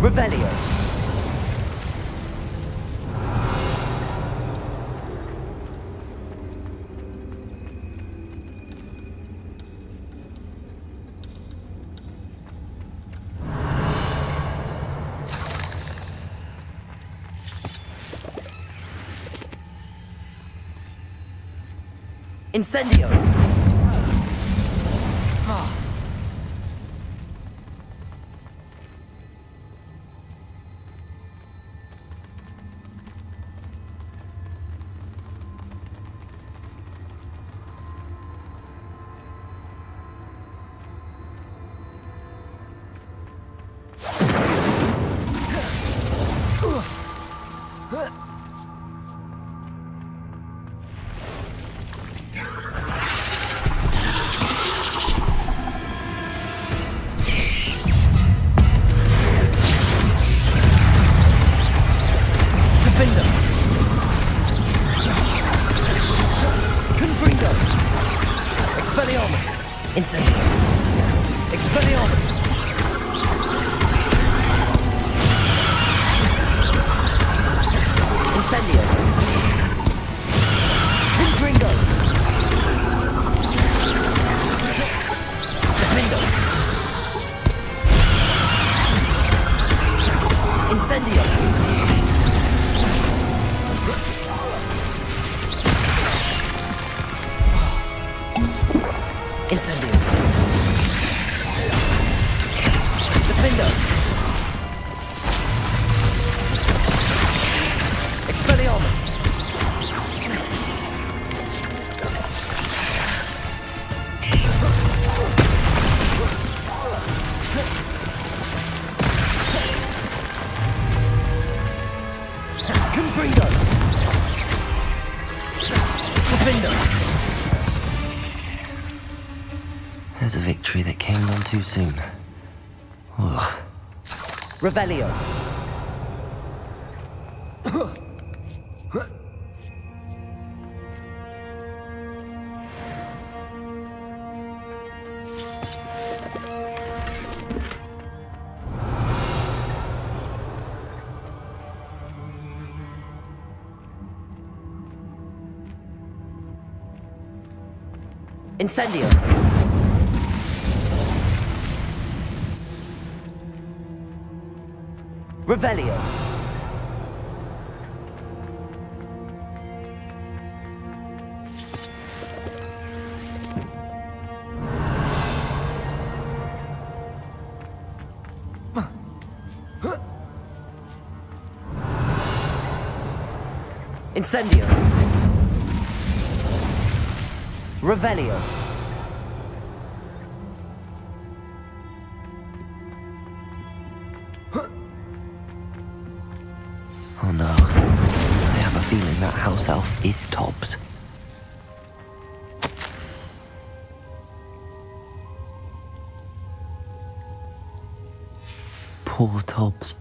Revelio. Incendio. Incendio. Expelliarmus. Incendio. Confringo. Defendo. Incendio. Incendio. Defendo. Expelliarmus. Confringo. Defendo. There's a victory that came on too soon. Ugh. Revelio. Incendio. Revelio. Incendio. Revelio. Oh no. I have a feeling that house elf is Tobbs. Poor Tobbs.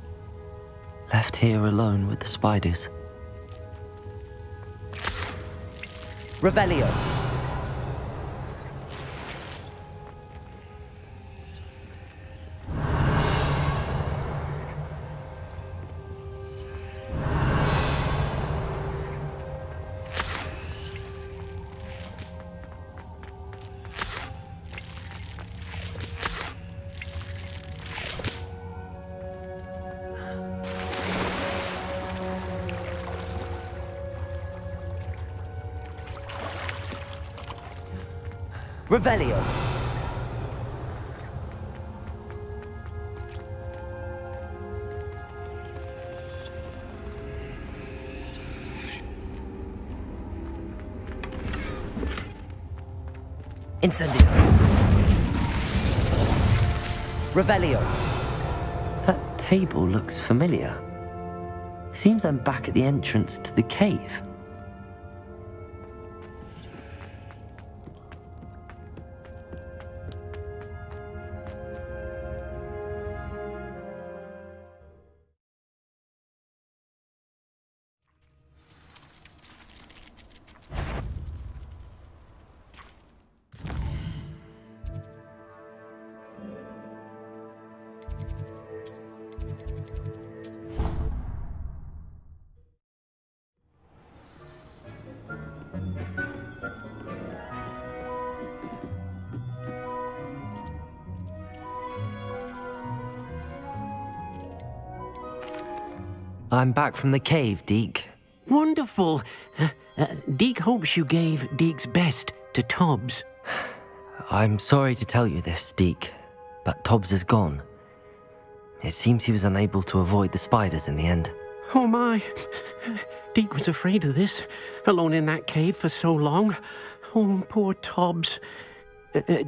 Left here alone with the spiders. Revelio. Revelio. Incendio. Revelio. That table looks familiar. Seems I'm back at the entrance to the cave. I'm back from the cave, Deke. Wonderful. Deke hopes you gave Deke's best to Tobbs. I'm sorry to tell you this, Deke, but Tobbs is gone. It seems he was unable to avoid the spiders in the end. Oh my. Deke was afraid of this, alone in that cave for so long. Oh, poor Tobbs.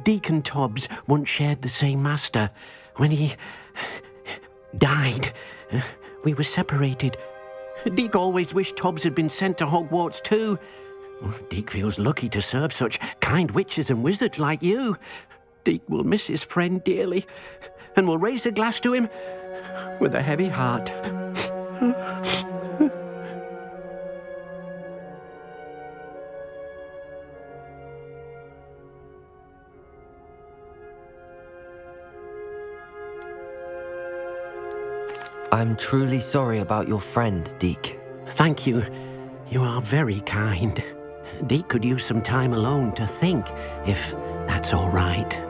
Deke and Tobbs once shared the same master. When he died, we were separated. Deke always wished Tobbs had been sent to Hogwarts too. Deke feels lucky to serve such kind witches and wizards like you. Deke will miss his friend dearly, and will raise a glass to him with a heavy heart. I'm truly sorry about your friend, Deke. Thank you. You are very kind. Deke could use some time alone to think, if that's all right.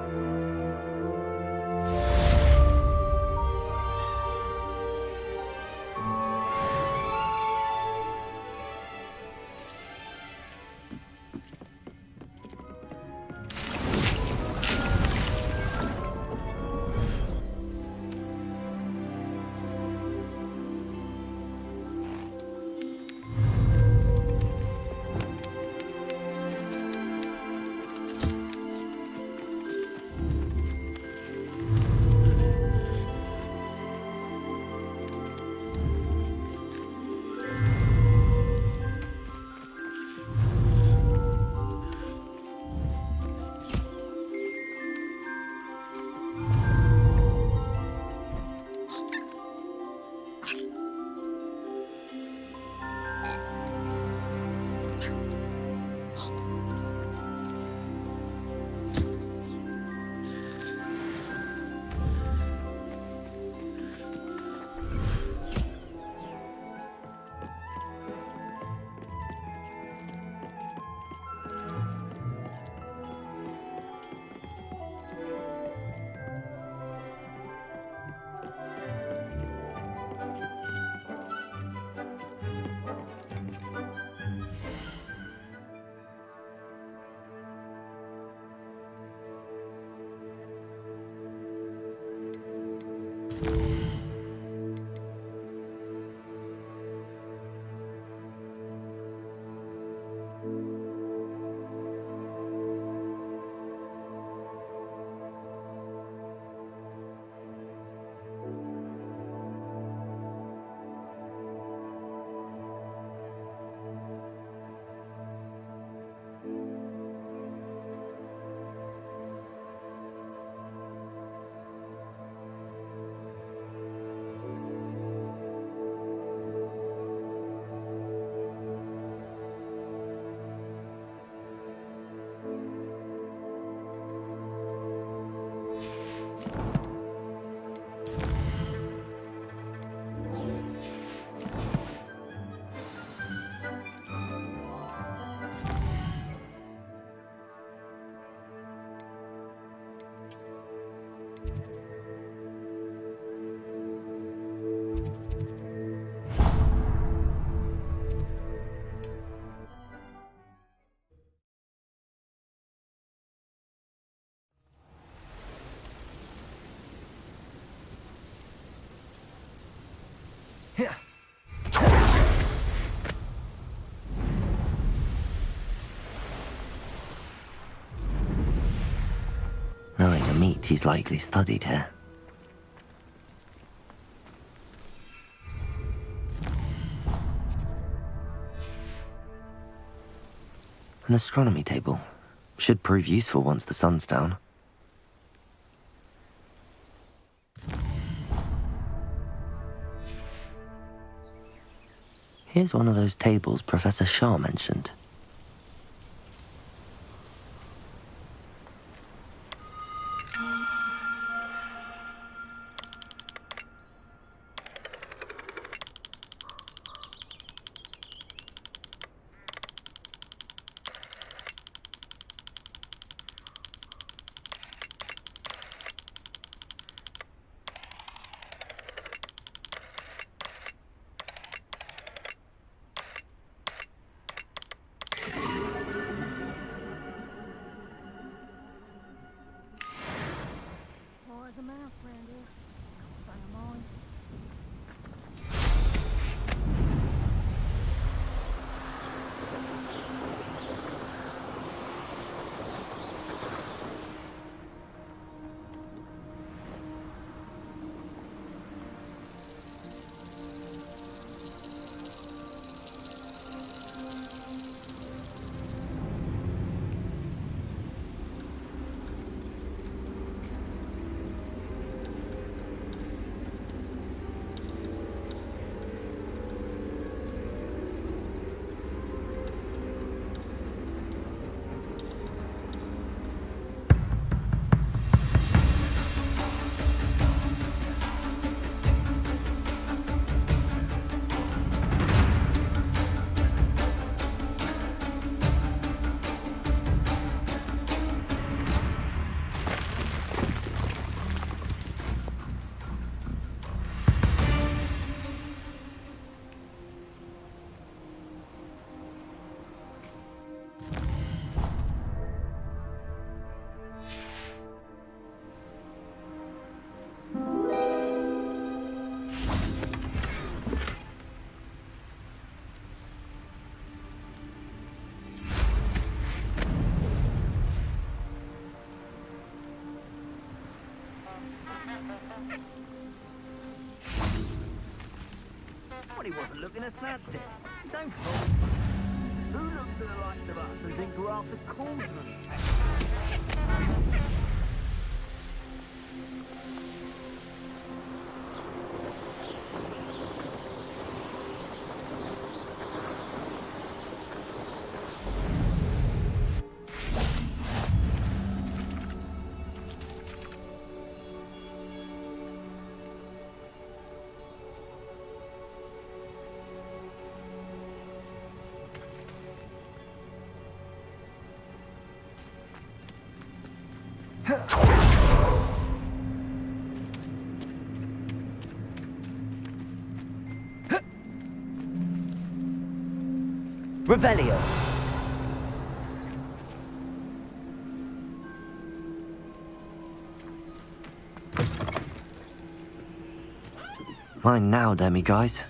Knowing the meat, he's likely studied here. An astronomy table. Should prove useful once the sun's down. Here's one of those tables Professor Shah mentioned. wasn't looking at that then. Don't fall. Who looks to the likes of us and thinks we're after cornsmen? Revelio. Mine now, demi-guys.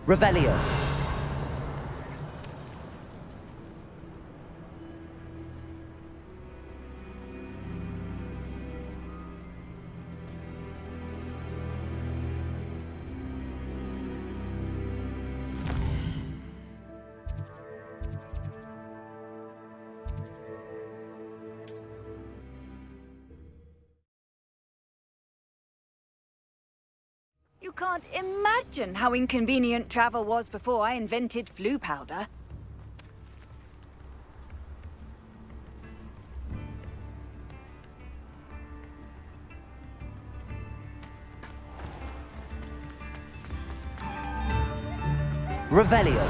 Revelio. You can't imagine how inconvenient travel was before I invented flu powder. Revelio.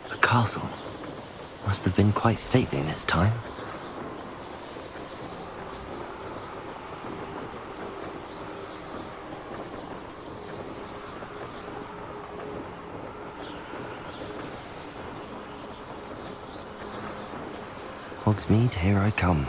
The castle must have been quite stately in its time. Hogsmeade, here I come.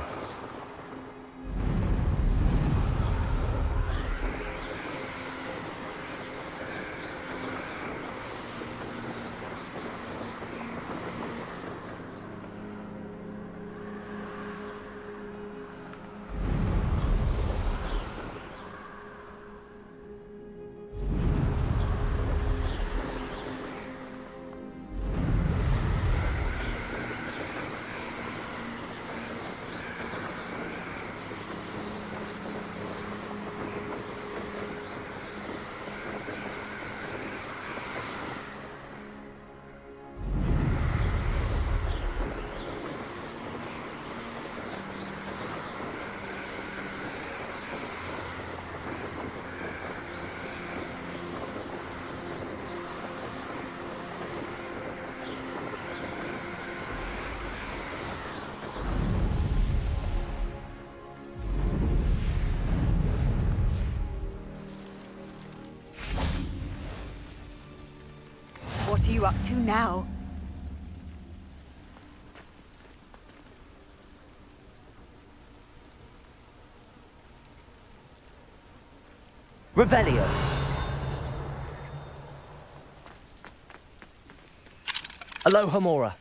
What's you up to now? Revelio. Alohomora.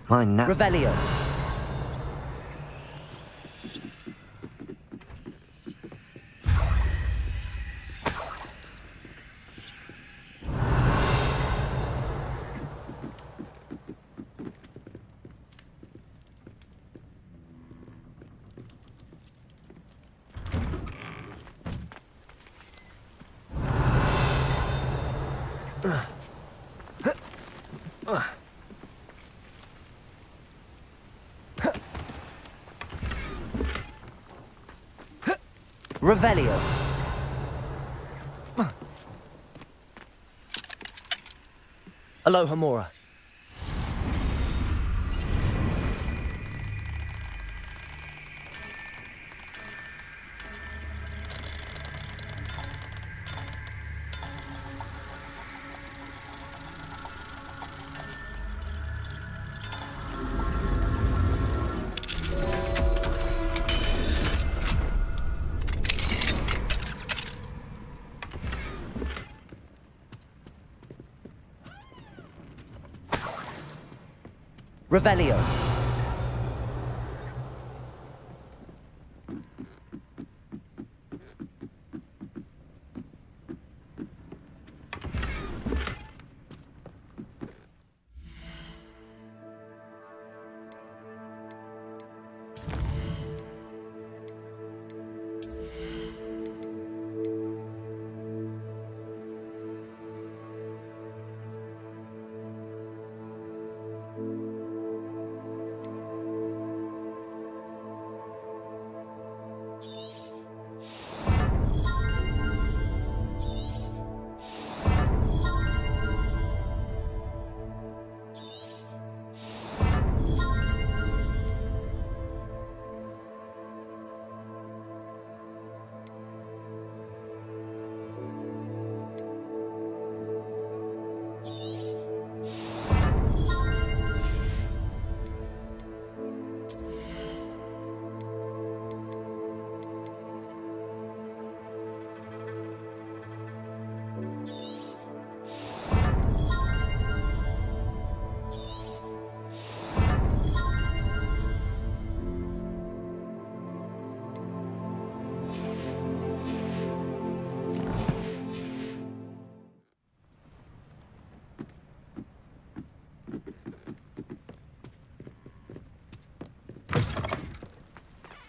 Mine now. Revelio. Revelio. Alohomora. Revelio.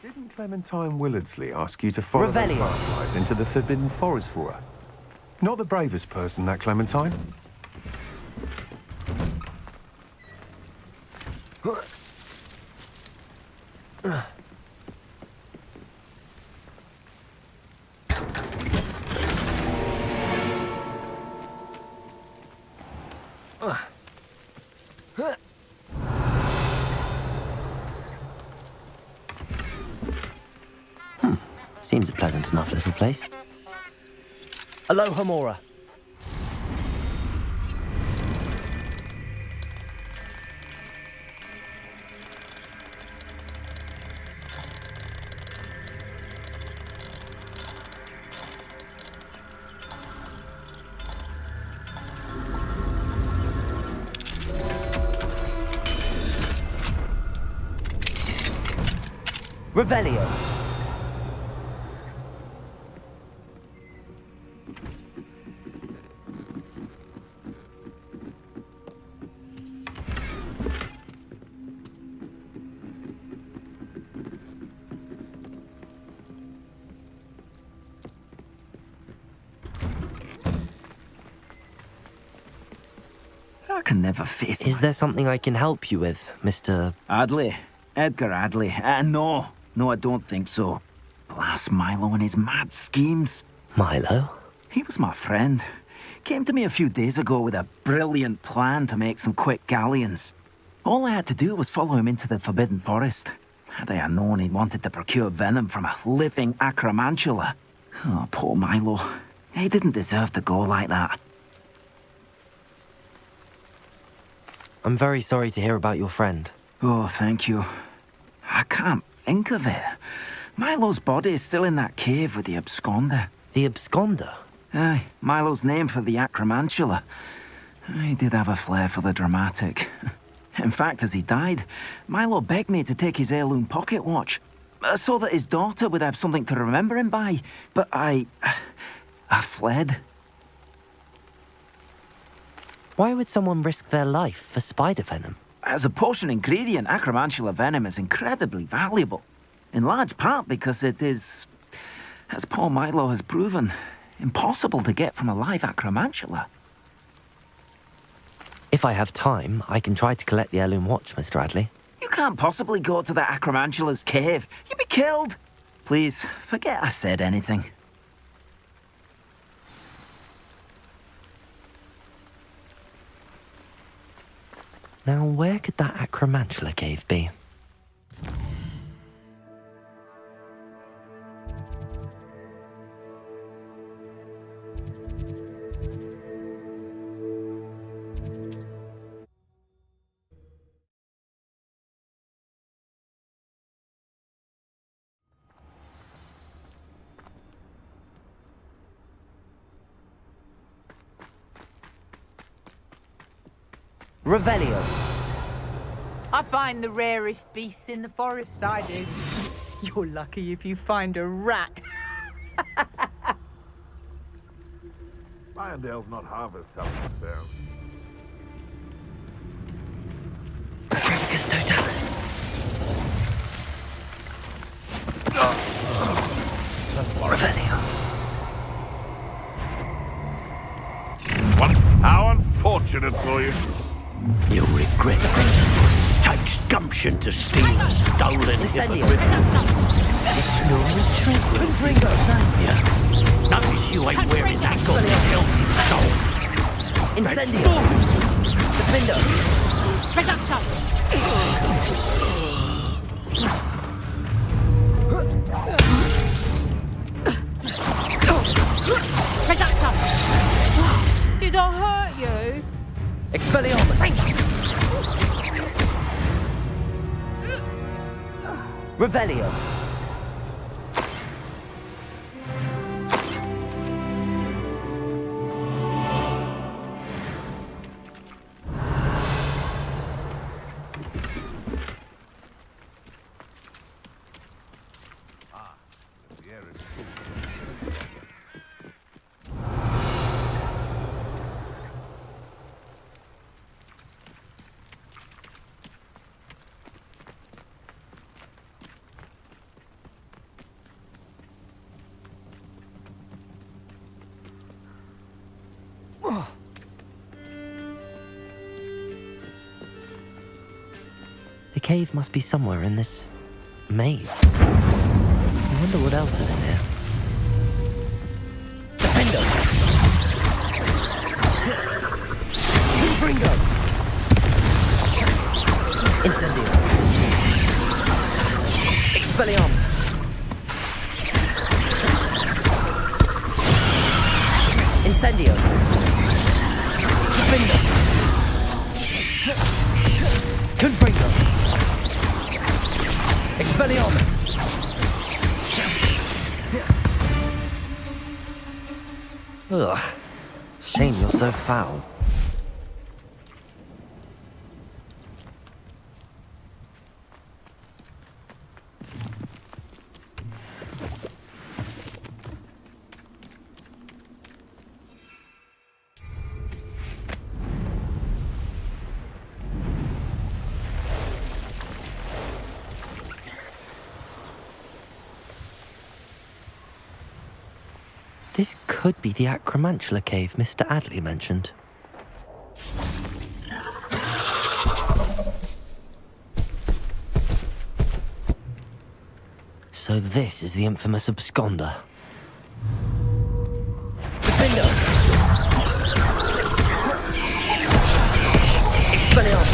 Didn't Clementine Willardsley ask you to follow those Revelio. butterflies into the Forbidden Forest for her? Not the bravest person, that Clementine. Seems a pleasant enough little place. Alohomora. Revelio. I can never face Is there something I can help you with, Mr. Adley. Edgar Adley. No, I don't think so. Blast Milo and his mad schemes. Milo? He was my friend. Came to me a few days ago with a brilliant plan to make some quick galleons. All I had to do was follow him into the Forbidden Forest. Had I known he wanted to procure venom from a living acromantula. Oh, poor Milo. He didn't deserve to go like that. I'm very sorry to hear about your friend. Oh, thank you. I can't think of it. Milo's body is still in that cave with the absconder. The absconder? Aye, Milo's name for the acromantula. He did have a flair for the dramatic. In fact, as he died, Milo begged me to take his heirloom pocket watch, so that his daughter would have something to remember him by. But I fled. Why would someone risk their life for spider venom? As a potion ingredient, acromantula venom is incredibly valuable. In large part because it is, as poor Milo has proven, impossible to get from a live acromantula. If I have time, I can try to collect the heirloom watch, Mr. Adley. You can't possibly go to the acromantula's cave. You'd be killed. Please, forget I said anything. Now, where could that acromantula cave be? Revelio. I find the rarest beasts in the forest, I do. You're lucky if you find a rat. Irondale's not half as tough as it sounds. Petrificus totalis. Revelio. What? How unfortunate for you. You'll regret it. Takes gumption to steal a stolen hippogriff. It's no retreat, Savior. Notice you ain't wearing that goddamn helmet you stole. Incendio. Defender. Reductor. Reductor. Did I hurt you? Expelliarmus. Revelio. The cave must be somewhere in this maze. I wonder what else is in here. Defender! Confringo! Incendio! Expelliarmus! Incendio! Defender! Confringo! Expelliarmus! Ugh. Shame you're so foul. This could be the Acromantula cave Mr. Adley mentioned. So this is the infamous absconder. Defender! Expelliarmus!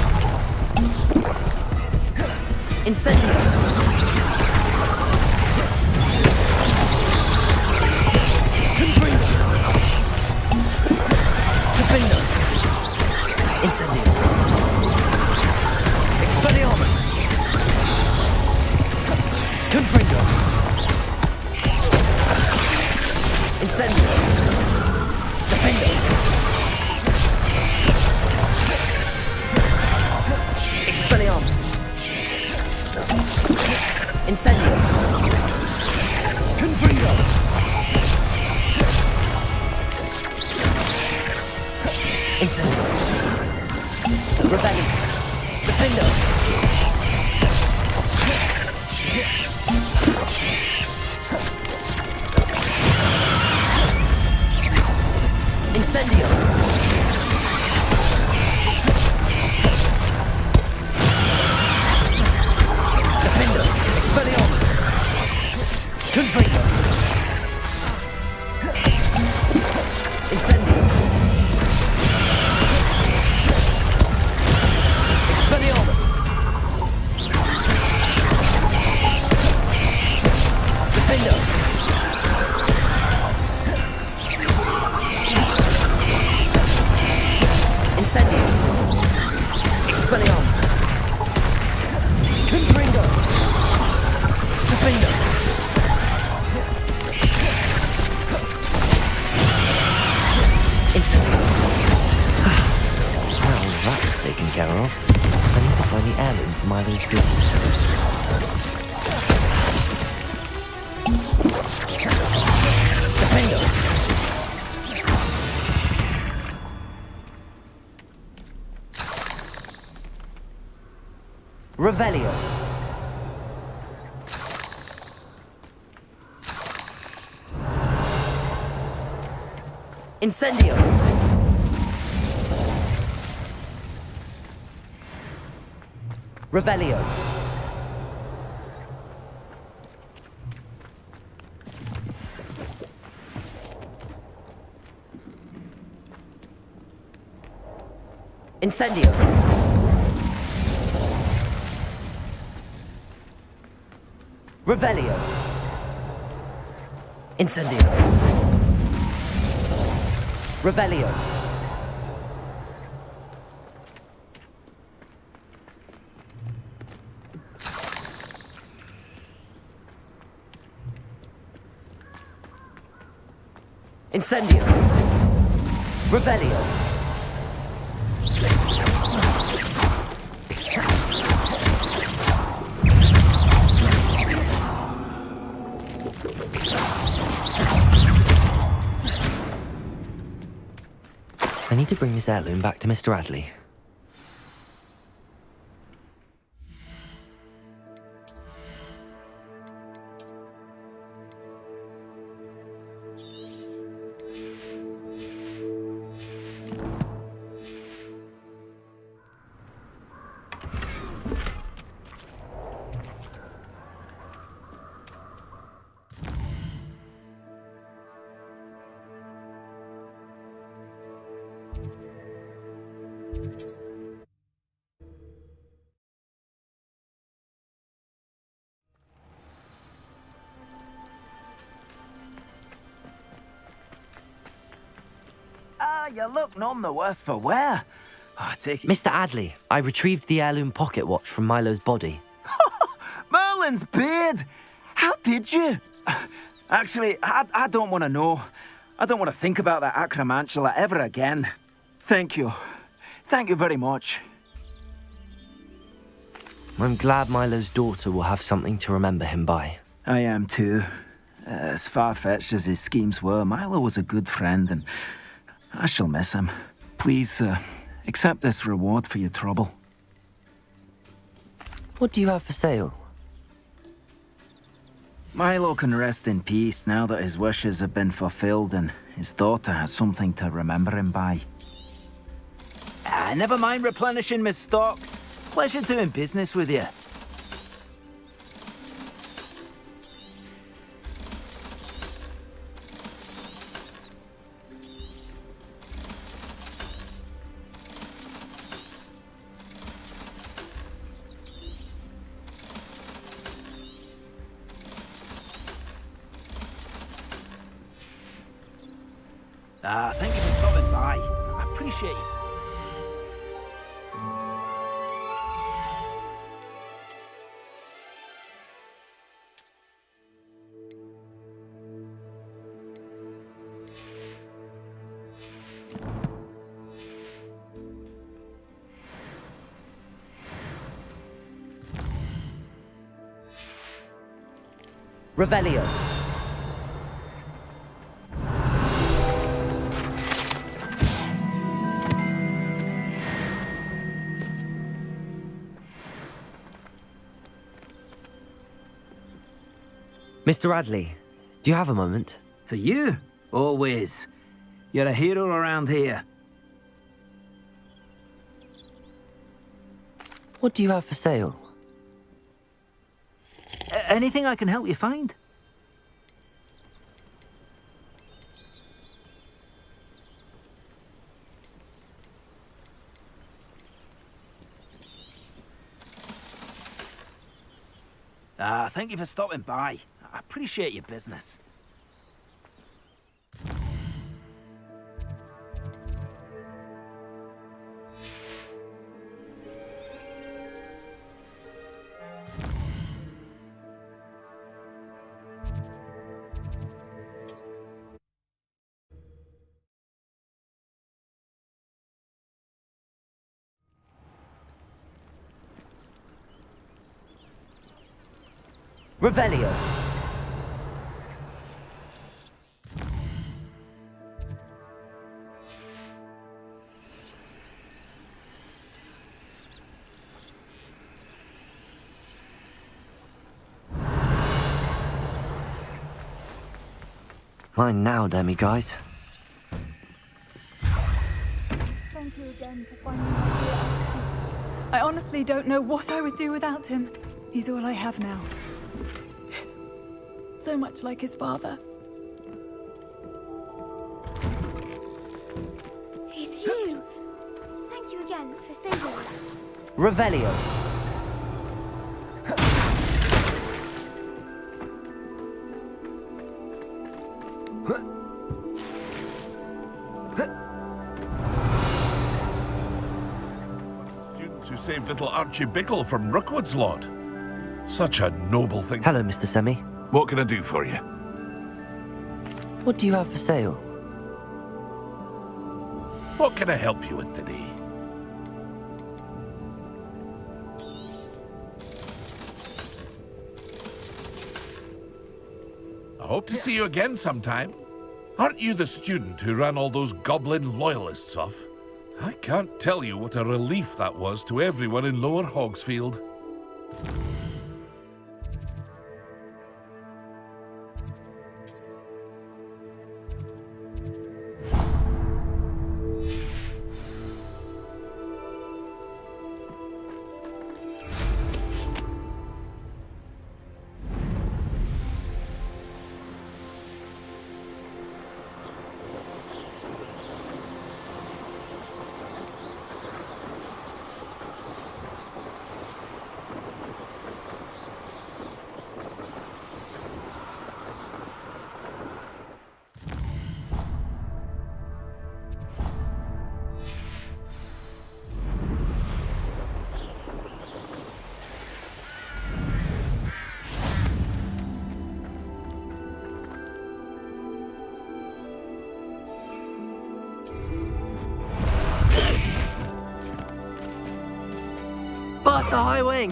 Incendio! Confringo! Defender! Incendio! Expelliarmus! Confringo! Incendio! Defender! Expelliarmus! Incendio! Confringo! Incendio! Rebellion! Defender! Incendio! Defender! Expelliarmus! Confringo! Incendio! Expelliarmus! Defender! Incendio! Expelliarmus! Confringo! Defender! Incendio! Well, that's taken care of. I need to find the heirloom for Milo's daughter. Defender! Revelio! Incendio! Revelio! Incendio! Revelio! Incendio! Revelio! Incendio! Revelio! I need to bring this heirloom back to Mr. Adley. You look none the worse for wear. Oh, I take it. Mr. Adley, I retrieved the heirloom pocket watch from Milo's body. Merlin's beard! How did you? Actually, I don't want to know. I don't want to think about that acromantula ever again. Thank you. Thank you very much. I'm glad Milo's daughter will have something to remember him by. I am too. As far-fetched as his schemes were, Milo was a good friend, and I shall miss him. Please, accept this reward for your trouble. What do you have for sale? Milo can rest in peace now that his wishes have been fulfilled and his daughter has something to remember him by. Never mind replenishing my stocks. Pleasure doing business with you. Thank you for stopping by. I appreciate it. Revelio. Mr. Radley, do you have a moment? For you? Always. You're a hero around here. What do you have for sale? Anything I can help you find? Thank you for stopping by. I appreciate your business. Revelio. Mine now, demi-guys. Thank you again for finding my dear. I honestly don't know what I would do without him. He's all I have now. So much like his father. It's you. Thank you again for saving us. Revelio. Students who saved little Archie Bickle from Rookwood's lot. Such a noble thing. Hello, Mr. Semi. What can I do for you? What do you have for sale? What can I help you with today? I hope to see you again sometime. Aren't you the student who ran all those goblin loyalists off? I can't tell you what a relief that was to everyone in Lower Hogsfield. Bust the high wing!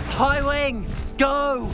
High wing! Go!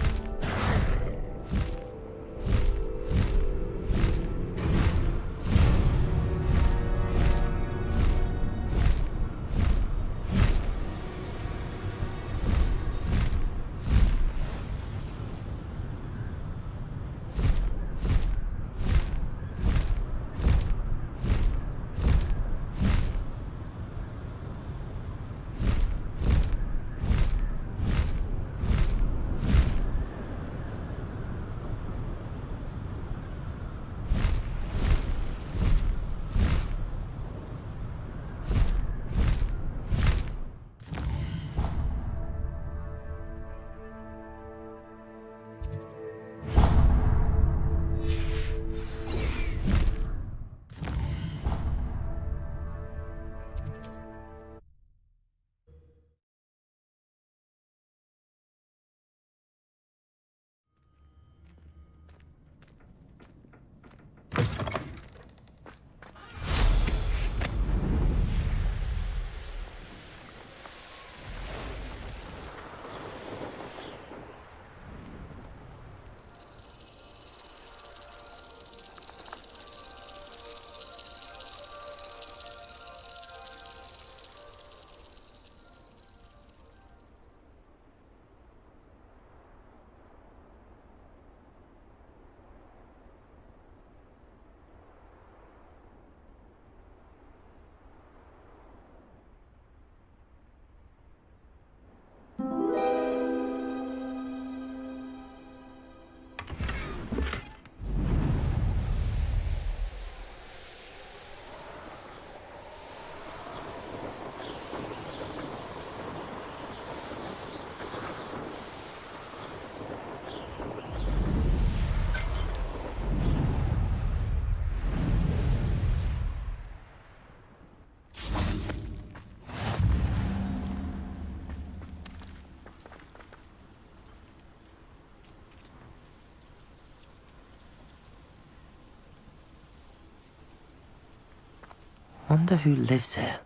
Wonder who lives here.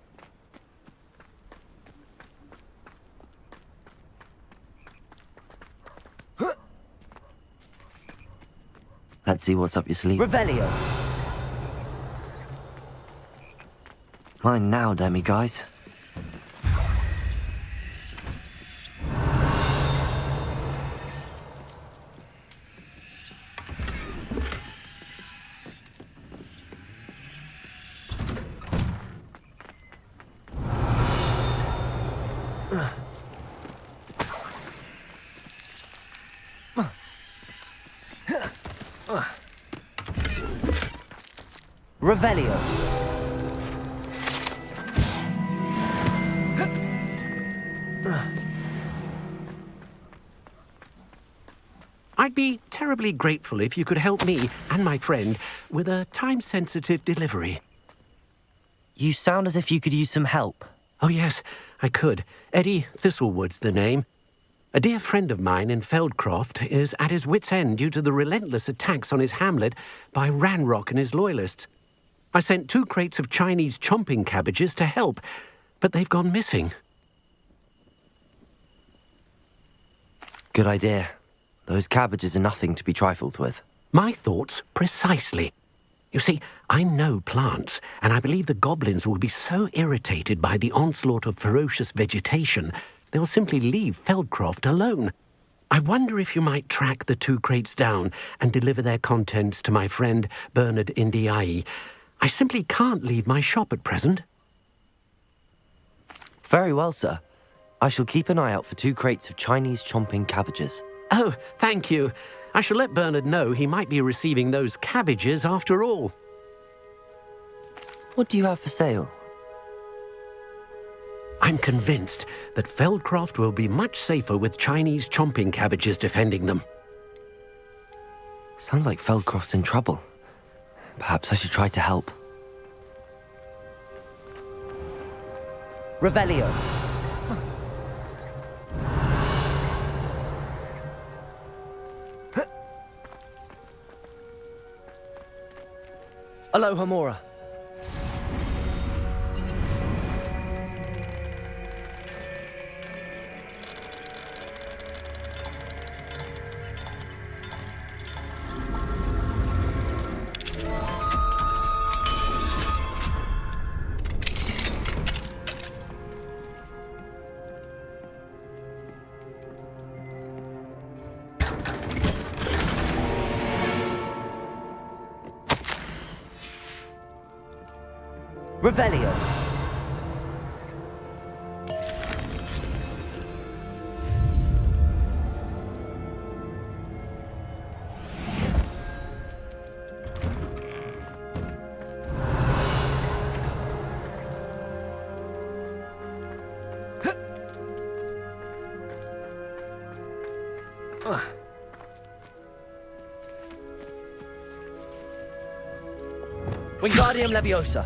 Let's see what's up your sleeve. Revelio! Mine now, demi-guys. Revelio. I'd be terribly grateful if you could help me and my friend with a time-sensitive delivery. You sound as if you could use some help. Oh, yes, I could. Eddie Thistlewood's the name. A dear friend of mine in Feldcroft is at his wit's end due to the relentless attacks on his hamlet by Ranrock and his loyalists. I sent 2 crates of Chinese chomping cabbages to help, but they've gone missing. Good idea. Those cabbages are nothing to be trifled with. My thoughts precisely. You see, I know plants, and I believe the goblins will be so irritated by the onslaught of ferocious vegetation, they'll simply leave Feldcroft alone. I wonder if you might track the 2 crates down and deliver their contents to my friend Bernard Indiai. I simply can't leave my shop at present. Very well, sir. I shall keep an eye out for 2 crates of Chinese chomping cabbages. Oh, thank you. I shall let Bernard know he might be receiving those cabbages after all. What do you have for sale? I'm convinced that Feldcroft will be much safer with Chinese chomping cabbages defending them. Sounds like Feldcroft's in trouble. Perhaps I should try to help. Revelio. Aloha Mora. Revelio. Wingardium Leviosa.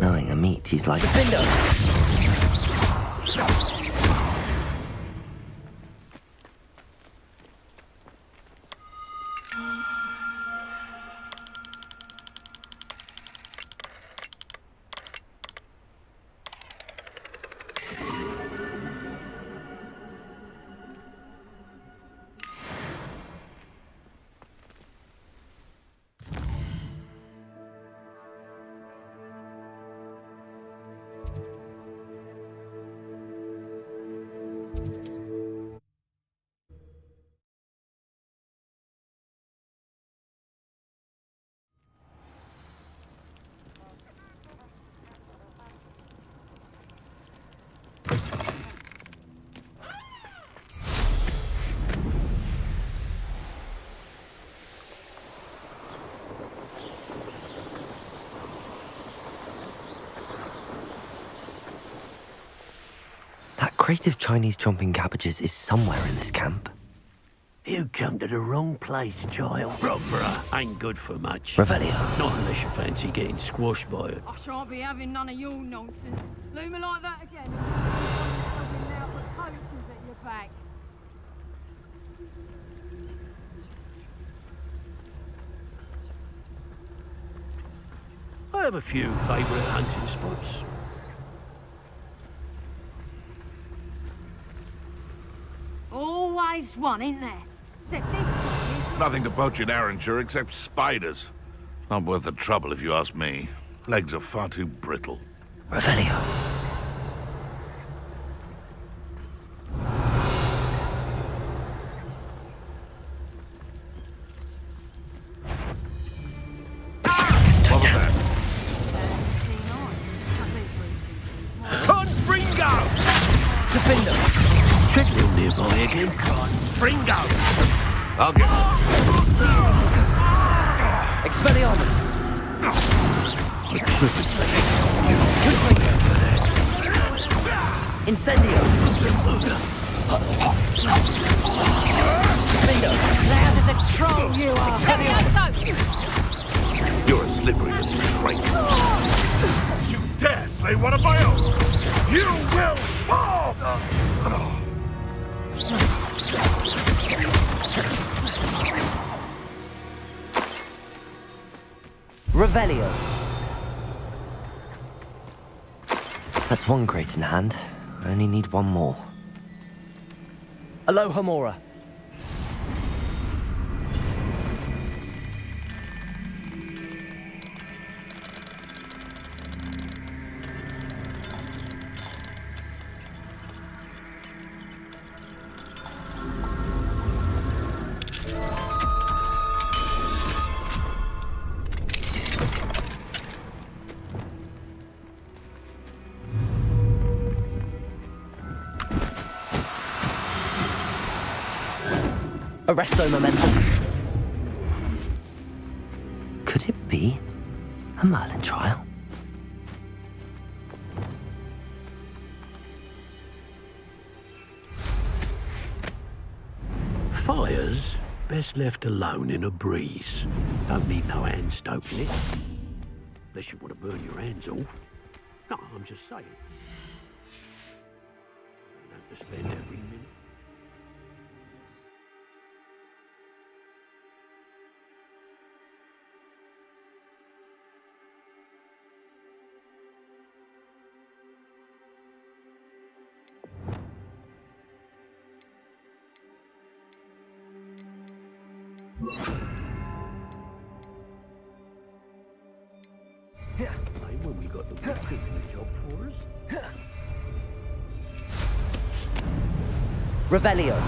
Knowing a meat, he's like Defender. crate of Chinese chomping cabbages is somewhere in this camp. You come to the wrong place, child. Rockborough ain't good for much. Revelio. Not unless you fancy getting squashed by it. I shan't be having none of your nonsense. Leave me like that again. Now put coaches at your back. I have a few favourite hunting spots. Always one in there. Except this one. Nothing to poach in Arranshire except spiders. Not worth the trouble if you ask me. Legs are far too brittle. Revelio. Confringo! Defender! Treadmill nearby again. Confringo! I'll get Expelliarmus! Incendio! Defender! Loud as a troll you are. You're as slippery as a traitor. You dare slay one of my own! You will fall! Revelio. That's one crate in hand. I only need one more. Aloha Mora. Arresto momentum. Could it be a Merlin trial? Fire's best left alone in a breeze. Don't need no hand stoking it. Unless you want to burn your hands off. No, I'm just saying. Don't have to spend every minute. When we got the work cooking job for us. Revelio.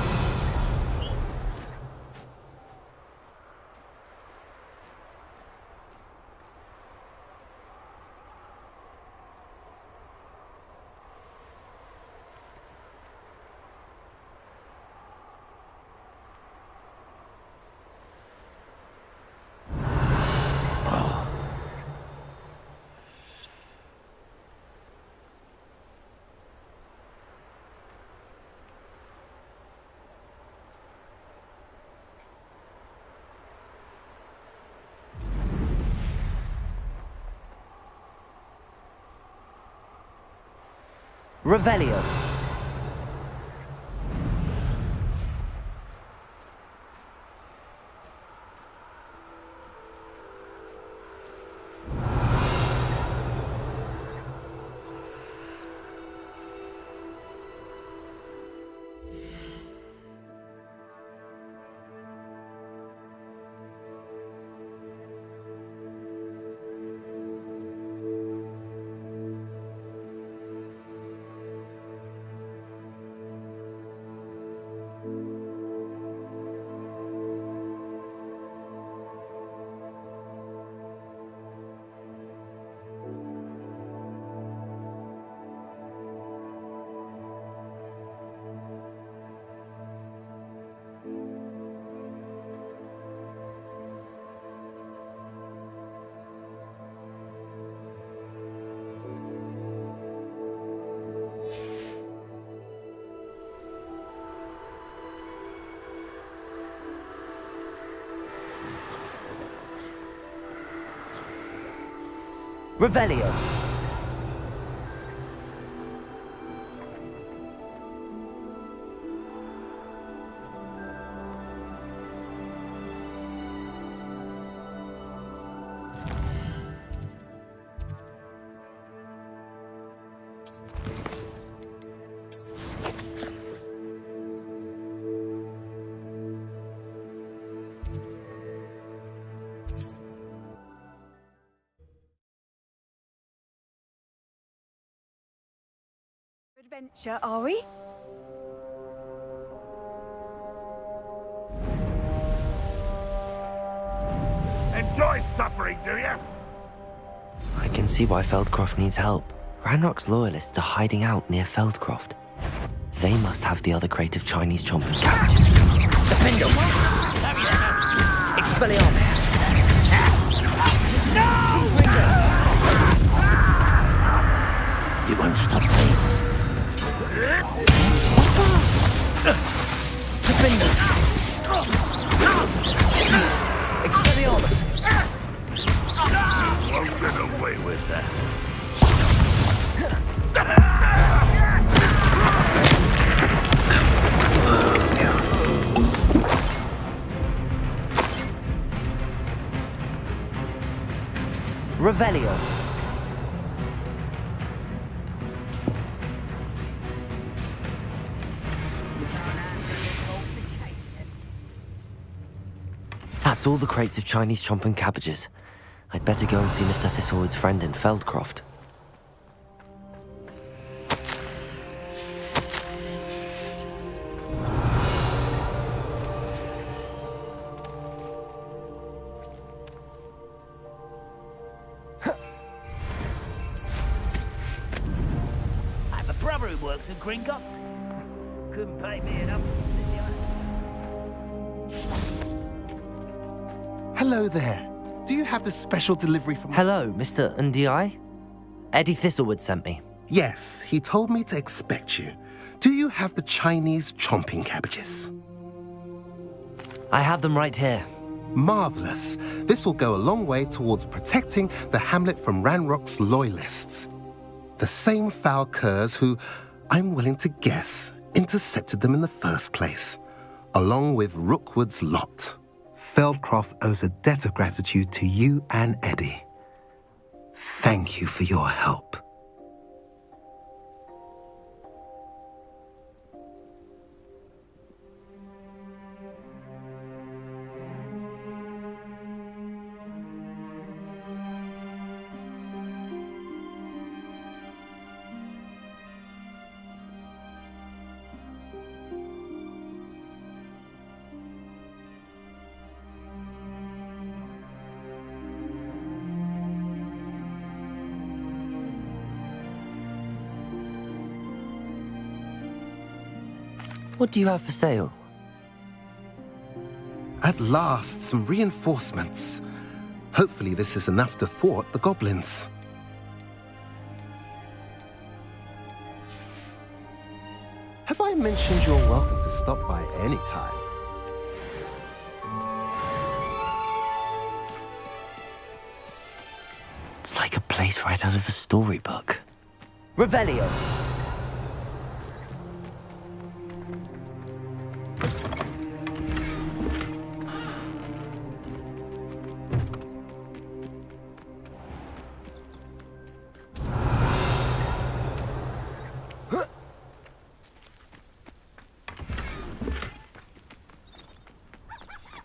Revelio. Revelio. Adventure, are we? Enjoy suffering, do you? I can see why Feldcroft needs help. Ranrock's loyalists are hiding out near Feldcroft. They must have the other crate of Chinese chomping cabbages. Defendo! Expelliarmus! You won't stop me. Defendo! Expelliarmus! Won't get away with that. Revelio. That's all the crates of Chinese chomping cabbages. I'd better go and see Mr. Thistlewood's friend in Feldcroft. I have a brother who works at Gringotts. Couldn't pay me enough. Hello there. Do you have the special delivery from... Hello, Mr. Ndi? Eddie Thistlewood sent me. Yes, he told me to expect you. Do you have the Chinese chomping cabbages? I have them right here. Marvelous. This will go a long way towards protecting the hamlet from Ranrock's loyalists. The same foul curs who, I'm willing to guess, intercepted them in the first place, along with Rookwood's lot. Feldcroft owes a debt of gratitude to you and Eddie. Thank you for your help. What do you have for sale? At last, some reinforcements. Hopefully this is enough to thwart the goblins. Have I mentioned you're welcome to stop by any time? It's like a place right out of a storybook. Revelio.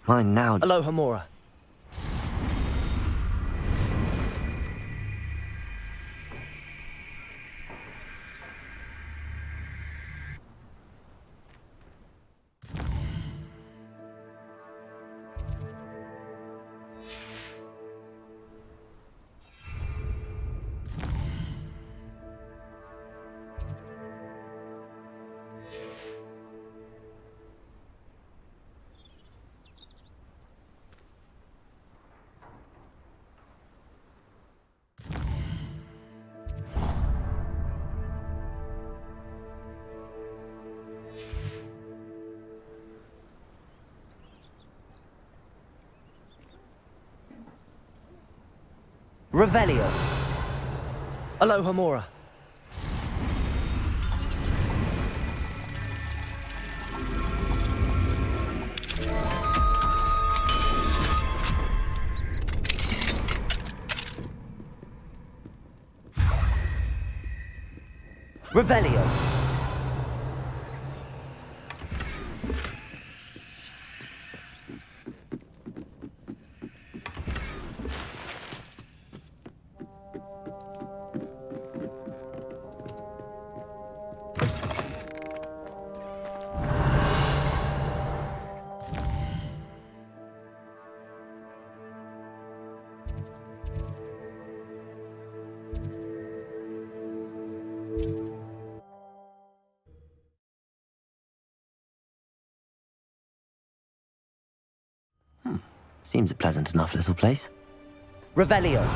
Mine now. Aloha, Mora. Revelio. Aloha Mora. Revelio. Seems a pleasant enough little place. Revelio.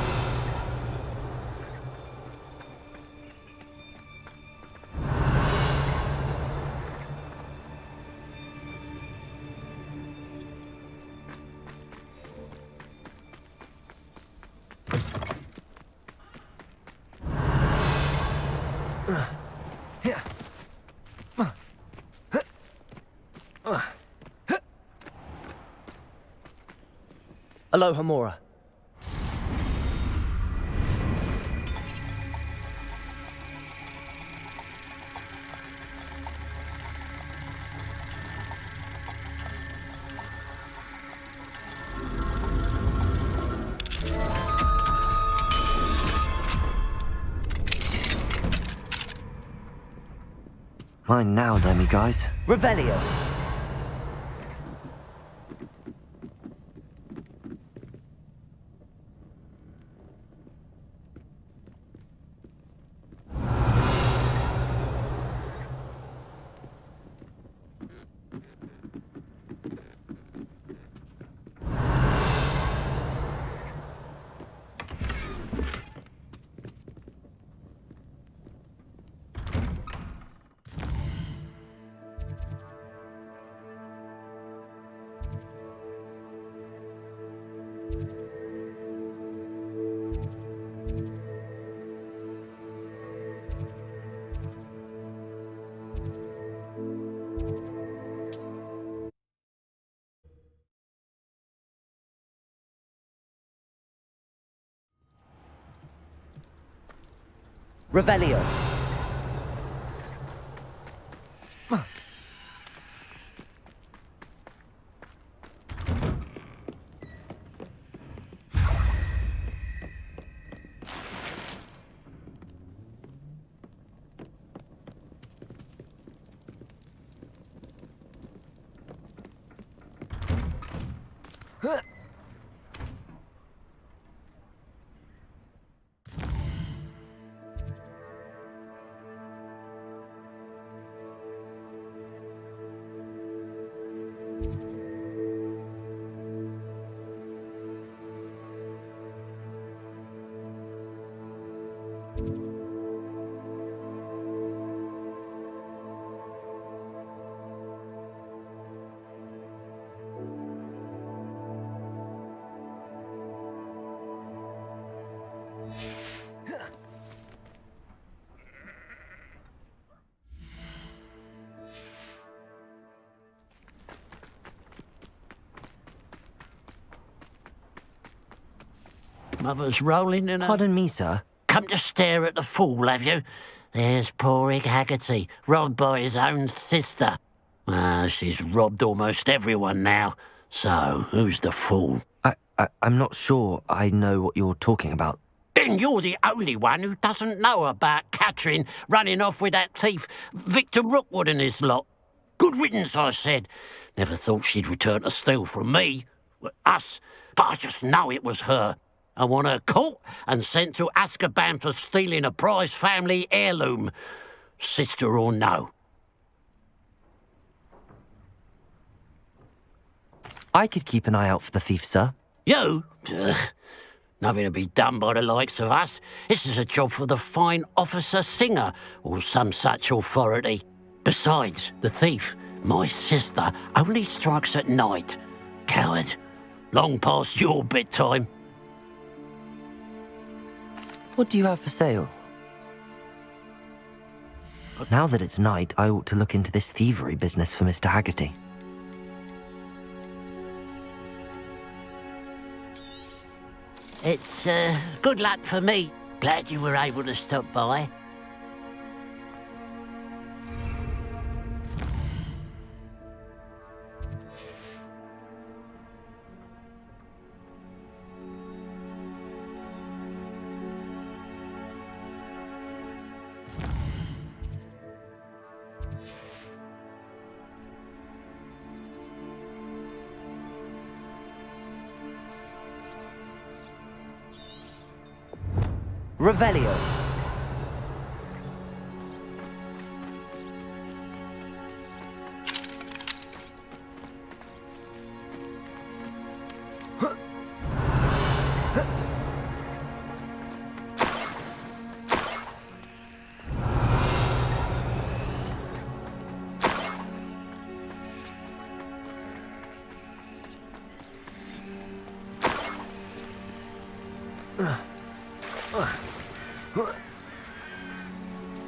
Aloha Mora. Mine now, then, me guys. Revelio. Revelio. Mother's rolling in a... Pardon me, sir. Come to stare at the fool, have you? There's poor Ig Haggerty, robbed by his own sister. She's robbed almost everyone now. So, who's the fool? I'm not sure I know what you're talking about. Then you're the only one who doesn't know about Catherine running off with that thief, Victor Rookwood and his lot. Good riddance, I said. Never thought she'd return to steal from me. Us. But I just know it was her. I want her caught and sent to Azkaban for stealing a prize family heirloom. Sister or no. I could keep an eye out for the thief, sir. You? Ugh. Nothing to be done by the likes of us. This is a job for the fine officer Singer, or some such authority. Besides, the thief, my sister, only strikes at night. Coward. Long past your bedtime. What do you have for sale? Now that it's night, I ought to look into this thievery business for Mr. Haggerty. It's good luck for me. Glad you were able to stop by. Revelio.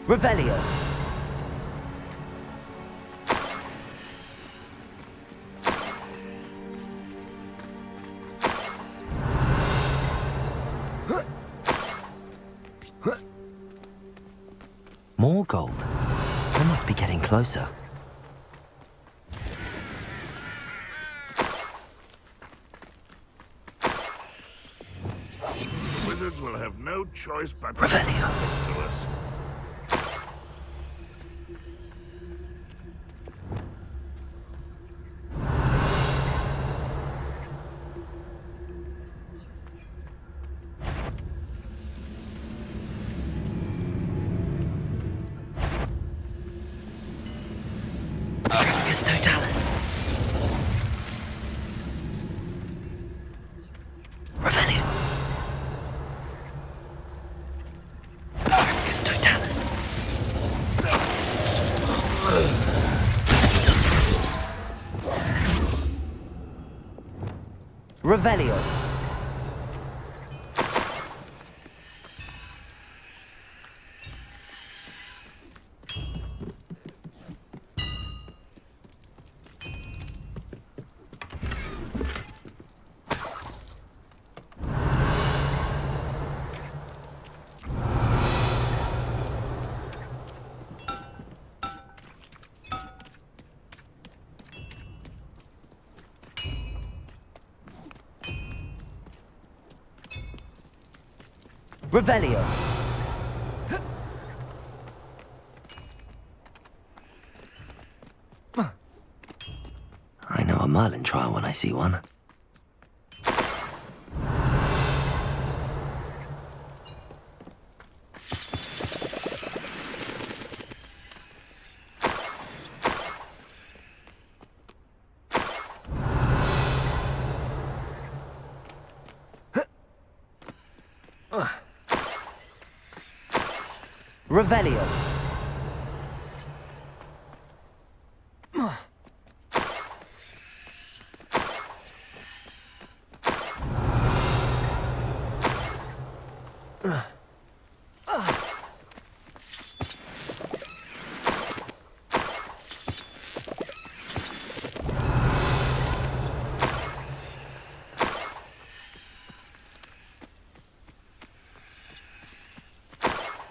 Revelio. More gold. They must be getting closer. The wizards will have no choice but to Revelio. to us. Totalis. Revelio. Totalis. Revelio. Revelio. I know a Merlin trial when I see one. Revelio.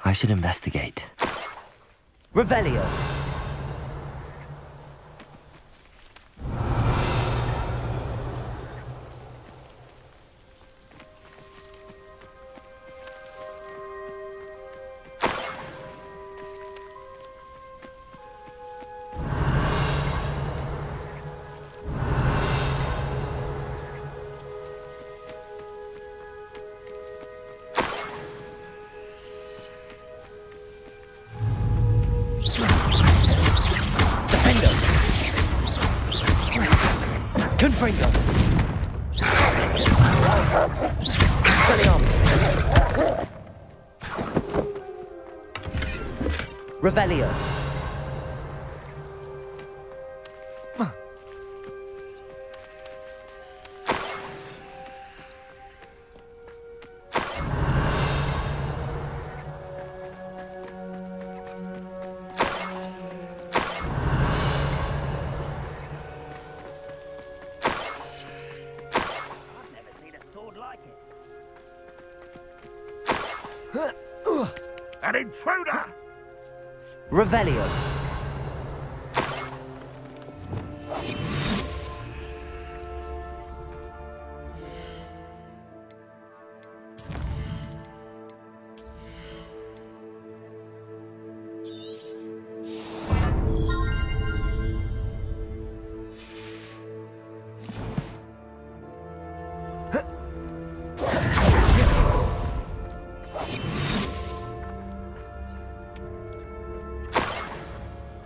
I should investigate. Revelio. Confringo. Expelliarmus. Revelio. like it. An intruder! Revelio.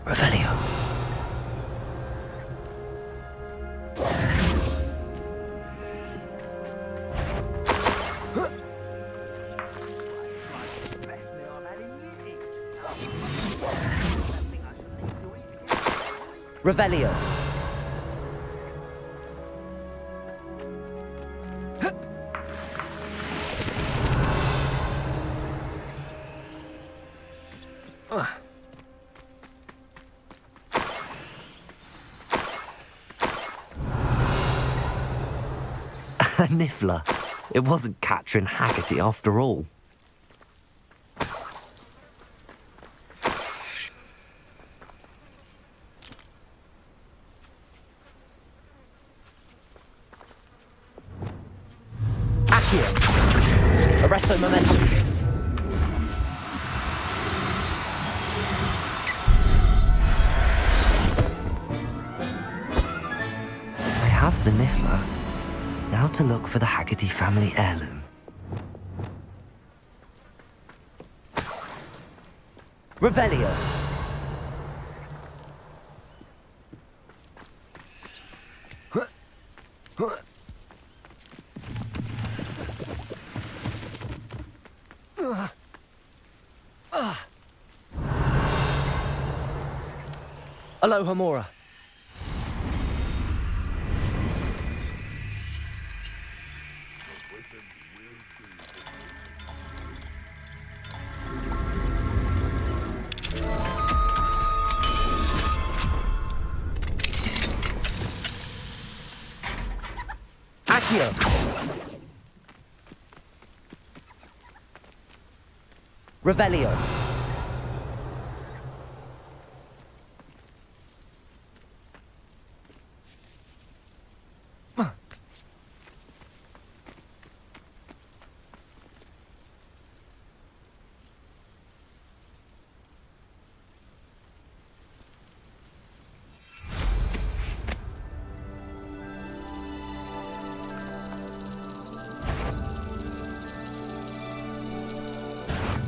Revelio. Revelio. A niffler. It wasn't Catherine Haggerty after all. Accio. Arresto momentum. I have the niffler. Now to look for the Haggerty family heirloom. Revelio. Aloha Mora. Accio. Revelio.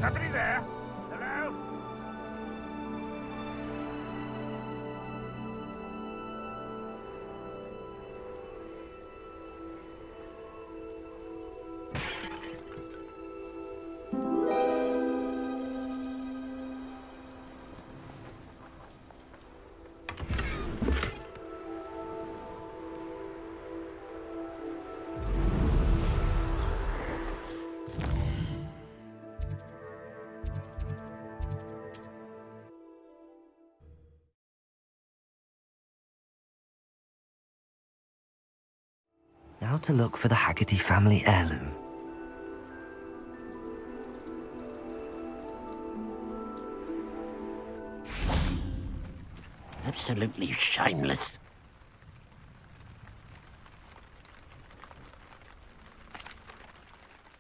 Somebody there? Hello? Now to look for the Haggerty family heirloom. Absolutely shameless.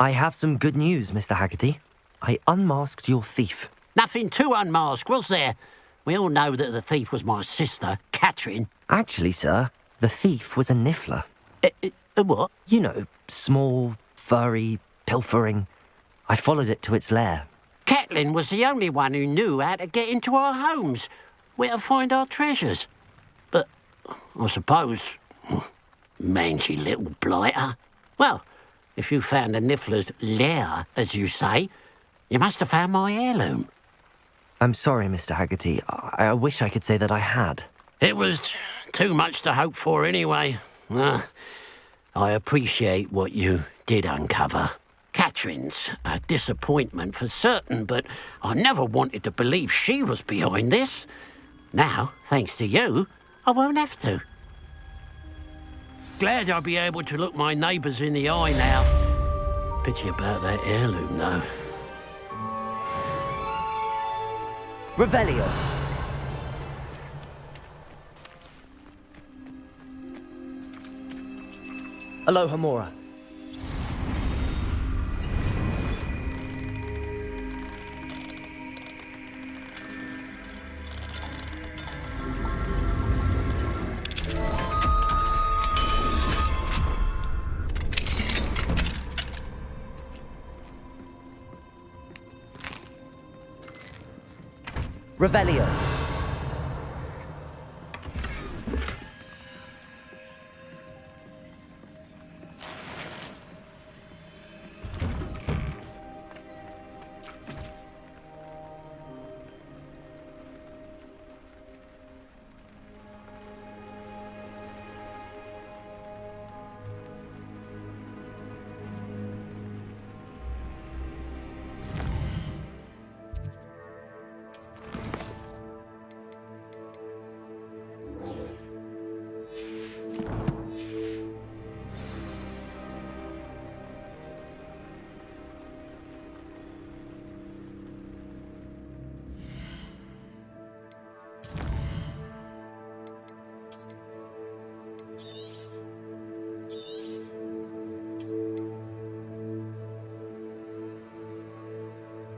I have some good news, Mr. Haggerty. I unmasked your thief. Nothing to unmask, was there? We all know that the thief was my sister, Catherine. Actually, sir, the thief was a niffler. What? You know, small, furry, pilfering. I followed it to its lair. Catelyn was the only one who knew how to get into our homes, where to find our treasures. But I suppose, mangy little blighter. Well, if you found the niffler's lair, as you say, you must have found my heirloom. I'm sorry, Mr. Haggerty. I wish I could say that I had. It was too much to hope for anyway. I appreciate what you did uncover. Catherine's a disappointment for certain, but I never wanted to believe she was behind this. Now, thanks to you, I won't have to. Glad I'll be able to look my neighbours in the eye now. Pity about that heirloom, though. Revelio. Aloha Mora. Revelio.